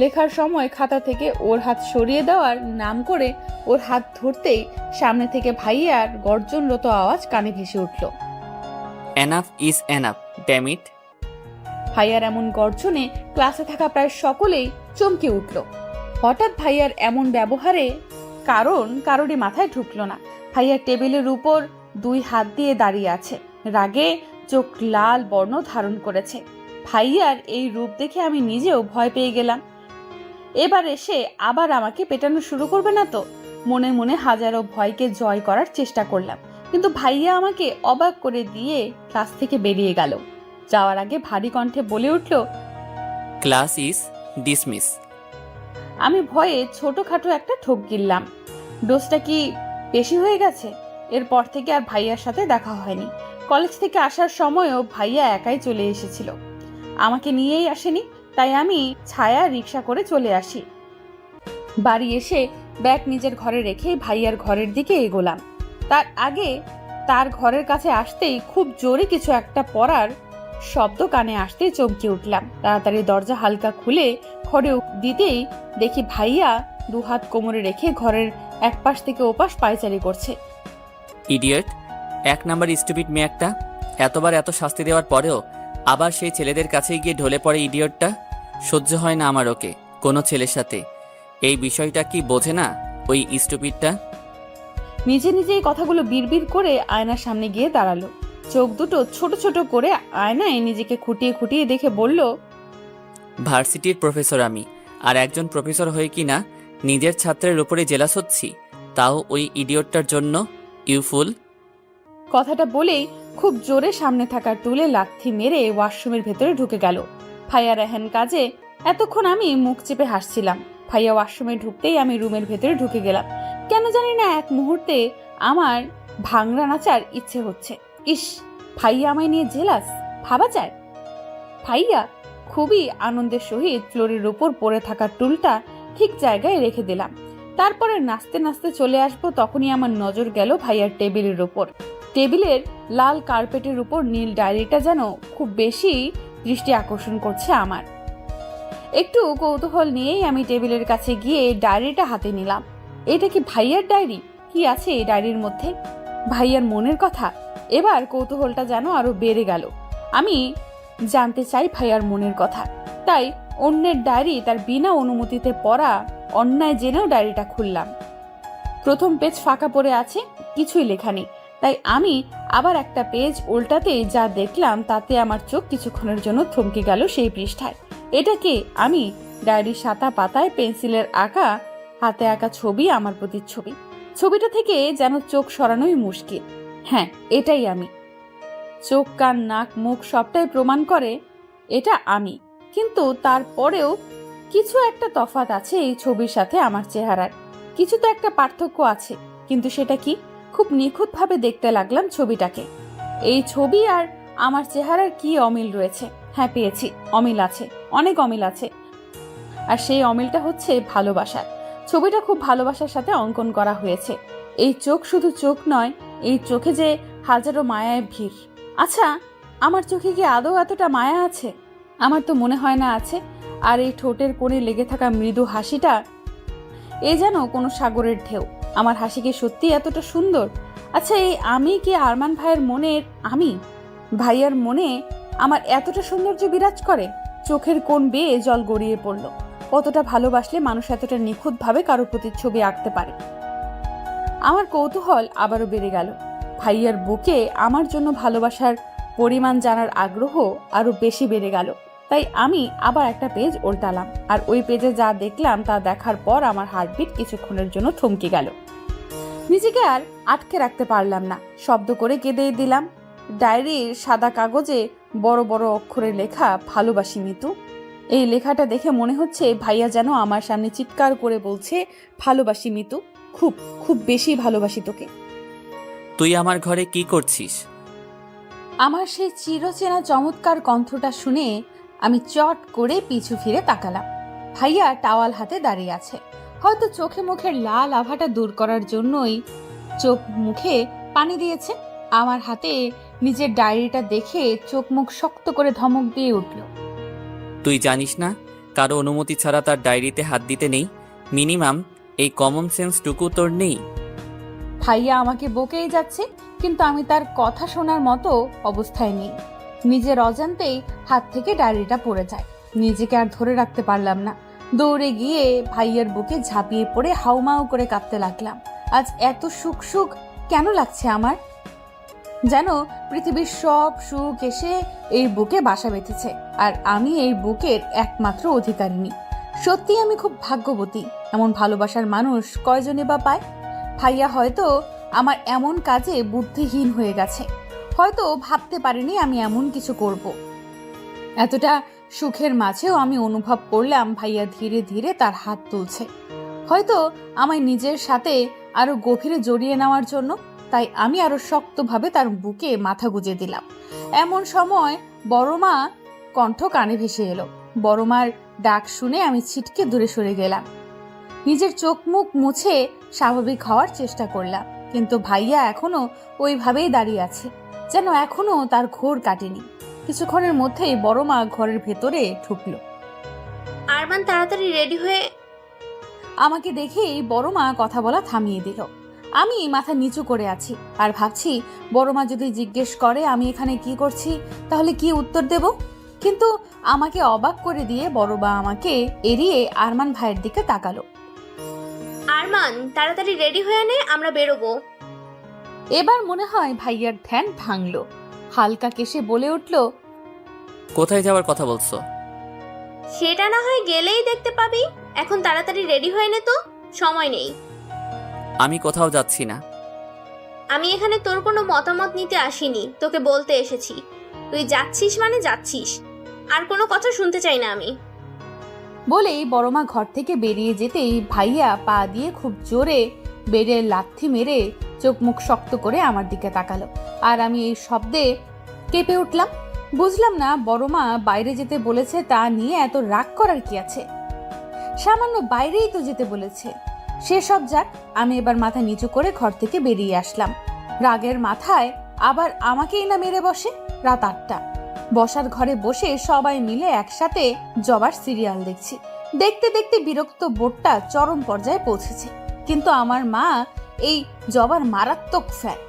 Speaker 1: লেখার সময় খাতা থেকে ওর হাত সরিয়ে দেওয়ার নাম করে ওর হাত ধরতেই সামনে থেকে ভাইয়ার গর্জনরত আওয়াজ কানে ভেসে উঠল।
Speaker 4: Enough is enough, damn it.
Speaker 1: ভাইয়ার এমন গর্জনে ক্লাসে থাকা প্রায় সকলেই চমকে উঠল। হঠাৎ ভাইয়ার এমন ব্যবহারে কারোরই মাথায় ঢুকলো না। ভাইয়ার টেবিলের উপর দুই হাত দিয়ে দাঁড়িয়ে আছে, রাগে চোখ লাল বর্ণ ধারণ করেছে। ভাইয়ার এই রূপ দেখে আমি নিজেও ভয় পেয়ে গেলাম। এবার এসে আবার আমাকে পেটানো শুরু করবে না তো? মনে মনে হাজারো ভয়কে জয় করার চেষ্টা করলাম, কিন্তু ভাইয়া আমাকে অবাক করে দিয়ে ক্লাস থেকে বেরিয়ে গেল। যাওয়ার আগে ভারী কণ্ঠে বলে উঠল,
Speaker 4: ক্লাস ইজ ডিসমিস।
Speaker 1: আমি ভয়ে ছোটখাটো একটা ঠোক গিললাম। ডোজটা কি বেশি হয়ে গেছে? এরপর থেকে আর ভাইয়ার সাথে দেখা হয়নি। কলেজ থেকে আসার সময়ও ভাইয়া একাই চলে এসেছিল, আমাকে নিয়েই আসেনি, তাই আমি ছায়া রিক্সা করে চলে আসি। বাড়ি এসে ব্যাগ নিজের ঘরে রেখেই ভাইয়ার ঘরের দিকে এগোলাম। তার আগে তার ঘরের কাছে আসতেই খুব জোরে কিছু একটা পড়ার শব্দ কানে আসতেই চমকে উঠলাম। তাড়াতাড়ি দরজা হালকা খুলে ঘরে দিতেই দেখি ভাইয়া দুহাত কোমরে রেখে ঘরের এক পাশ থেকে ওপাশ পায়চারি করছে।
Speaker 4: ইডিয়েট, এক নাম্বার স্টুপিড মেয়ে একটা। এতবার এত শাস্তি দেওয়ার পরেও আবার সেই ছেলেদের কাছেই গিয়ে ঢলে পড়ে ইডিয়টটা। সহ্য হয় না আমার ওকে কোনো ছেলের সাথে। এই বিষয়টা কি বোঝে না ওই স্টুপিডটা?
Speaker 1: নিজে নিজে এই কথাগুলো বিড়বিড় করে আয়নার সামনে গিয়ে দাঁড়ালো। চোখ দুটো ছোট ছোট করে আয়নায় নিজেকে খুঁটিয়ে খুঁটিয়ে দেখে বলল,
Speaker 4: ভার্সিটির প্রফেসর আমি, আর একজন প্রফেসর হয়ে কি না নিজের ছাত্রের উপরে জেলাস হচ্ছি, তাও ওই ইডিয়টটার জন্য। ইউফুল।
Speaker 1: কথাটা বলেই খুব জোরে সামনে থাকা টুলে লাথি মেরে ওয়াশরুমের ভেতরে ঢুকে গেল। ভাইয়া রেহান কাজে এতক্ষণ আমি মুখ চেপে হাসছিলাম। ভাইয়া ওয়াশরুমে ঢুকতেই আমি রুমের ভেতরে ঢুকে গেলাম। কেন জানি না এক মুহূর্তে আমার ভাংরা নাচার ইচ্ছে হচ্ছে। ইস, ভাইয়া আমায় নিয়ে জেলাস, ভাবা যায়? ভাইয়া খুবই আনন্দের সহিত ফ্লোরের উপর পড়ে থাকা টুলটা ঠিক জায়গায় রেখে দিলাম। তারপরে নাচতে নাচতে চলে আসবো, তখনই আমার নজর গেল ভাইয়ার টেবিলের উপর। টেবিলের লাল কার্পেটের উপর নীল ডায়েরিটা যেন খুব বেশি দৃষ্টি আকর্ষণ করছে আমার। একটু কৌতূহল নিয়েই আমি টেবিলের কাছে গিয়ে ডায়েরিটা হাতে নিলাম। এটা কি ভাইয়ার ডায়েরি? কি আছে এই ডায়েরির মধ্যে? ভাইয়ার মনের কথা। এবার কৌতূহলটা যেন আরো বেড়ে গেল। আমি জানতে চাই ভাইয়ার মনের কথা। তাই অন্যের ডায়েরি তার বিনা অনুমতিতে পড়া অন্যায় জেনেও ডায়েরিটা খুললাম। প্রথম পেজ ফাঁকা পড়ে আছে, কিছুই লেখা নেই। তাই আমি আবার একটা পেজ উল্টাতেই যা দেখলাম তাতে আমার চোখ কিছুক্ষণের জন্য থমকে গেল সেই পৃষ্ঠায়। এটা কে? আমি। ডায়েরির সাদা পাতায় পেন্সিলের আঁকা, হাতে আঁকা ছবি, আমার প্রতিচ্ছবি। ছবিটা থেকে যেন চোখ সরানোই মুশকিল। হ্যাঁ, এটাই আমি। চোখ, কান, নাক, মুখ সবটাই প্রমাণ করে এটা আমি। কিন্তু তারপরেও কিছু একটা তফাৎ আছে এই ছবির সাথে আমার চেহারার। কিছু তো একটা পার্থক্য আছে, কিন্তু সেটা কি? খুব নিখুঁতভাবে দেখতে লাগলাম ছবিটাকে। এই ছবি আর আমার চেহারার কি অমিল রয়েছে? হ্যাঁ, পেয়েছি, অমিল আছে, অনেক অমিল আছে। আর সেই অমিলটা হচ্ছে ভালোবাসার। ছবিটা খুব ভালোবাসার সাথে অঙ্কন করা হয়েছে। এই চোখ শুধু চোখ নয়, এই চোখে যে হাজারো মায়ায় ভিড়। আচ্ছা, আমার চোখে কি আদৌ এতটা মায়া আছে? আমার তো মনে হয় না আছে। আর এই ঠোঁটের কোণে লেগে থাকা মৃদু হাসিটা, এ যেন কোনো সাগরের ঢেউ। আমার হাসি কি সত্যি এতটা সুন্দর? আচ্ছা, এই আমি কি আরমান ভাইয়ের মনের আমি? ভাইয়ার মনে আমার এতটা সৌন্দর্য বিরাজ করে? চোখের কোণ বেয়ে জল গড়িয়ে পড়ল। কতটা ভালোবাসলে মানুষ এতটা নিখুঁতভাবে কারো প্রতিচ্ছবি আঁকতে পারে? আমার কৌতূহল আবারও বেড়ে গেল। ভাইয়ার বুকে আমার জন্য ভালোবাসার পরিমাণ জানার আগ্রহ আরো বেশি বেড়ে গেল। তাই আমি আবার একটা পেজ উল্টালাম। আর ওই পেজে যা দেখলাম তা দেখার পর আমার হার্টবিট কিছুক্ষণের জন্য থমকে গেল। নিজেকে আর আটকে রাখতে পারলাম না, শব্দ করে কেঁদে দিলাম। ডায়েরির সাদা কাগজে বড় বড় অক্ষরে লেখা, ভালোবাসি মিতু। এই লেখাটা দেখে মনে হচ্ছে ভাইয়া যেন আমার সামনে চিৎকার করে বলছে, ভালোবাসি মিতু, খুব খুব বেশি ভালোবাসি তোকে।
Speaker 4: তুই আমার ঘরে কি করছিস?
Speaker 1: আমার সেই চিরচেনা চমৎকার কণ্ঠটা শুনে আমি চট করে পিছু ফিরে তাকালাম। ভাইয়া টাওয়াল হাতে দাঁড়িয়ে আছে। হয়তো চোখে মুখের লাল আভাটা দূর করার জন্যই চোখ মুখে পানি দিয়েছে। আমার হাতে নিজের ডায়েরিটা দেখে চোখ মুখ শক্ত করে ধমক দিয়ে উঠল।
Speaker 4: তুই জানিস না কারো অনুমতি ছাড়া তার ডায়েরিতে হাত দিতে নেই? মিনিমাম এই কমন সেন্সটুকু তোর নেই?
Speaker 1: ভাইয়া আমাকে বকেই যাচ্ছে, কিন্তু আমি তার কথা শোনার মতো অবস্থায় নেই। নিজের অজান্তেই হাত থেকে ডায়েরিটা পড়ে যায়। নিজেকে আর ধরে রাখতে পারলাম না। দৌড়ে গিয়ে ভাইয়ার বুকে ঝাঁপিয়ে পড়ে হাউমাউ করে কাঁদতে লাগলাম। আজ এত সুখ সুখ কেন লাগছে আমার? যেন পৃথিবীর সব সুখ এসে এই বুকে বাসা বেঁধেছে, আর আমি এই বুকের একমাত্র অধিকারিণী। সত্যি আমি খুব ভাগ্যবতী। এমন ভালোবাসার মানুষ কয়জনে বা পায়? ভাইয়া হয়তো আমার এমন কাজে বুদ্ধিহীন হয়ে গেছে। হয়তো ভাবতে পারিনি আমি এমন কিছু করব। এতটা সুখের মাঝেও আমি অনুভব করলাম ভাইয়া ধীরে ধীরে তার হাত তুলছে, হয়তো আমায় নিজের সাথে আরো গভীরে জড়িয়ে নেওয়ার জন্য। তাই আমি আরো শক্তভাবে তার বুকে মাথা গুজে দিলাম। এমন সময় বড়মা কণ্ঠ কানে ভেসে এলো। বড়মার ডাক শুনে আমি ছিটকে দূরে সরে গেলাম। নিজের চোখ মুখ মুছে স্বাভাবিক হওয়ার চেষ্টা করলাম, কিন্তু ভাইয়া এখনো ওইভাবেই দাঁড়িয়ে আছে, যেন এখনো তার ঘোর কাটেনি। কিছুক্ষণের মধ্যেই বড়মা ঘরের ভেতরে ঢুকলো।
Speaker 3: আরমান তাড়াতাড়ি রেডি হয়ে।
Speaker 1: আমাকে দেখেই বড়মা কথা বলা থামিয়ে দিল। আমি মাথা নিচু করে আছি আর ভাবছি বড় মা যদি জিজ্ঞেস করে আমি এখানে কি করছি তাহলে কি উত্তর দেব। কিন্তু আমাকে অবাক করে দিয়ে বড় মা আমাকে এড়িয়ে আরমান ভাইয়ের দিকে তাকালো।
Speaker 3: আরমান, তাড়াতাড়ি রেডি হয়ে নে, আমরা বেরোবো।
Speaker 1: এবার মনে হয় ভাইয়ার ধ্যান ভাঙলো। হালকা কেশে বলে উঠল,
Speaker 4: কোথায় যাওয়ার কথা বলছো?
Speaker 3: সেটা না হয় গেলেই দেখতে পাবি, এখন তাড়াতাড়ি রেডি হয়ে নে তো, সময় নেই।
Speaker 4: আমি কোথাও যাচ্ছি না।
Speaker 3: আমি এখানে তোর কোনো মতামত নিতে আসিনি, তোকে বলতে এসেছি। তুই যাচ্ছিস মানে যাচ্ছিস, আর কোনো কথা শুনতে চাই না আমি।
Speaker 1: বলেই বড়মা ঘর থেকে বেরিয়ে যেতেই ভাইয়া পা দিয়ে খুব জোরে বেডে লাথি মেরে চোখ মুখ শক্ত করে আমার দিকে তাকালো। আর আমি এই শব্দে কেঁপে উঠলাম। বুঝলাম না বড়মা বাইরে যেতে বলেছে তা নিয়ে এত রাগ করার কি আছে। সামান্য বাইরেই তো যেতে বলেছে, সেসব যাক। আমি এবার মাথা নিচু করে ঘর থেকে বেরিয়ে আসলাম। রাগের মাথায় আবার আমাকেই না মেরে বসে। রাত 8টা, বসার ঘরে বসে সবাই মিলে একসাথে জবার সিরিয়াল দেখছি। দেখতে দেখতে বিরক্ত বোর্ডটা চরম পর্যায়ে পৌঁছেছে। কিন্তু আমার মা এই জবার মারাত্মক ফ্যান,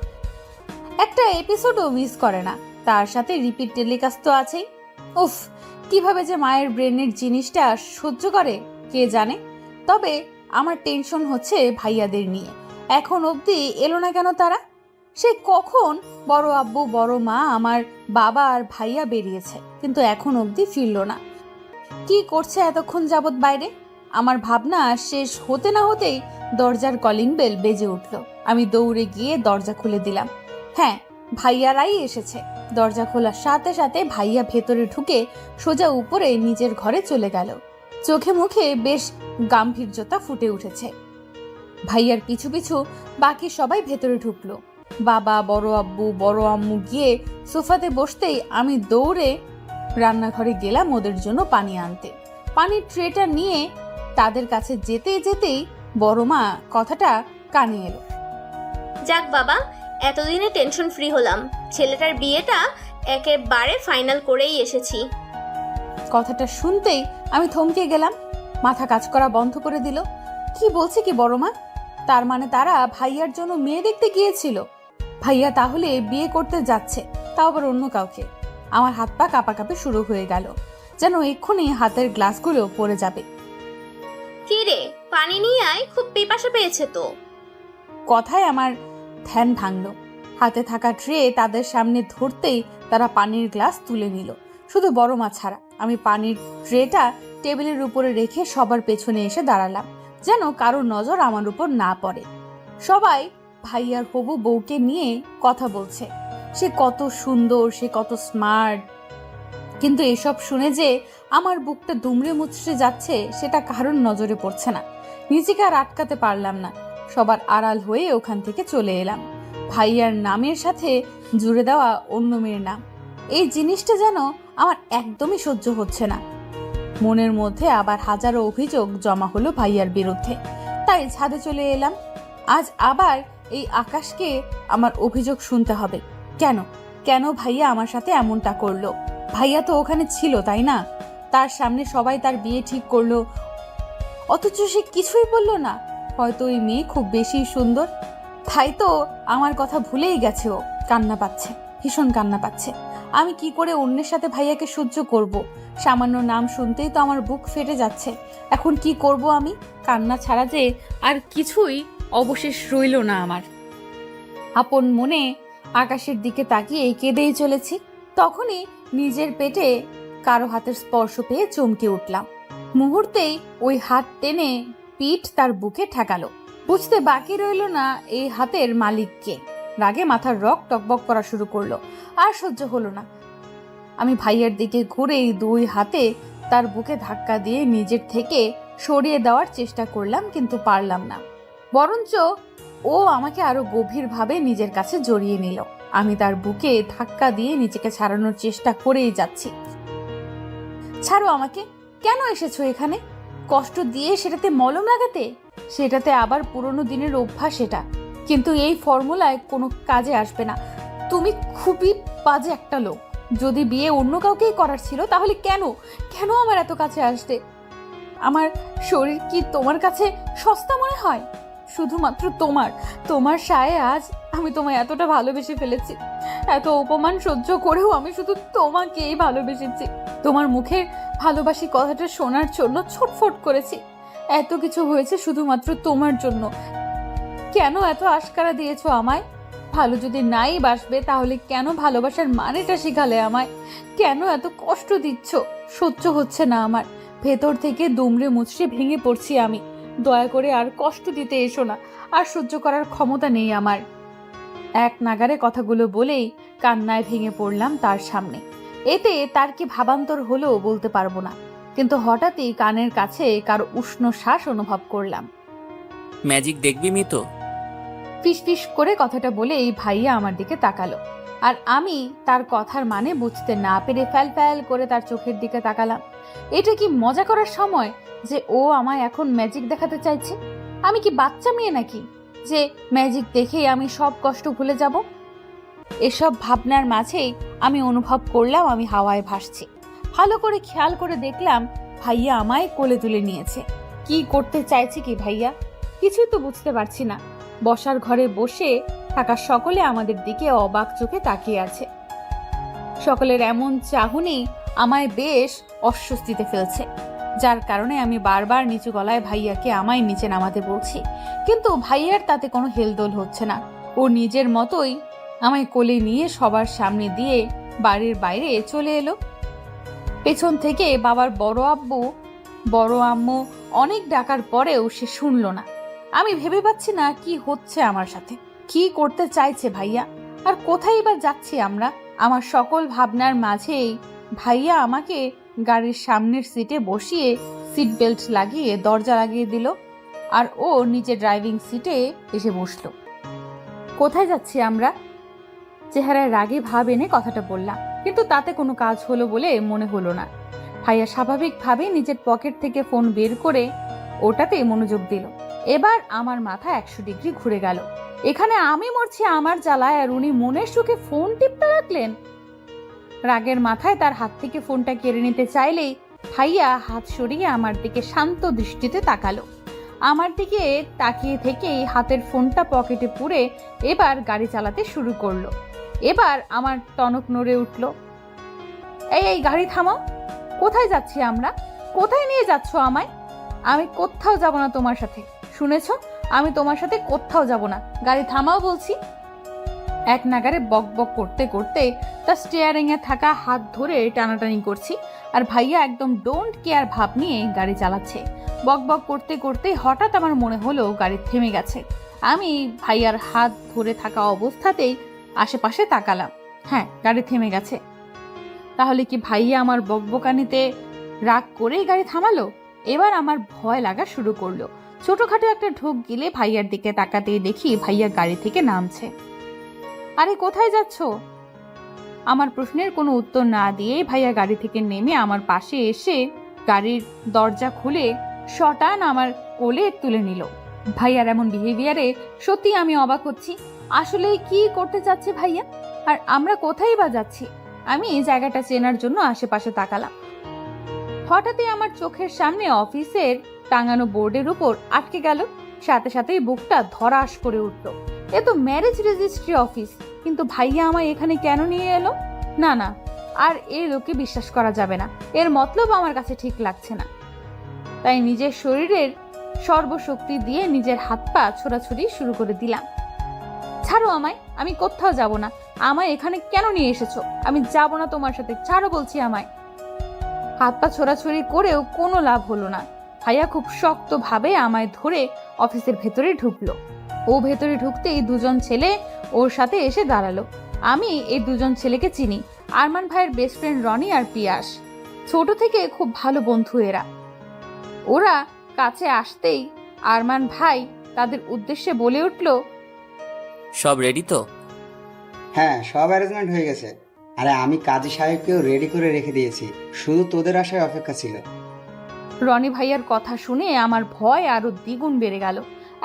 Speaker 1: একটা এপিসোডও মিস করে না। তার সাথে রিপিট টেলিকাস্ট তো আছেই। উফ, কিভাবে যে মায়ের ব্রেনের জিনিসটা সহ্য করে কে জানে। তবে আমার টেনশন হচ্ছে ভাইয়াদের নিয়ে। এখন অবধি এলো না কেন তারা? সে কখন বড় আব্বু বড় মা আমার বাবা আর ভাইয়া বেরিয়েছে, কিন্তু এখন অবধি ফিরল না। কি করছে এতক্ষণ যাবৎ বাইরে? আমার ভাবনা শেষ হতে না হতেই দরজার কলিং বেল বেজে উঠল। আমি দৌড়ে গিয়ে দরজা খুলে দিলাম। হ্যাঁ, ভাইয়ারাই এসেছে। দরজা খোলার সাথে সাথে ভাইয়া ভেতরে ঢুকে সোজা উপরে নিজের ঘরে চলে গেল। চোখে মুখে বেশ গাম্ভীর্যতা ফুটে উঠেছে। ভাইয়ার পিছু পিছু বাকি সবাই ভেতরে ঢুকলো। বাবা, বড় আব্বু, বড় আম্মু গিয়ে সোফাতে বসতেই আমি দৌড়ে রান্নাঘরে গেলাম ওদের জন্য পানি আনতে। পানির ট্রেটা নিয়ে তাদের কাছে যেতে যেতেই বড় মা কথাটা কানে এলো।
Speaker 3: যাক বাবা, এতদিনে টেনশন ফ্রি হলাম। ছেলেটার বিয়েটা একেবারে ফাইনাল করেই এসেছি।
Speaker 1: কথাটা শুনতেই আমি থমকে গেলাম। মাথা কাজ করা বন্ধ করে দিল। কি বলছে কি বড় মা? তার মানে তারা ভাইয়ার জন্য মেয়ে দেখতে গিয়েছিল। ভাইয়া তাহলে বিয়ে করতে যাচ্ছে, তাও আবার অন্য কাউকে। আমার হাত পা কাঁপাকাঁপি শুরু হয়ে গেল, যেন এক্ষুনি হাতের গ্লাসগুলো পড়ে যাবে।
Speaker 3: কি রে, পানি নিয়ে আয়, খুব পিপাসা পেয়েছে তো।
Speaker 1: কথায় আমার ধ্যান ভাঙলো। হাতে থাকা ট্রে তাদের সামনে ধরতেই তারা পানির গ্লাস তুলে নিল, শুধু বড় মা ছাড়া। আমি পানির ট্রেটা টেবিলের উপরে রেখে সবার পেছনে এসে দাঁড়ালাম, যেন কারোর নজর আমার উপর না পড়ে। সবাই ভাইয়ার হবু বউকে নিয়ে কথা বলছে। সে কত সুন্দর, সে কত স্মার্ট। কিন্তু এসব শুনে যে আমার বুকটা দুমড়ে মুচড়ে যাচ্ছে সেটা কারোর নজরে পড়ছে না। নিজেকে আর আটকাতে পারলাম না। সবার আড়াল হয়ে ওখান থেকে চলে এলাম। ভাইয়ার নামের সাথে জুড়ে দেওয়া অন্য মেয়ের নাম, এই জিনিসটা যেন আমার একদমই সহ্য হচ্ছে না। মনের মধ্যে আবার হাজারো অভিযোগ জমা হলো ভাইয়ার বিরুদ্ধে। তাই ছাদে চলে এলাম। আজ আবার এই আকাশকে আমার অভিযোগ শুনতে হবে। কেন কেন ভাইয়া আমার সাথে এমনটা করলো? ভাইয়া তো ওখানে ছিল, তাই না? তার সামনে সবাই তার বিয়ে ঠিক করলো, অথচ সে কিছুই বললো না। হয়তো ওই মেয়ে খুব বেশি সুন্দর, তাই তো আমার কথা ভুলেই গেছে। ও কান্না পাচ্ছে, ভীষণ কান্না পাচ্ছে। আমি কি করে অন্যের সাথে ভাইয়াকে সহ্য করব? সামান্য নাম শুনতেই তো আমার বুক ফেটে যাচ্ছে। এখন কি করব আমি? কান্না ছাড়া যে আর কিছুই অবশেষ রইল না আমার। আপন মনে আকাশের দিকে তাকিয়ে কেঁদেই চলেছি। তখনই নিজের পেটে কারো হাতের স্পর্শ পেয়ে চমকে উঠলাম। মুহূর্তেই ওই হাত টেনে পিঠ তার বুকে ঠেকালো। বুঝতে বাকি রইল না এই হাতের মালিককে। রাগে মাথার রক টকবক করা শুরু করলো। আর সহ্য হলো না। আমি ভাইয়ের দিকে ঘুরেই দুই হাতে তার বুকে ধাক্কা দিয়ে নিজের থেকে সরিয়ে দেওয়ার চেষ্টা করলাম, কিন্তু পারলাম না। বরঞ্চ ও আমাকে আরো গভীরভাবে নিজের কাছে জড়িয়ে নিল। আমি তার বুকে ধাক্কা দিয়ে নিজেকে ছাড়ানোর চেষ্টা করেই যাচ্ছি। ছাড়ো আমাকে। কেন এসেছো এখানে? কষ্ট দিয়ে সেটাতে মলম লাগাতে? সেটাতে আবার পুরনো দিনের অভ্যাস এটা, কিন্তু এই ফর্মুলায় কোনো কাজে আসবে না। তুমি খুবই বাজে একটা লোক। যদি বিয়ে অন্য কাউকেই করার ছিল তাহলে কেন কেন আমার এত কাছে আসতে? আমার শরীর কি তোমার কাছে সস্তা মনে হয়? শুধুমাত্র তোমার সায়ে আজ আমি তোমায় এতটা ভালোবেসে ফেলেছি। এত অপমান সহ্য করেও আমি শুধু তোমাকেই ভালোবেসেছি। তোমার মুখের ভালোবাসি কথাটা শোনার জন্য ছটফট করেছি। এত কিছু হয়েছে শুধুমাত্র তোমার জন্য। কেন এত আশকারা দিয়েছো আমায়? ভালো যদি নাই বাসবে তাহলে কেন ভালোবাসার মানেটা শিখালে আমায়? কেন এত কষ্ট দিচ্ছ? সহ্য হচ্ছে না আমার। ভেতর থেকে দুমড়ে মুচড়ে ভেঙে পড়ছি আমি। দয়া করে আর কষ্ট দিতে এসো না, আর সহ্য করার ক্ষমতা নেই আমার। এক নাগারে কথাগুলো বলেই কান্নায় ভেঙে পড়লাম তার সামনে। এতে তার কি ভাবান্তর হলো বলতে পারবো না, কিন্তু হঠাৎই কানের কাছে কারো উষ্ণ শ্বাস অনুভব করলাম।
Speaker 4: ম্যাজিক দেখবি মিতো?
Speaker 1: ফিসফিস করে কথাটা বলে এই ভাইয়া আমার দিকে তাকালো, আর আমি তার কথার মানে বুঝতে না পেরে ফ্যাল ফ্যাল করে তার চোখের দিকে তাকালাম। এটা কি মজা করার সময় যে ও আমায় এখন ম্যাজিক দেখাতে চাইছে? আমি কি বাচ্চা মেয়ে নাকি যে ম্যাজিক দেখেই আমি সব কষ্ট ভুলে যাব? এসব ভাবনার মাঝেই আমি অনুভব করলাম আমি হাওয়ায় ভাসছি। ভালো করে খেয়াল করে দেখলাম ভাইয়া আমায় কোলে তুলে নিয়েছে। কি করতে চাইছে কি ভাইয়া? কিছুই তো বুঝতে পারছি না। বসার ঘরে বসে থাকা সকলে আমাদের দিকে অবাক চোখে তাকিয়ে আছে। সকলের এমন চাহনি আমায় বেশ অস্বস্তিতে ফেলছে, যার কারণে আমি বারবার নিচু গলায় ভাইয়াকে আমায় নিচে নামাতে বলছি, কিন্তু ভাইয়ার তাতে কোনো হেলদোল হচ্ছে না। ও নিজের মতোই আমায় কোলে নিয়ে সবার সামনে দিয়ে বাড়ির বাইরে চলে এলো। পেছন থেকে বাবার বড় আব্বু বড় আম্মু অনেক ডাকার পরেও সে শুনলো না। আমি ভেবে পাচ্ছি না কি হচ্ছে আমার সাথে, কি করতে চাইছে ভাইয়া, আর কোথায় এবার যাচ্ছি আমরা। আমার সকল ভাবনার মাঝেই ভাইয়া আমাকে গাড়ির সামনের সিটে বসিয়ে সিট বেল্ট লাগিয়ে দরজা লাগিয়ে দিল, আর ও নিজে ড্রাইভিং সিটে এসে বসলো। কোথায় যাচ্ছি আমরা? চেহারায় রাগে ভাব এনে কথাটা বললাম, কিন্তু তাতে কোনো কাজ হলো বলে মনে হলো না। ভাইয়া স্বাভাবিকভাবে নিজের পকেট থেকে ফোন বের করে ওটাতেই মনোযোগ দিল। এবার আমার মাথা 100 ডিগ্রি ঘুরে গেল। এখানে আমি মরছি আমার জ্বালায়, আর উনি মনের সুখে ফোন টিপতে লাগলেন। রাগের মাথায় তার হাত থেকে ফোনটা কেড়ে নিতে চাইলেই ভাইয়া হাত সরিয়ে আমার দিকে শান্ত দৃষ্টিতে তাকালো। আমার দিকে তাকিয়ে থেকেই হাতের ফোনটা পকেটে পুরে এবার গাড়ি চালাতে শুরু করলো। এবার আমার টনক নড়ে উঠল। এই গাড়ি থামাও। কোথায় যাচ্ছি আমরা? কোথায় নিয়ে যাচ্ছ আমায়? আমি কোথাও যাব না তোমার সাথে, শুনেছ? আমি তোমার সাথে কোথাও যাব না। গাড়ি থামাও বলছি। এক নাগারে বক বক করতে করতে তার স্টিয়ারিং এ থাকা হাত ধরে টানাটানি করছি, আর ভাইয়া একদম ডোন্ট কেয়ার ভাব নিয়ে গাড়ি চালাচ্ছে। বক বক করতে করতে হঠাৎ আমার মনে হলো গাড়ি থেমে গেছে। আমি ভাইয়ার হাত ধরে থাকা অবস্থাতেই আশেপাশে তাকালাম। হ্যাঁ, গাড়ি থেমে গেছে। তাহলে কি ভাইয়া আমার বকবকানিতে রাগ করেই গাড়ি থামালো? এবার আমার ভয় লাগা শুরু করলো। ছোটখাটো একটা ঢোক গিলে ভাইয়ার দিকে তাকাতেই দেখি ভাইয়া গাড়ি থেকে নামছে। আরে কোথায় যাচ্ছ? আমার প্রশ্নের কোনো উত্তর না দিয়ে ভাইয়া গাড়ি থেকে নেমে আমার পাশে এসে গাড়ির দরজা খুলে শটান আমার কোলে তুলে নিল। ভাইয়ার এমন বিহেভিয়ারে সত্যি আমি অবাক হচ্ছি। আসলে কি করতে চাচ্ছে ভাইয়া, আর আমরা কোথায় বা যাচ্ছি? আমি জায়গাটা চেনার জন্য আশেপাশে তাকালাম। হঠাৎই আমার চোখের সামনে অফিসের টাঙানো বোর্ডের উপর আটকে গেল। সাথে সাথেই বুকটা ধরাস করে উঠল। এ তো ম্যারেজ রেজিস্ট্রি অফিস, কিন্তু ভাইয়া আমায় এখানে কেন নিয়ে এলো? না না, আর এই লোকে বিশ্বাস করা যাবে না। এর মতলব আমার কাছে ঠিক লাগছে না। তাই নিজের শরীরের সর্বশক্তি দিয়ে নিজের হাত পা ছোড়াছুড়ি শুরু করে দিলাম। ছাড়ো আমায়, আমি কোথাও যাব না। আমায় এখানে কেন নিয়ে এসেছো? আমি যাব না তোমার সাথে, ছাড়ো বলছি আমায়। হাত পা ছোড়াছুড়ি করেও কোনো লাভ হলো না। ভাইয়া খুব শক্তভাবে আমায় ধরে অফিসের ভেতরে ঢুকলো। ও ভেতরে ঢুকতেই দুজন ছেলে ওর সাথে এসে দাঁড়ালো। আমি এই দুজন ছেলেকে চিনি, আরমান ভাইয়ের বেস্ট ফ্রেন্ড রনি আর পিয়াস। ছোট থেকে খুব ভালো বন্ধু এরা। ওরা কাছে আসতেই আরমান ভাই তাদের উদ্দেশ্যে বলে উঠল,
Speaker 4: সব রেডি তো?
Speaker 6: হ্যাঁ, সব অ্যারেঞ্জমেন্ট হয়ে গেছে। আরে আমি কাজী সাহেবকেও রেডি করে রেখে দিয়েছি, শুধু তোদের আসায় অপেক্ষা ছিল।
Speaker 1: রনি ভাইয়ার কথা শুনে আমার ভয় আরো দ্বিগুণ বেড়ে গেল।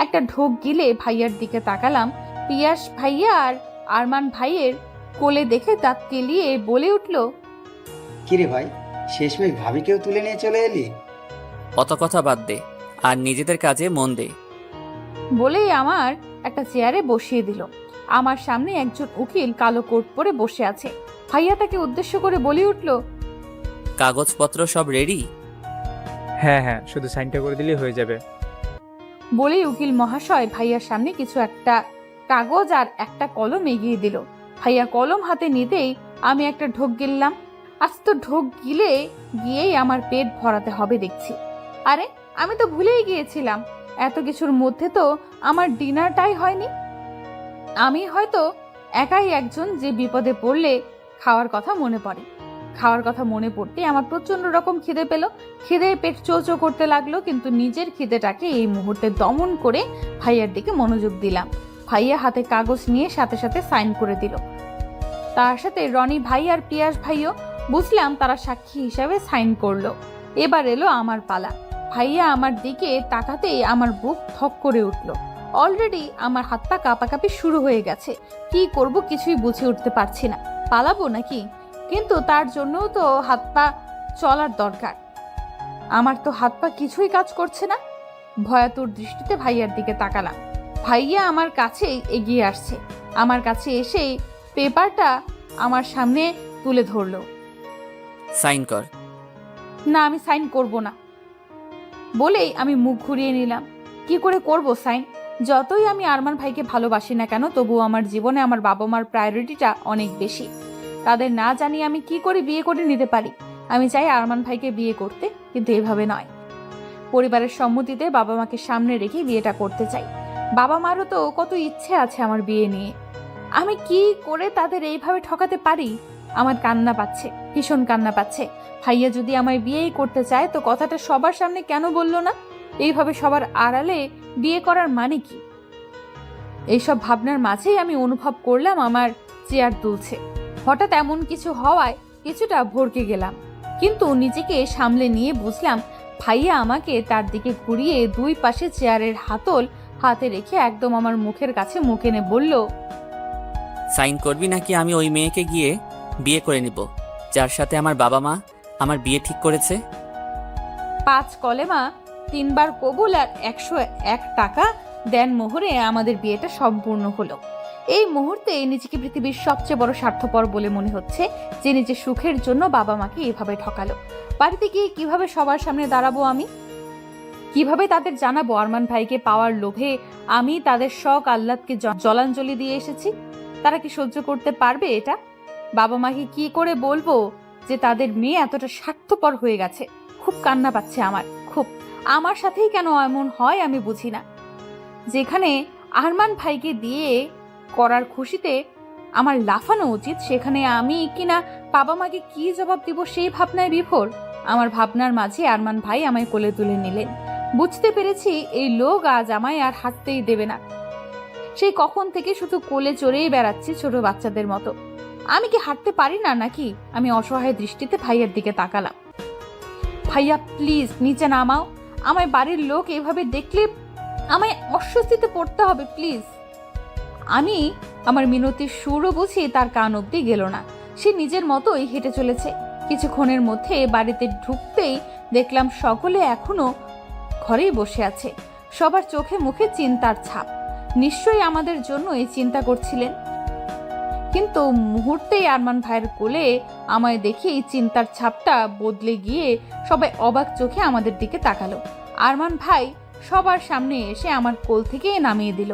Speaker 1: একটা ঢোক গিলে ভাইয়ার দিকে তাকালাম। পিয়াস ভাইয়া আর আরমান ভাইয়ের কোলে দেখে দাঁত কেলিয়ে বলে উঠল,
Speaker 6: কিরে ভাই, শেষমেশ ভাবিকেও তুলে নিয়ে চলে এলি?
Speaker 4: অত কথা বাদ দে, আর নিজেদের কাজে মন দে।
Speaker 1: বলেই আমার একটা চেয়ারে বসিয়ে দিল। আমার সামনে একজন উকিল কালো কোট পরে বসে আছে। ভাইয়া তাকে উদ্দেশ্য করে বলে উঠল,
Speaker 4: কাগজপত্র সব রেডি?
Speaker 7: হ্যাঁ হ্যাঁ, শুধু সাইনটা করে দিলেই হয়ে যাবে।
Speaker 1: বলেই উকিল মহাশয় ভাইয়ার সামনে কিছু একটা কাগজ আর একটা কলম এগিয়ে দিল। ভাইয়া কলম হাতে নিতেই আমি একটা ঢোক গিললাম। আজ তো ঢোক গিয়েই আমার পেট ভরাতে হবে দেখছি। আরে আমি তো ভুলেই গিয়েছিলাম, এত কিছুর মধ্যে তো আমার ডিনারটাই হয়নি। আমি হয়তো একাই একজন যে বিপদে পড়লে খাওয়ার কথা মনে পড়ে। খাওয়ার কথা মনে পড়তে আমার প্রচন্ড রকম খিদে পেল। খিদে পেট চোচো করতে লাগলো, কিন্তু নিজের খিদেটাকে এই মুহূর্তে দমন করে ভাইয়ার দিকে মনোযোগ দিলাম। ভাইয়া হাতে কাগজ নিয়ে সাথে সাথে সাইন করে দিল। তার সাথে রনি ভাই আর পিয়াস ভাইও, বুঝলাম তারা সাক্ষী হিসাবে সাইন করলো। এবার এলো আমার পালা। ভাইয়া আমার দিকে তাকাতেই আমার বুক ধক করে উঠলো। অলরেডি আমার হাত পা কাঁপাকাঁপি শুরু হয়ে গেছে। কি করব কিছুই বুঝে উঠতে পারছি না। পালাবো নাকি? কিন্তু তার জন্যও তো হাত পা চলার দরকার। আমার তো হাত পা কিছুই কাজ করছে না। ভয়াতুর দৃষ্টিতে ভাইয়ার দিকে তাকালাম। ভাইয়া আমার কাছেই এগিয়ে আসছে। আমার কাছে এসেই পেপারটা আমার সামনে তুলে ধরলো।
Speaker 4: সাইন কর।
Speaker 1: না, আমি সাইন করব না বলেই আমি মুখ ঘুরিয়ে নিলাম। কি করে করব সাইন? যতই আমি আরমান ভাইকে ভালোবাসি না কেন, তবুও আমার জীবনে আমার বাবা মার প্রায়োরিটিটা অনেক বেশি। তাদের না জানি আমি কি করে বিয়ে করে নিতে পারি। আমি চাই আরমান ভাইকে বিয়ে করতে, কিন্তু এভাবে নয়। পরিবারের সম্মতিতে বাবা মাকে সামনে রেখে বিয়েটা করতে চাই। বাবা মারও তো কত ইচ্ছে আছে আমার বিয়ে নিয়ে। আমি কি করে তাদের এইভাবে ঠকাতে পারি? আমার কান্না পাচ্ছে, ভীষণ কান্না পাচ্ছে। ভাইয়া যদি আমায় বিয়েই করতে চায় তো কথাটা সবার সামনে কেন বললো না? এইভাবে সবার আড়ালে বিয়ে করার মানে কি? এইসব ভাবনার মাঝেই আমি অনুভব করলাম আমার চেয়ার দুলছে। হঠাৎ এমন কিছু হওয়ায় কিছুটা ভড়কে গেলাম, কিন্তু নিজেকে সামলে নিয়ে বুঝলাম ভাইয়া আমাকে তার দিকে ঘুরিয়ে দুই পাশে চেয়ারের হাতল হাতে রেখে একদম আমার মুখের কাছে মুখ এনে বলল,
Speaker 4: সাইন করবি নাকি আমি ওই মেয়েকে গিয়ে বিয়ে করে নিব যার সাথে আমার বাবা মা আমার বিয়ে ঠিক করেছে?
Speaker 1: 5 কলেমা 3 বার কবুল আর 101 টাকা দেন মোহরে আমাদের বিয়েটা সম্পূর্ণ হলো। এই মুহূর্তে নিজেকে পৃথিবীর সবচেয়ে বড় স্বার্থপর বলে মনে হচ্ছে, যে নিজের সুখের জন্য বাবা মাকে এভাবে ঠকালো। বাড়িতে গিয়ে কিভাবে সবার সামনে দাঁড়াবো আমি? কিভাবে তাদের জানাবো আরমান ভাইকে পাওয়ার লোভে আমি তাদের শখ আহ্লাদকে জলাঞ্জলি দিয়ে এসেছি? তারা কি সহ্য করতে পারবে এটা? বাবা মাকে কি করে বলবো যে তাদের মেয়ে এতটা স্বার্থপর হয়ে গেছে? খুব কান্না পাচ্ছে আমার, খুব। আমার সাথেই কেন এমন হয় আমি বুঝি না। যেখানে আরমান ভাইকে দিয়ে করার খুশিতে আমার লাফানো উচিত, সেখানে আমি কিনা বাবা মাকে কি জবাব দিব সেই ভাবনায় বিভোর। আমার ভাবনার মাঝে আরমান ভাই আমায় কোলে তুলে নিলেন। বুঝতে পেরেছি এই লোক আজ আমায় আর হাঁটতেই দেবে না। সেই কখন থেকে শুধু কোলে চড়েই বেড়াচ্ছি ছোট বাচ্চাদের মতো। আমি কি হাঁটতে পারি না নাকি? আমি অসহায় দৃষ্টিতে ভাইয়ার দিকে তাকালাম। ভাইয়া প্লিজ নিচে নামাও। আমায় বাড়ির লোক এভাবে দেখলে আমায় অস্বস্তিতে পড়তে হবে, প্লিজ। আমি আমার মিনতির সুরও বুঝি তার কান অব্দি গেল না। সে নিজের মতোই হেঁটে চলেছে। কিছুক্ষণের মধ্যে বাড়িতে ঢুকতেই দেখলাম সকলে এখনো ঘরেই বসে আছে। সবার চোখে মুখে চিন্তার ছাপ। নিশ্চয়ই আমাদের জন্য এই চিন্তা করছিলেন। কিন্তু মুহূর্তেই আরমান ভাইয়ের কোলে আমায় দেখে এই চিন্তার ছাপটা বদলে গিয়ে সবাই অবাক চোখে আমাদের দিকে তাকালো। আরমান ভাই সবার সামনে এসে আমার কোল থেকে নামিয়ে দিল।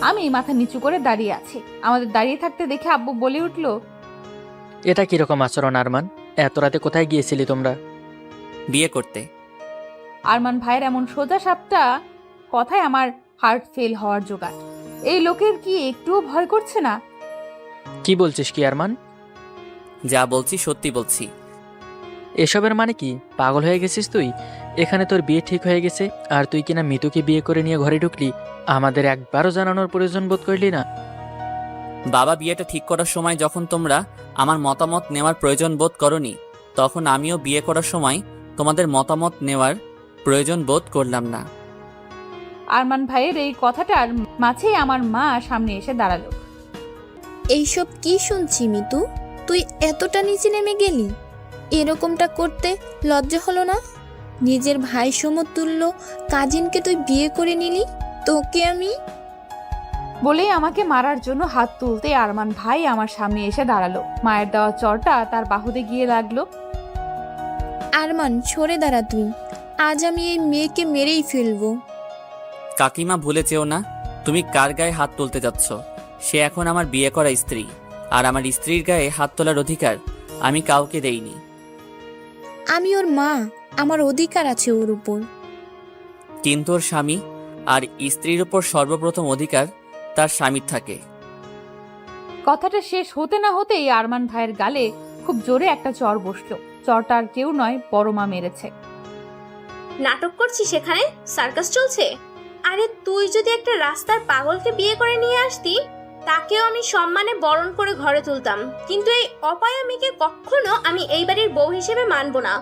Speaker 1: আমি মাথা নিচু করে দাঁড়িয়ে আছি। আমাদের দাঁড়িয়ে থাকতে দেখে আব্বু বলে উঠল,
Speaker 8: এটা কিরকম আচরণ আরমান? এত রাতে কোথায় গিয়েছিলি তোমরা?
Speaker 4: বিয়ে করতে।
Speaker 1: আরমান ভাইয়ের এমন সোজা সাপটা কথায় আমার হার্ট ফেল হওয়ার জোগাড়। এই লোকের কি একটুও ভয় করছে না?
Speaker 8: কি বলছিস কি আরমান?
Speaker 4: যা বলছি সত্যি বলছি।
Speaker 8: এসবের মানে কি? পাগল হয়ে গেছিস তুই? এখানে তোর বিয়ে ঠিক হয়ে গেছে আর তুই কিনা মিতুকে বিয়ে করে নিয়ে ঘরে ঢুকলি। আমাদের একবারও জানানোর প্রয়োজন বোধ করলি না?
Speaker 4: বাবা বিয়েটা ঠিক করার সময় যখন তোমরা আমার মতামত নেওয়ার প্রয়োজন বোধ করনি, তখন আমিও বিয়ে করার সময় তোমাদের মতামত নেওয়ার প্রয়োজন বোধ করলাম না।
Speaker 1: আরমান ভাইয়ের এই কথাটার মাঝে আমার মা সামনে এসে দাঁড়ালো।
Speaker 9: এইসব কি শুনছি মিতু? তুই এতটা নিচে নেমে গেলি? এরকমটা করতে লজ্জা হলো না? নিজের ভাই সমতুল্য কাজিনকে তুই বিয়ে করে নিলি, তোকে আমি
Speaker 1: বলেই আমাকে মারার জন্য হাত তুলতে আরমান ভাই আমার সামনে এসে দাঁড়ালো। মায়ের দেওয়া চরটা তার বাহুতে গিয়ে লাগলো।
Speaker 9: আরমান সরে দাঁড়া তুই, আজ আমি এই মেয়েকে মেরেই ফেলবো।
Speaker 4: কাকিমা ভুলে যেও না, তুমি কার গায়ে হাত তুলতে যাচ্ছ। সে এখন আমার বিয়ে করা স্ত্রী, আর আমার স্ত্রীর গায়ে হাত তোলার অধিকার আমি কাউকে দেইনি।
Speaker 9: আমি ওর মা, আমার অধিকার আছে ওর উপর।
Speaker 4: কিন্তু ওর স্বামী, আর স্ত্রীর উপর সর্বপ্রথম অধিকার তার স্বামীর থাকে।
Speaker 1: কথাটা শেষ হতে না হতেই আরমান ভাইয়ের গালে খুব জোরে একটা চর বসলো। চরটা আর কেউ নয়, বড় মা মেরেছে।
Speaker 3: নাটক করছিস সেখানে? সার্কাস চলছে? আরে তুই যদি একটা রাস্তার পাগলকে বিয়ে করে নিয়ে আসতি, তাকেও আমি সম্মানে বরণ করে ঘরে তুলতাম, কিন্তু এই অপায়া মেয়েকে কখনো আমি এই বাড়ির বউ হিসেবে মানব না।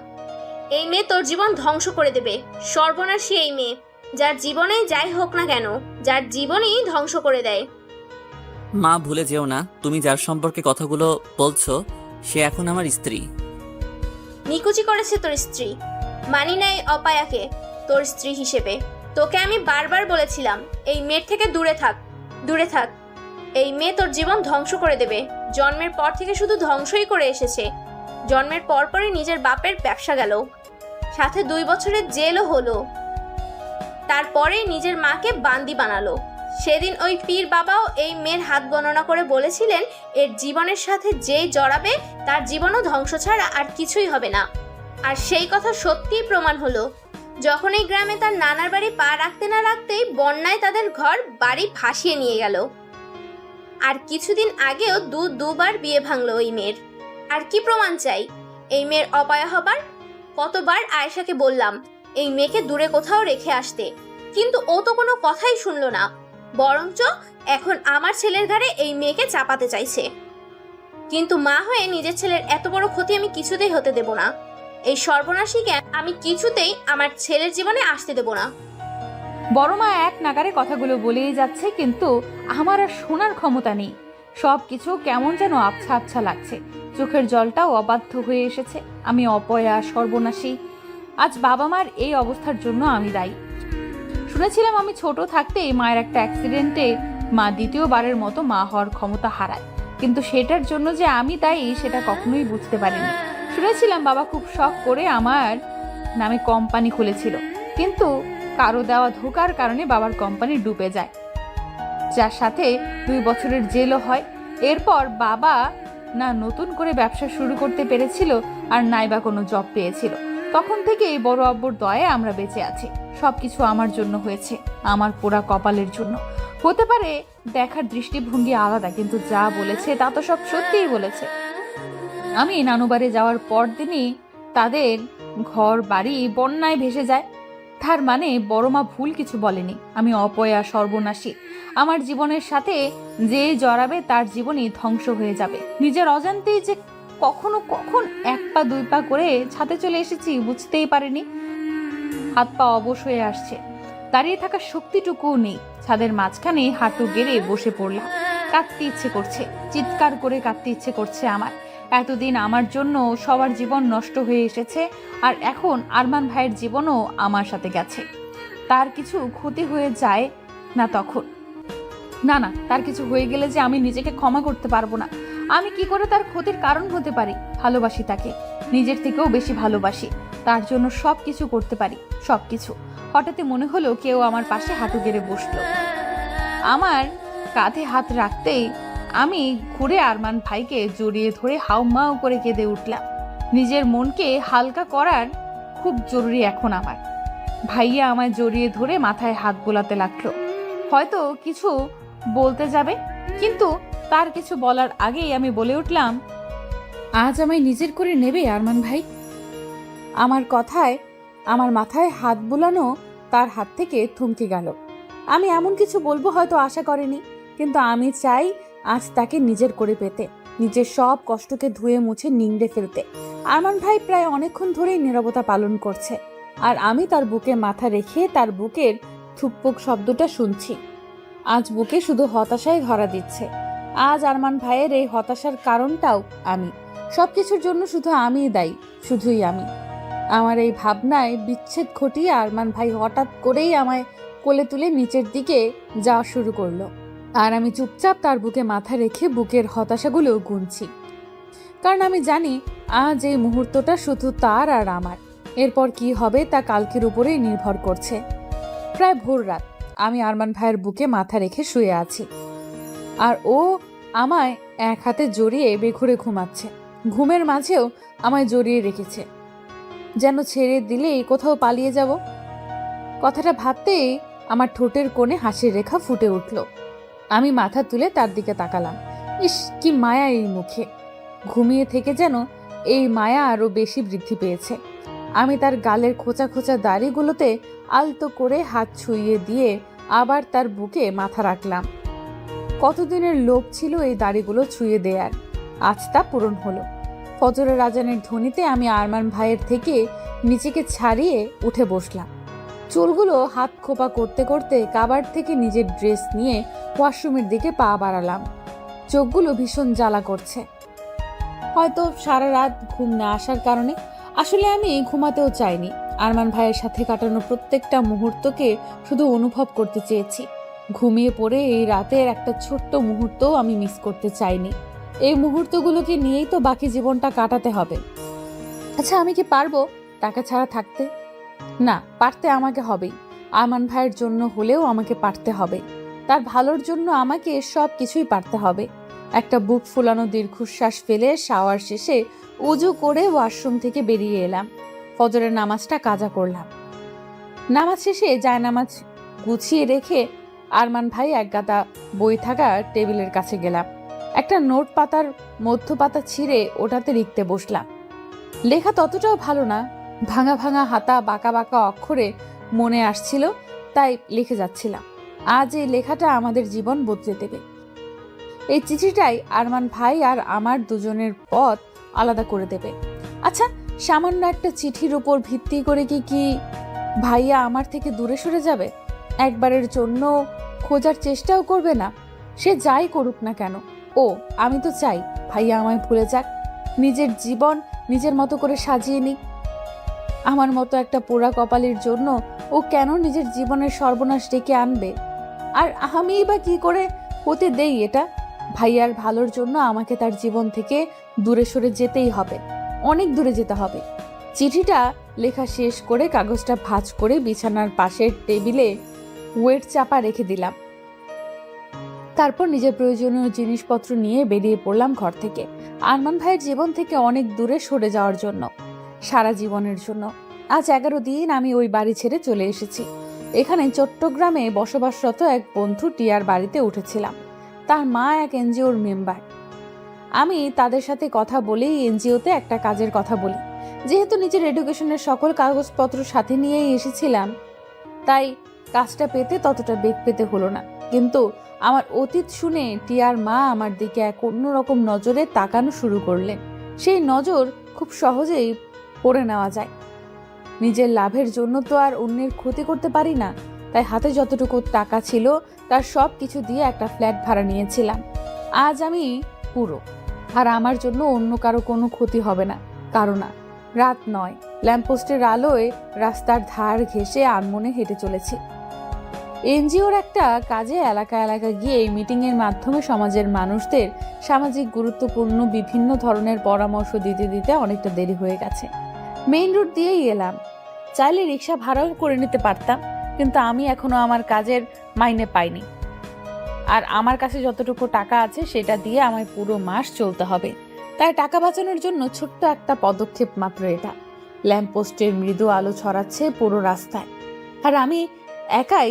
Speaker 3: এই মেয়ে তোর জীবন ধ্বংস করে দেবে। সর্বনাশী এই মেয়ে, যার জীবনে যাই হোক না কেন, যার জীবনই ধ্বংস করে দেয়।
Speaker 4: মা ভুলে যেও না, তুমি যার সম্পর্কে কথাগুলো বলছো সে এখন আমার স্ত্রী।
Speaker 3: নিকুচি করেছে তোর স্ত্রী, মানি না এই অপায়াকে তোর স্ত্রী হিসেবে। তোকে আমি বারবার বলেছিলাম এই মেয়ের থেকে দূরে থাক, দূরে থাক। এই মেয়ে তোর জীবন ধ্বংস করে দেবে। জন্মের পর থেকে শুধু ধ্বংসই করে এসেছে। জন্মের পরপরই নিজের বাপের ব্যবসা গেল, সাথে 2 বছরের জেলও হলো। তারপরে নিজের মাকে বান্দি বানালো। সেদিন ওই পীর বাবাও এই মেয়ের হাত গণনা করে বলেছিলেন এর জীবনের সাথে যেই জড়াবে তার জীবনও ধ্বংস ছাড়া আর কিছুই হবে না। আর সেই কথা সত্যিই প্রমাণ হলো যখন এই গ্রামে তার নানার বাড়ি পা রাখতে না রাখতেই বন্যায় তাদের ঘর বাড়ি ভাসিয়ে নিয়ে গেল। আর কিছুদিন আগেও দুবার বিয়ে ভাঙলো ওই মেয়ের। আর কি প্রমাণ চাই এই মেয়ের অপায়া হবার? কতবার আয়েশাকে বললাম এই মেয়েকে দূরে কোথাও রেখে আসতে, কিন্তু ও তো কোনো কথাই শুনলো না, বরঞ্চ এখন আমার ছেলের ঘাড়ে এই মেয়েকে চাপাতে চাইছে। কিন্তু মা হয়ে নিজের ছেলের এত বড় ক্ষতি আমি কিছুতেই হতে দেব না। এই সর্বনাশীকে আমি কিছুতেই আমার ছেলের জীবনে আসতে দেব না।
Speaker 1: বড় মা এক নাগারে কথাগুলো বলেই যাচ্ছে, কিন্তু আমার আর শোনার ক্ষমতা নেই। সব কিছু কেমন যেন আবছা আবছা লাগছে, চোখের জলটাও অবাধ্য হয়ে এসেছে। আমি অপয়া, সর্বনাশী। আজ বাবা মার এই অবস্থার জন্য আমি দায়ী। শুনেছিলাম আমি ছোট থাকতেই মায়ের একটা অ্যাক্সিডেন্টে মা দ্বিতীয়বারের মতো মা হওয়ার ক্ষমতা হারায়, কিন্তু সেটার জন্য যে আমি দায়ী সেটা কখনোই বুঝতে পারিনি। শুনেছিলাম বাবা খুব শখ করে আমার নামে কোম্পানি খুলেছিল, কিন্তু কারো দেওয়া ধোকার কারণে বাবার কোম্পানি ডুবে যায়, যার সাথে 2 বছরের জেলও হয়। এরপর বাবা না নতুন করে ব্যবসা শুরু করতে পেরেছিল, আর নাই বা কোনো জব পেয়েছিল। তখন থেকেই বড় আব্বুর দয়ায় আমরা বেঁচে আছি। সবকিছু আমার জন্য হয়েছে, আমার পোড়া কপালের জন্য। হতে পারে দেখার দৃষ্টিভঙ্গি আলাদা, কিন্তু যা বলেছে তা তো সব সত্যিই বলেছে। আমি নানুবাড়ি যাওয়ার পর দিনই তাদের ঘর বাড়ি বন্যায় ভেসে যায়। তার মানে বড় মা ভুল কিছু বলেনি। আমি অপয়া, সর্বনাশী। আমার জীবনের সাথে যে জড়াবে তার জীবনই ধ্বংস হয়ে যাবে। নিজের অজান্তেই যে কখন 1 পা 2 পা করে ছাদে চলে এসেছি বুঝতেই পারিনি। হাত পা অবশ হয়ে আসছে, দাঁড়িয়ে থাকার শক্তিটুকুও নেই। ছাদের মাঝখানে হাঁটু গেড়ে বসে পড়লাম। কাঁদতে ইচ্ছে করছে, চিৎকার করে কাঁদতে ইচ্ছে করছে আমার। এতদিন আমার জন্য সবার জীবন নষ্ট হয়ে এসেছে, আর এখন আরমান ভাইয়ের জীবনও আমার সাথে গেছে। তার কিছু ক্ষতি হয়ে যায় না তখন? না, তার কিছু হয়ে গেলে যে আমি নিজেকে ক্ষমা করতে পারবো না। আমি কি করে তার ক্ষতির কারণ হতে পারি? ভালোবাসি তাকে, নিজের থেকেও বেশি ভালোবাসি। তার জন্য সব কিছু করতে পারি, সব কিছু। হঠাৎ মনে হলো কেউ আমার পাশে হাঁটু গেড়ে বসলো। আমার কাঁধে হাত রাখতেই আমি ঘুরে আরমান ভাইকে জড়িয়ে ধরে হাউমাউ করে কেঁদে উঠলাম। নিজের মনকে হালকা করার খুব জরুরি এখন আমার। ভাইয়া আমায় জড়িয়ে ধরে মাথায় হাত বোলাতে লাগলো, হয়তো কিছু বলতে যাবে, কিন্তু তার কিছু বলার আগেই আমি বলে উঠলাম, আজ আমায় নিজের করে নেবে আরমান ভাই? আমার কথায় আমার মাথায় হাত বোলানো তার হাত থেকে থমকে গেল। আমি এমন কিছু বলবো হয়তো আশা করেনি, কিন্তু আমি চাই আজ তাকে নিজের করে পেতে, নিজের সব কষ্টকে ধুয়ে মুছে নিংড়ে ফেলতে। আরমান ভাই প্রায় অনেকক্ষণ ধরেই নীরবতা পালন করছে, আর আমি তার বুকে মাথা রেখে তার বুকের থুকপুক শব্দটা শুনছি। আজ বুকে শুধু হতাশাই ধরা দিচ্ছে। আজ আরমান ভাইয়ের এই হতাশার কারণটাও আমি। সবকিছুর জন্য শুধু আমিই দায়ী, শুধুই আমি। আমার এই ভাবনায় বিচ্ছেদ ঘটিয়ে আরমান ভাই হঠাৎ করেই আমায় কোলে তুলে নিচের দিকে যাওয়া শুরু করলো। আর আমি চুপচাপ তার বুকে মাথা রেখে বুকের হতাশাগুলো গুনছি, কারণ আমি জানি আজ এই মুহূর্তটা শুধু তার আর আমার। এরপর কি হবে তা কালকের উপরেই নির্ভর করছে। প্রায় ভোর রাত, আমি আরমান ভাইয়ের বুকে মাথা রেখে শুয়ে আছি, আর ও আমায় এক হাতে জড়িয়ে বেঘুরে ঘুমাচ্ছে। ঘুমের মাঝেও আমায় জড়িয়ে রেখেছে, যেন ছেড়ে দিলেই কোথাও পালিয়ে যাব। কথাটা ভাবতেই আমার ঠোঁটের কোণে হাসির রেখা ফুটে উঠল। আমি মাথা তুলে তার দিকে তাকালাম। ইস, কি মায়া এই মুখে! ঘুমিয়ে থেকে যেন এই মায়া আরো বেশি বৃদ্ধি পেয়েছে। আমি তার গালের খোঁচা খোঁচা দাড়িগুলোতে আলতো করে হাত ছুঁয়ে দিয়ে আবার তার বুকে মাথা রাখলাম। কতদিনের লোভ ছিল এই দাড়িগুলো ছুঁয়ে দেয়ার, আজ তা পূরণ হলো। ফজরের আজানের ধ্বনিতে আমি আরমান ভাইয়ের থেকে নিজেকে ছাড়িয়ে উঠে বসলাম। চুলগুলো হাত খোপা করতে করতে কাবার থেকে নিজের ড্রেস নিয়ে ওয়াশরুমের দিকে পা বাড়ালাম। চোখগুলো ভীষণ জ্বালা করছে, হয়তো সারা রাত ঘুম না আসার কারণে। আসলে আমি ঘুমাতেও চাইনি, আরমান ভাইয়ের সাথে কাটানো প্রত্যেকটা মুহূর্তকে শুধু অনুভব করতে চেয়েছি। ঘুমিয়ে পড়ে এই রাতের একটা ছোট্ট মুহূর্তও আমি মিস করতে চাইনি। এই মুহূর্তগুলোকে নিয়েই তো বাকি জীবনটা কাটাতে হবে। আচ্ছা, আমি কি পারবো তাকে ছাড়া থাকতে? না, পারতে আমাকে হবেই। আরমান ভাইয়ের জন্য হলেও আমাকে পারতে হবে। তার ভালোর জন্য আমাকে সব কিছুই পারতে হবে। একটা বুক ফুলানো দীর্ঘশ্বাস ফেলে শাওয়ার শেষে উজু করে ওয়াশরুম থেকে বেরিয়ে এলাম। ফজরের নামাজটা কাজা করলাম। নামাজ শেষে জায়নামাজ গুছিয়ে রেখে আরমান ভাই এক গাদা বই থাকা টেবিলের কাছে গেলাম। একটা নোট পাতার মধ্য পাতা ছিঁড়ে ওটাতে লিখতে বসলাম। লেখা ততটাও ভালো না, ভাঙা ভাঙা হাতা, বাঁকা বাঁকা অক্ষরে মনে আসছিল, তাই লিখে যাচ্ছিলাম। আজ এই লেখাটা আমাদের জীবন বদলে দেবে। এই চিঠিটাই আরমান ভাই আর আমার দুজনের পথ আলাদা করে দেবে। আচ্ছা, সামান্য একটা চিঠির উপর ভিত্তি করে কি ভাইয়া আমার থেকে দূরে সরে যাবে? একবারের জন্য খোঁজার চেষ্টাও করবে না? সে যাই করুক না কেন, আমি তো চাই ভাইয়া আমায় ভুলে যাক, নিজের জীবন নিজের মতো করে সাজিয়ে নিক। আমার মতো একটা পোড়া কপালের জন্য ও কেন নিজের জীবনের সর্বনাশ ডেকে আনবে? আর আমিই বা কি করে হতে দেই এটা? ভাইয়ার ভালোর জন্য আমাকে তার জীবন থেকে দূরে সরে যেতেই হবে, অনেক দূরে যেতে হবে। চিঠিটা লেখা শেষ করে কাগজটা ভাঁজ করে বিছানার পাশের টেবিলে ওয়েট চাপা রেখে দিলাম। তারপর নিজের প্রয়োজনীয় জিনিসপত্র নিয়ে বেরিয়ে পড়লাম ঘর থেকে, আরমান ভাইয়ের জীবন থেকে অনেক দূরে সরে যাওয়ার জন্য, সারা জীবনের জন্য। আজ 11 দিন আমি ওই বাড়ি ছেড়ে চলে এসেছি। এখানে চট্টগ্রামে বসবাসরত এক বন্ধু টিয়ার বাড়িতে উঠেছিলাম। তার মা এক এনজিওর মেম্বার। আমি তাদের সাথে কথা বলেই এনজিওতে একটা কাজের কথা বলি। যেহেতু নিজের এডুকেশনের সকল কাগজপত্র সাথে নিয়েই এসেছিলাম, তাই কাজটা পেতে ততটা বেগ পেতে হলো না। কিন্তু আমার অতীত শুনে টিয়ার মা আমার দিকে এক অন্যরকম নজরে তাকানো শুরু করলেন। সেই নজর খুব সহজেই পড়ে নেওয়া যায়। নিজের লাভের জন্য তো আর অন্যের ক্ষতি করতে পারি না, তাই হাতে যতটুকু টাকা ছিল তার সব কিছু দিয়ে একটা ফ্ল্যাট ভাড়া নিয়েছিলাম। আজ আমি পুরো, আর আমার জন্য অন্য কারো কোনো ক্ষতি হবে না। কারণ না, রাত নয়, ল্যাম্পপোস্টের আলোয় রাস্তার ধার ঘেঁষে আনমনে হেঁটে চলেছি। এনজিওর একটা কাজে এলাকা এলাকা গিয়ে মিটিংয়ের মাধ্যমে সমাজের মানুষদের সামাজিক গুরুত্বপূর্ণ বিভিন্ন ধরনের পরামর্শ দিতে দিতে অনেকটা দেরি হয়ে গেছে। মেইন রোড দিয়েই এলাম, চাইলে রিক্সা ভাড়াও করে নিতে পারতাম, কিন্তু আমি এখনো আমার কাজের মাইনে পাইনি। আর আমার কাছে যতটুকু টাকা আছে সেটা দিয়ে আমায় পুরো মাস চলতে হবে। তাই টাকা বাঁচানোর জন্য ছোট্ট একটা পদক্ষেপ মাত্র এটা। ল্যাম্পপোস্টের মৃদু আলো ছড়াচ্ছে পুরো রাস্তায়, আর আমি একাই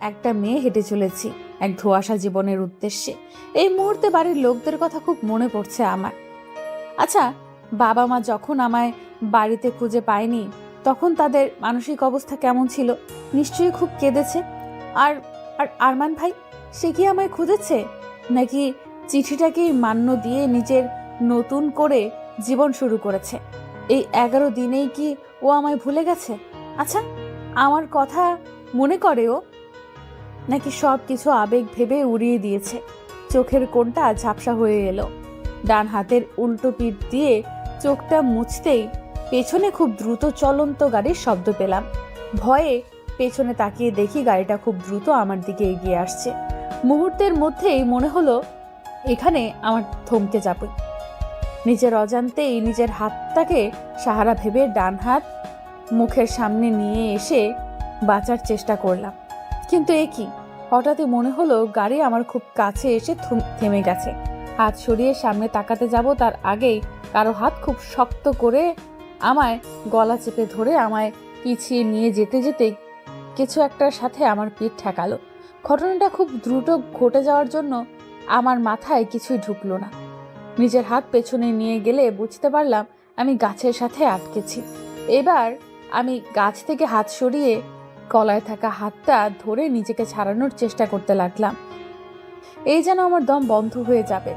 Speaker 1: একটা মেয়ে হেঁটে চলেছি এক ধোঁয়াশা জীবনের উদ্দেশ্যে। এই মুহূর্তে বাড়ির লোকদের কথা খুব মনে পড়ছে আমার। আচ্ছা, বাবা মা যখন আমায় বাড়িতে খুঁজে পায়নি তখন তাদের মানসিক অবস্থা কেমন ছিল? নিশ্চয়ই খুব কেঁদেছে। আর আরমান ভাই, সে কি আমায় খুঁজেছে, নাকি চিঠিটাকেই মান্য দিয়ে নিজের নতুন করে জীবন শুরু করেছে? এই 11 দিনেই কি ও আমায় ভুলে গেছে? আচ্ছা, আমার কথা মনে করে ও, নাকি সব কিছু আবেগ ভেবে উড়িয়ে দিয়েছে? চোখের কোণটা ঝাপসা হয়ে এলো। ডান হাতের উল্টো পিঠ দিয়ে চোখটা মুছতেই পেছনে খুব দ্রুত চলন্ত গাড়ির শব্দ পেলাম। ভয়ে পেছনে তাকিয়ে দেখি গাড়িটা খুব দ্রুত আমার দিকে এগিয়ে আসছে। মুহূর্তের মধ্যেই মনে হলো এখানে আমার থমকে যাবে। নিজের অজান্তেই নিজের হাতটাকে সাহারা ভেবে ডান হাত মুখের সামনে নিয়ে এসে বাঁচার চেষ্টা করলাম, কিন্তু এ কি, হঠাৎই মনে হলো গাড়ি আমার খুব কাছে এসে থেমে গেছে। হাত সরিয়ে সামনে তাকাতে যাব তার আগেই কারো হাত খুব শক্ত করে আমায় গলা চেপে ধরে আমায় পিছিয়ে নিয়ে যেতে যেতে কিছু একটার সাথে আমার পিঠ ঠেকালো। ঘটনাটা খুব দ্রুত ঘটে যাওয়ার জন্য আমার মাথায় কিছুই ঢুকলো না। নিজের হাত পেছনে নিয়ে গেলে বুঝতে পারলাম আমি গাছের সাথে আটকেছি। এবার আমি গাছ থেকে হাত সরিয়ে গলায় থাকা হাতটা ধরে নিজেকে ছাড়ানোর চেষ্টা করতে লাগলাম। এই যেন আমার দম বন্ধ হয়ে যাবে।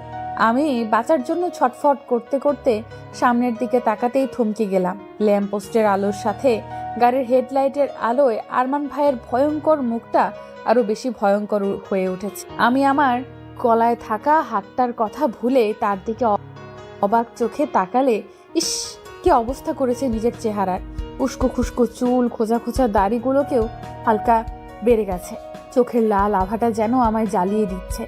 Speaker 1: আমি বাঁচার জন্য ছটফট করতে করতে সামনের দিকে তাকাতেই থমকে গেলাম। ল্যাম্পপোস্টের আলোর সাথে গাড়ির হেডলাইটের আলোয় আরমান ভাইয়ের ভয়ঙ্কর মুখটা আরো বেশি ভয়ঙ্কর হয়ে উঠেছে। আমি আমার গলায় থাকা হাতটার কথা ভুলে তার দিকে অবাক চোখে তাকালে, ইস, কি অবস্থা করেছে নিজের চেহারার। উস্কো খুস্কো চুল, খোঁজা খোঁজা দাড়িগুলোকেও হালকা বেড়ে গেছে। চোখের লাল আভাটা যেন আমায় জ্বালিয়ে দিচ্ছে।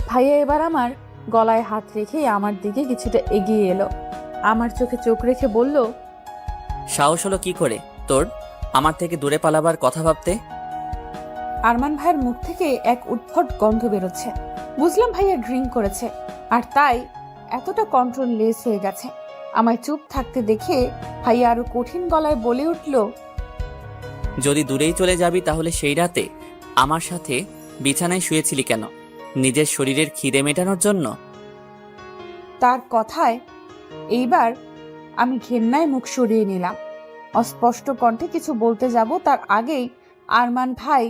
Speaker 1: ভাইয়া এবার আমার গলায় হাত রেখে আমার দিকে কিছুটা এগিয়ে এলো। আমার চোখে চোখ রেখে বলল,
Speaker 4: সাহস হলো কি করে তোর আমার থেকে দূরে পালাবার কথা ভাবতে?
Speaker 1: আরমান ভাইয়ের মুখ থেকে এক উদ্ভট গন্ধ বেরোচ্ছে। বুঝলাম ভাইয়া ড্রিঙ্ক করেছে, আর তাই এতটা কন্ট্রোল লেস হয়ে গেছে। আমায় চুপ থাকতে দেখে ভাইয়া আরো কঠিন গলায় বলে উঠল,
Speaker 4: যদি দূরেই চলে যাবি তাহলে সেই রাতে আমার সাথে বিছানায় শুয়েছিলি কেন? নিজের শরীরের খিদে মেটানোর জন্য?
Speaker 1: তার কথায় এইবার আমি ঘেন্নায় মুখ সরিয়ে নিলাম। অস্পষ্ট কণ্ঠে কিছু বলতে যাব তার আগেই আরমান ভাই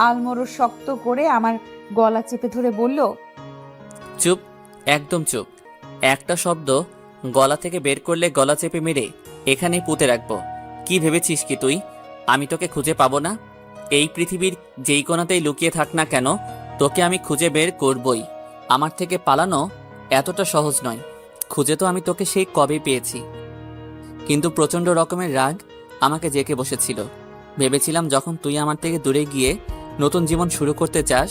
Speaker 1: আলমোড়ো শক্ত করে আমার গলা চেপে ধরে বলল,
Speaker 4: চুপ, একদম চুপ। একটা শব্দ গলা থেকে বের করলে গলা চেপে মেরে এখানেই পুঁতে রাখবো। কি ভেবেছিস কি তুই আমি তোকে খুঁজে পাবো না? এই পৃথিবীর যেই কোণাতেই লুকিয়ে থাক না কেন, তোকে আমি খুঁজে বের করবই। আমার থেকে পালানো এতটা সহজ নয়। খুঁজে তো আমি তোকে সেই কবে পেয়েছি, কিন্তু প্রচণ্ড রকমের রাগ আমাকে জেঁকে বসেছিল। ভেবেছিলাম যখন তুই আমার থেকে দূরে গিয়ে নতুন জীবন শুরু করতে চাস,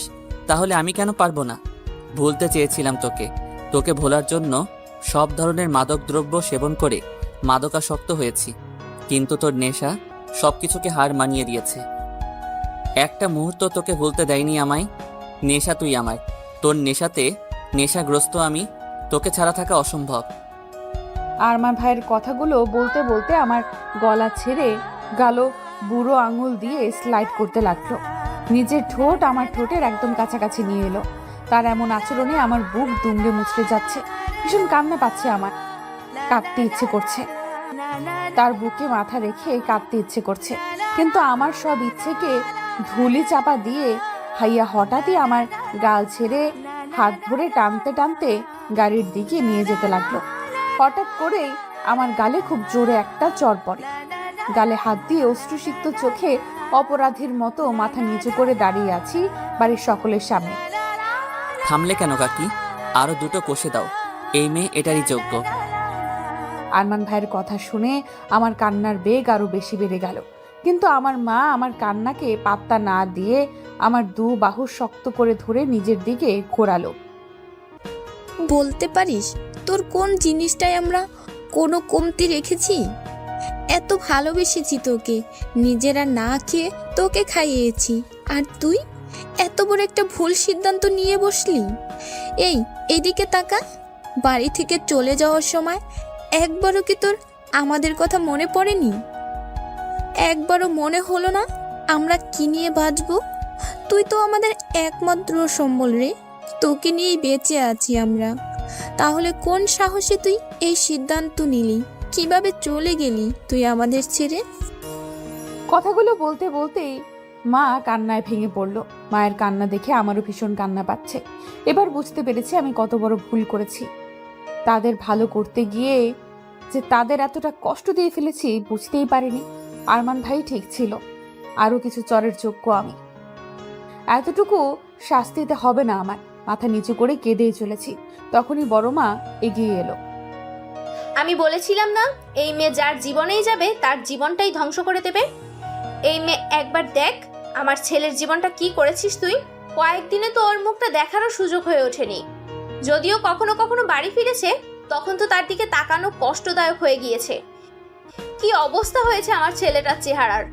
Speaker 4: তাহলে আমি কেন পারবো না? ভুলতে চেয়েছিলাম তোকে। তোকে ভোলার জন্য সব ধরনের মাদক দ্রব্য সেবন করে মাদকাসক্ত হয়েছি, কিন্তু তোর নেশা সবকিছুকে হার মানিয়ে দিয়েছে। একটা মুহূর্ত তোকে ভুলতে দেয়নি আমায়। নেশা তুই আমার, তোর নেশাতে নেশাগ্রস্ত আমি। তোকে ছাড়া থাকা অসম্ভব।
Speaker 1: আরমান ভাইয়ের কথাগুলো বলতে বলতে আমার গলা ছেড়ে গালো বুড়ো আঙুল দিয়ে স্লাইড করতে লাগলো। নিজের ঠোঁট আমার ঠোঁটের একদম কাছাকাছি নিয়ে এলো। তার এমন আচরণে আমার বুক দুমড়ে মুচড়ে যাচ্ছে। ভীষণ কান্না পাচ্ছে আমার, কাঁদতে ইচ্ছে করছে। তার বুকে মাথা রেখে কাঁদতে ইচ্ছে করছে, কিন্তু আমার সব ইচ্ছেকে ধুলি চাপা দিয়ে ভাইয়া হঠাৎই আমার গাল ছেড়ে হাত ধরে টানতে টানতে গাড়ির দিকে নিয়ে যেতে লাগলো। হঠাৎ করেই আমার গালে খুব জোরে একটা চড় পড়ে। গালে হাত দিয়ে অশ্রুসিক্ত চোখে অপরাধীর মতো মাথা নিচু করে দাঁড়িয়ে আছি বাড়ির সকলের সামনে।
Speaker 4: থামলে কেন কাকি? আরো দুটো কষে দাও, এই মেয়ে এটারই যোগ্য।
Speaker 1: আরমান ভাইয়ের কথা শুনে আমার কান্নার বেগ আরো বেশি বেড়ে গেল, কিন্তু আমার মা আমার কান্নাকে পাত্তা না দিয়ে আমার দু বাহু শক্ত করে ধরে নিজের দিকে ঘোরালো।
Speaker 9: বলতে পারিস তোর কোন জিনিসটাই আমরা কোনো কমতি রেখেছি? এত ভালোবেসেছি তোকে, নিজেরা না খেয়ে তোকে খাইয়েছি, আর তুই এত বড় একটা ভুল সিদ্ধান্ত নিয়ে বসলি। এইদিকে তাকা। বাড়ি থেকে চলে যাওয়ার সময় একবারও কি তোর আমাদের কথা মনে পড়েনি? একবারও মনে হলো না আমরা কি নিয়ে বাঁচবো? তুই তো আমাদের একমাত্র সম্বল রে, তোকে নিয়েই বেঁচে আছি আমরা। তাহলে কোন সাহসে তুই এই সিদ্ধান্ত নিলি? কিভাবে চলে গেলি তুই আমাদের ছেড়ে?
Speaker 1: কথাগুলো বলতে বলতেই মা কান্নায় ভেঙে পড়ল। মায়ের কান্না দেখে আমারও ভীষণ কান্না পাচ্ছে। এবার বুঝতে পেরেছি আমি কত বড় ভুল করেছি। তাদের ভালো করতে গিয়ে যে তাদের এতটা কষ্ট দিয়ে ফেলেছি বুঝতেই পারিনি। আরমান ভাই ঠিক ছিল, আরো কিছু চরের যোগ্য আমি। এতটুকু শাস্তিতে হবে না আমার। মাথা নিচু করে কেঁদেই চলেছি, তখনই বড় মা এগিয়ে এলো।
Speaker 3: আমি বলেছিলাম না, এই মেয়ে যার জীবনেই যাবে তার জীবনটাই ধ্বংস করে দেবে। এই মেয়ে একবার দেখ আমার ছেলের জীবনটা কি করেছিস তুই। কয়েকদিনে তো ওর মুখটা দেখারও সুযোগ হয়ে ওঠেনি। যদিও কখনো কখনো বাড়ি ফিরেছে, তখন তো তার দিকে তাকানো কষ্টদায়ক হয়ে গিয়েছে। কি অবস্থা হয়েছে আমার ছেলেটার চেহারার,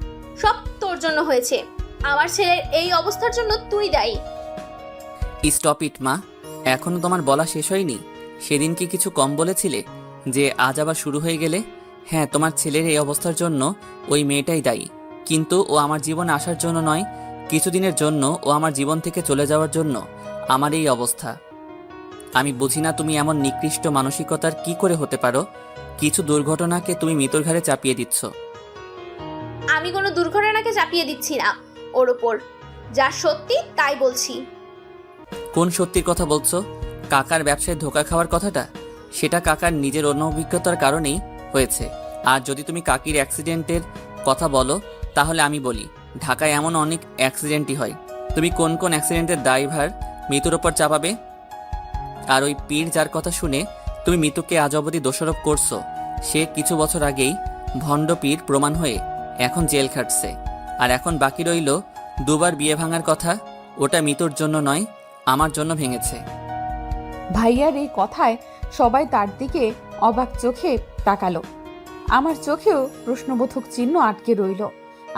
Speaker 3: সব তোর জন্য হয়েছে। আমার ছেলের এই অবস্থার জন্য তুই দায়ী।
Speaker 4: স্টপ ইট মা, এখনো তোমার বলা শেষ হয়নি? সেদিন কি কিছু কম বলেছিলে যে আজ আবার শুরু হয়ে গেলে? হ্যাঁ, তোমার ছেলের এই অবস্থার জন্য ওই মেয়েটাই দায়ী, কিন্তু ও আমার জীবনে আসার জন্য নয়, কিছুদিনের জন্য ও আমার জীবন থেকে চলে যাওয়ার জন্য আমার এই অবস্থা। আমি বুঝি না তুমি এমন নিকৃষ্ট মানসিকতার কি করে হতে পারো। কিছু দুর্ঘটনাকে তুমি মৃত্যুর ঘাড়ে চাপিয়ে দিচ্ছ।
Speaker 3: আমি কোনো দুর্ঘটনাকে চাপিয়ে দিচ্ছি না ওর ওপর, যা সত্যি তাই বলছি।
Speaker 4: কোন সত্যির কথা বলছো? কাকার ব্যবসায় ধোঁকা খাওয়ার কথাটা? সেটা কাকার নিজের অনভিজ্ঞতার কারণেই হয়েছে। আর যদি তুমি কাকির অ্যাক্সিডেন্টের কথা বলো, তাহলে আমি বলি ঢাকায় এমন অনেক অ্যাক্সিডেন্টই হয়। তুমি কোন কোন অ্যাক্সিডেন্টের দায়ভার মৃত্যুর ওপর চাপাবে? আর ওই পীর যার কথা শুনে তুমি মৃত্যুকে আজ অবধি দোষারোপ করছো, সে কিছু বছর আগেই ভণ্ড পীর প্রমাণ হয়ে এখন জেল খাটছে। আর এখন বাকি রইল দুবার বিয়ে ভাঙার কথা, ওটা মৃত্যুর জন্য নয়, আমার জন্য ভেঙেছে।
Speaker 1: ভাইয়ার এই কথায় সবাই তার দিকে অবাক চোখে তাকালো। আমার চোখেও প্রশ্নবোধক চিহ্ন আটকে রইল।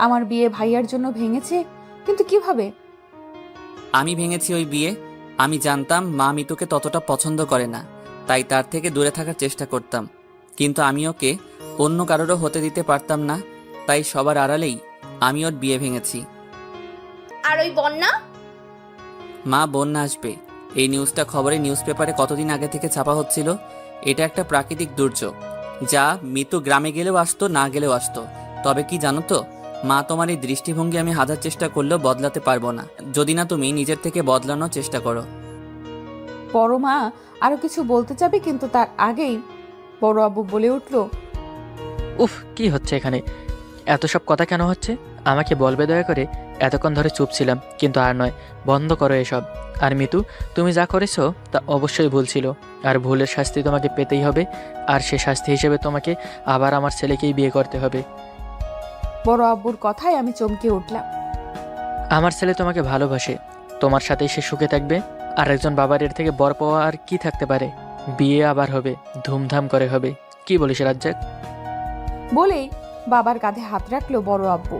Speaker 1: আমার বিয়ে ভাইয়ার জন্য ভেঙেছে, কিন্তু কিভাবে?
Speaker 4: আমি ভেঙেছি ওই বিয়ে। আমি জানতাম মা মিতুকে ততটা পছন্দ করে না, তাই তার থেকে দূরে থাকার চেষ্টা করতাম। কিন্তু আমি ওকে অন্য কারোরও হতে দিতে পারতাম না, তাই সবার আড়ালেই আমি ওর বিয়ে ভেঙেছি।
Speaker 3: আর ওই বন্যা?
Speaker 4: মা, বন্যা আসবে এই নিউজটা খবরে নিউজ পেপারে কতদিন আগে থেকে ছাপা হচ্ছিল। এটা একটা প্রাকৃতিক দুর্যোগ, যা মিতু গ্রামে গেলেও আসতো, না গেলেও আসতো। তবে কি জানো তো মা, তোমার এই দৃষ্টিভঙ্গি আমি হাজার চেষ্টা করলেও বদলাতে পারবো না, যদি না তুমি নিজের থেকে বদলানোর চেষ্টা করো।
Speaker 1: বড় মা আরো কিছু বলতে যাবে, কিন্তু তার আগেই বড় আব্বু বলে উঠল,
Speaker 8: উফ, কি হচ্ছে এখানে? এত সব কথা কেন হচ্ছে? আমাকে বলবে দয়া করে। এতক্ষণ ধরে চুপ ছিলাম, কিন্তু আর নয়, বন্ধ করো এসব। আর মিতু, তুমি যা করেছো তা অবশ্যই ভুল ছিল, আর ভুলের শাস্তি তোমাকে পেতেই হবে। আর সে শাস্তি হিসেবে তোমাকে আবার আমার ছেলেকেই বিয়ে করতে হবে।
Speaker 1: বড় আব্বুর কথায় আমি চমকে উঠলাম।
Speaker 8: আমার ছেলে তোমাকে ভালোবাসে, তোমার সাথেই সে সুখে থাকবে। আর একজন বাবার এর থেকে বর পাওয়া আর কি থাকতে পারে? বিয়ে আবার হবে, ধুমধাম করে হবে। কি বলিস রাজ্জাক?
Speaker 1: বলেই বাবার কাঁধে হাত রাখলো বড় আব্বু।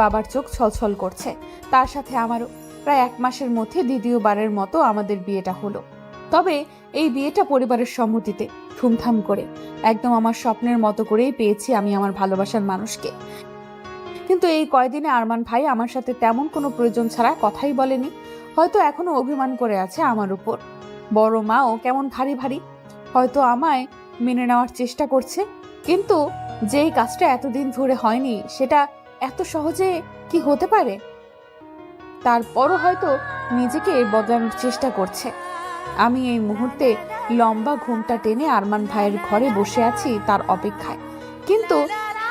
Speaker 1: বাবার চোখ ছলছল করছে। তার সাথে আমারও। প্রায় 1 মাসের মধ্যে দ্বিতীয়বারের মতো আমাদের বিয়েটা হলো। তবে এই বিয়েটা পরিবারের সম্মতিতে, ধুমধাম করে, একদম আমার স্বপ্নের মতো করেই পেয়েছি আমি আমার ভালোবাসার মানুষকে। কিন্তু এই কয়দিনে আরমান ভাই আমার সাথে তেমন কোনো প্রয়োজন ছাড়া কথাই বলেনি। হয়তো এখনো অভিমান করে আছে আমার উপর। বড় মাও কেমন ভারী ভারী, হয়তো আমায় মেনে নেওয়ার চেষ্টা করছে। কিন্তু যেই কাজটা এতদিন ধরে হয়নি, সেটা এত সহজে কি হতে পারে? তারপরও হয়তো নিজেকে বদলানোর চেষ্টা করছে। আমি এই মুহূর্তে লম্বা ঘুমটা টেনে আরমান ভাইয়ের ঘরে বসে আছি তার অপেক্ষায়। কিন্তু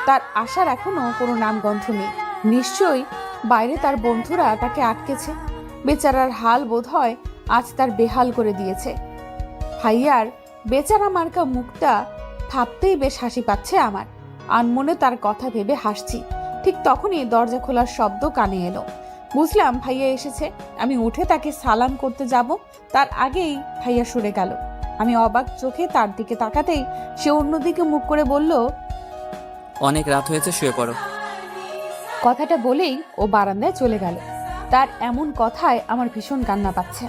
Speaker 1: তার আসার এখনো কোনো নামগন্ধ নেই। নিশ্চয়ই বাইরে তার বন্ধুরা তাকে আটকেছে। বেচারার হাল বোধহয় আজ তার বেহাল করে দিয়েছে। ভাইয়ার বেচারা মার্কা মুখটা ভাবতেই বেশ হাসি পাচ্ছে আমার। আনমনে তার কথা ভেবে হাসছি। ঠিক তখনই দরজা খোলার শব্দ কানে এলো। বুঝলাম ভাইয়া এসেছে। আমি উঠে তাকে সালাম করতে যাব, তার আগেই ভাইয়া সরে গেল। আমি অবাক চোখে তার দিকে তাকাতেই সে অন্যদিকে মুখ করে বলল,
Speaker 4: অনেক রাত হয়েছে, শুয়ে পড়ো।
Speaker 1: কথাটা বলেই ও বারান্দায় চলে গেল। তার এমন কথায় আমার ভীষণ কান্না পাচ্ছে।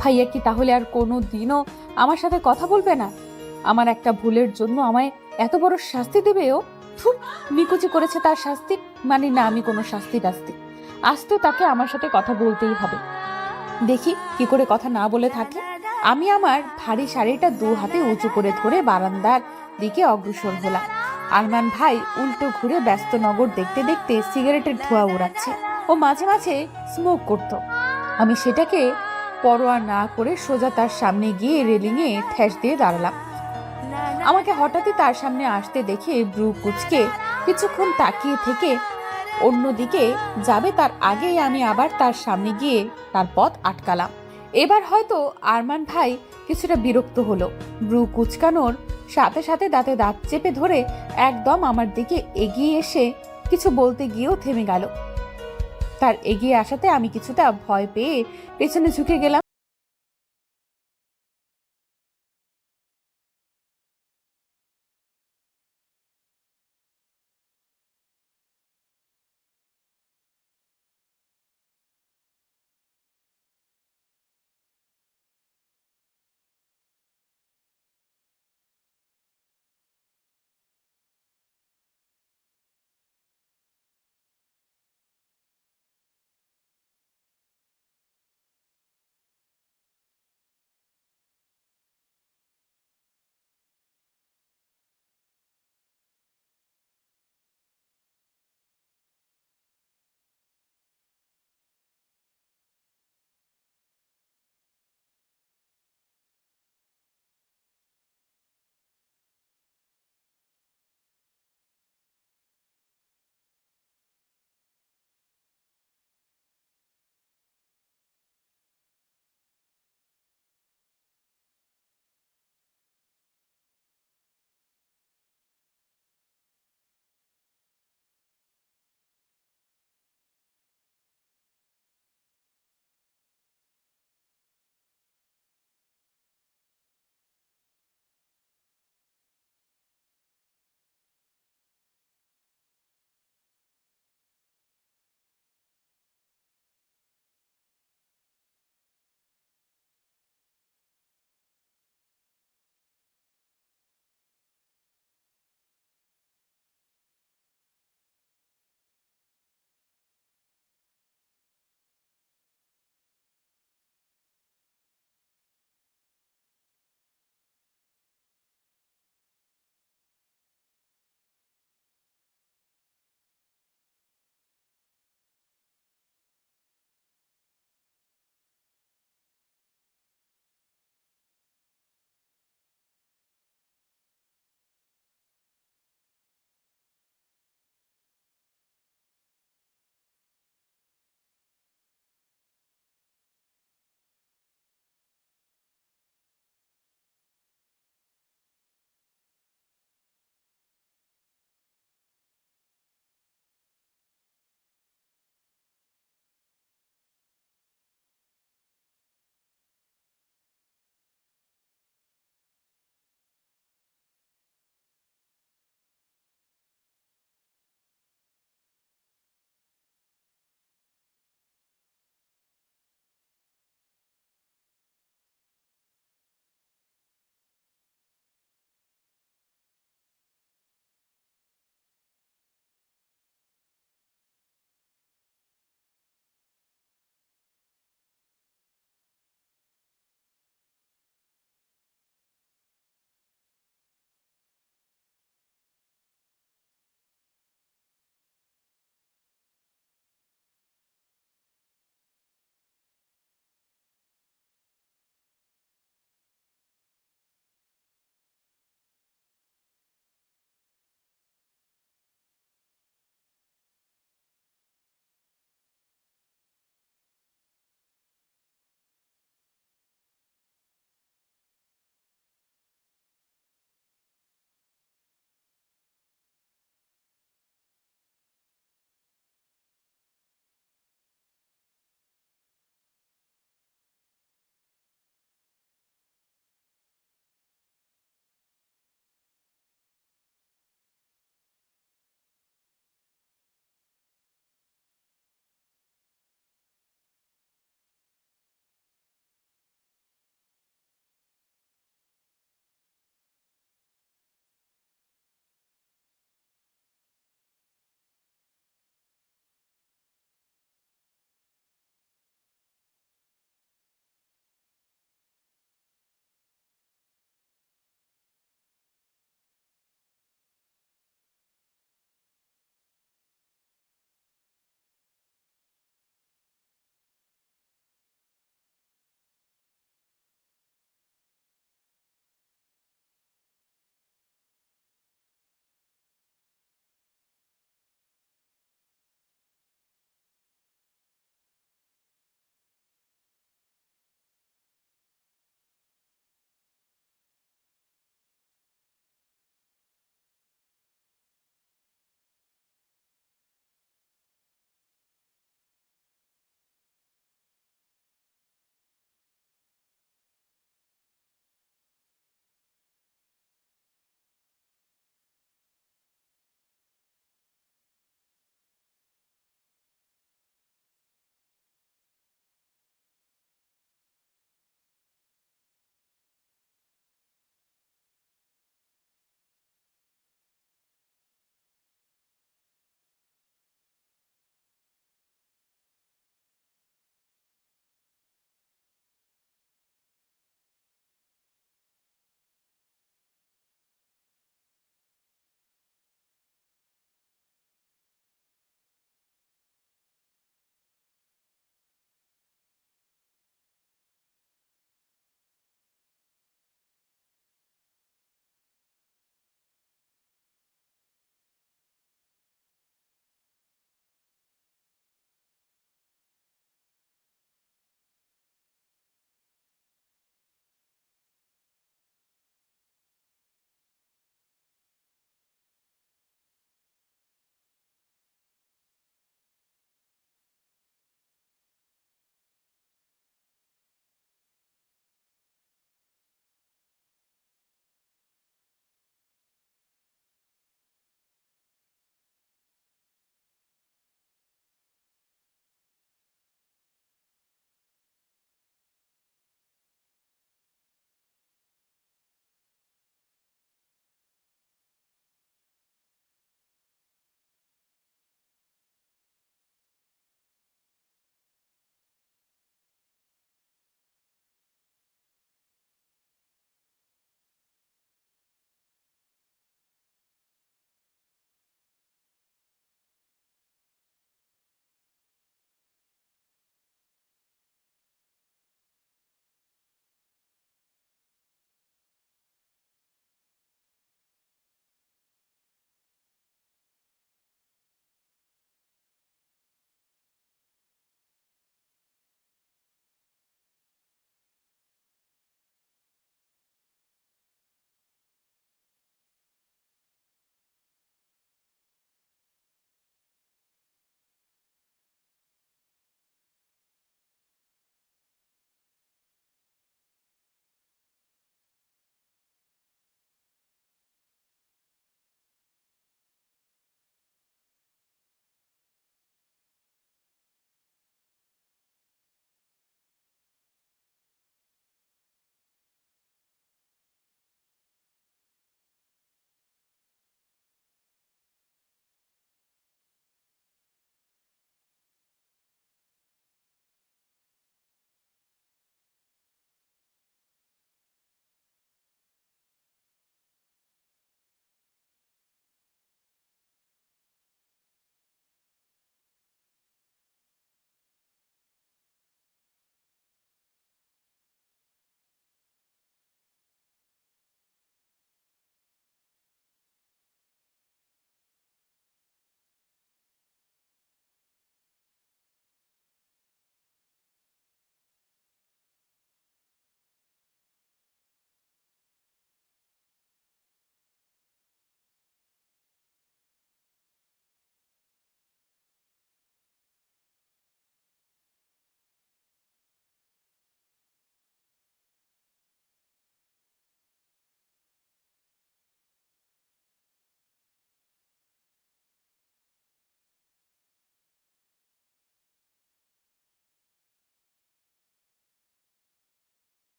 Speaker 1: ভাইয়া কি তাহলে আর কোনো দিনও আমার সাথে কথা বলবে না? আমার একটা ভুলের জন্য আমায় এত বড় শাস্তি দেবে ও? নিকুচি করেছে তার শাস্তি, মানে না আমি কোনো শাস্তি টাস্তি। আজ তো তাকে আমার সাথে কথা বলতেই হবে। দেখি কি করে কথা না বলে থাকে। আমি আমার ভারী শাড়িটা 2 হাতে উঁচু করে ধরে বারান্দার দিকে অগ্রসর হলাম। আরমান ভাই উল্টো ঘুরে ব্যস্ত নগর দেখতে দেখতে সিগারেটের ধোঁয়া উড়াচ্ছে। ও মাঝে মাঝে স্মোক করত। আমি সেটাকে পরোয়া না করে সোজা তার সামনে গিয়ে রেলিংয়ে ঠেস দিয়ে দাঁড়ালাম। আমাকে হঠাৎই তার সামনে আসতে দেখে ব্রু কুচকে কিছুক্ষণ তাকিয়ে থেকে অন্যদিকে যাবে তার আগেই আমি আবার তার সামনে গিয়ে তার পথ আটকালাম। এবার হয়তো আরমান ভাই কিছুটা বিরক্ত হলো। ব্রু কুচকানোর সাথে সাথে দাঁতে দাঁত চেপে ধরে একদম আমার দিকে এগিয়ে এসে কিছু বলতে গিয়েও থেমে গেল। তার এগিয়ে আসাতে আমি কিছুটা ভয় পেয়ে পেছনে ঝুঁকে গেলাম।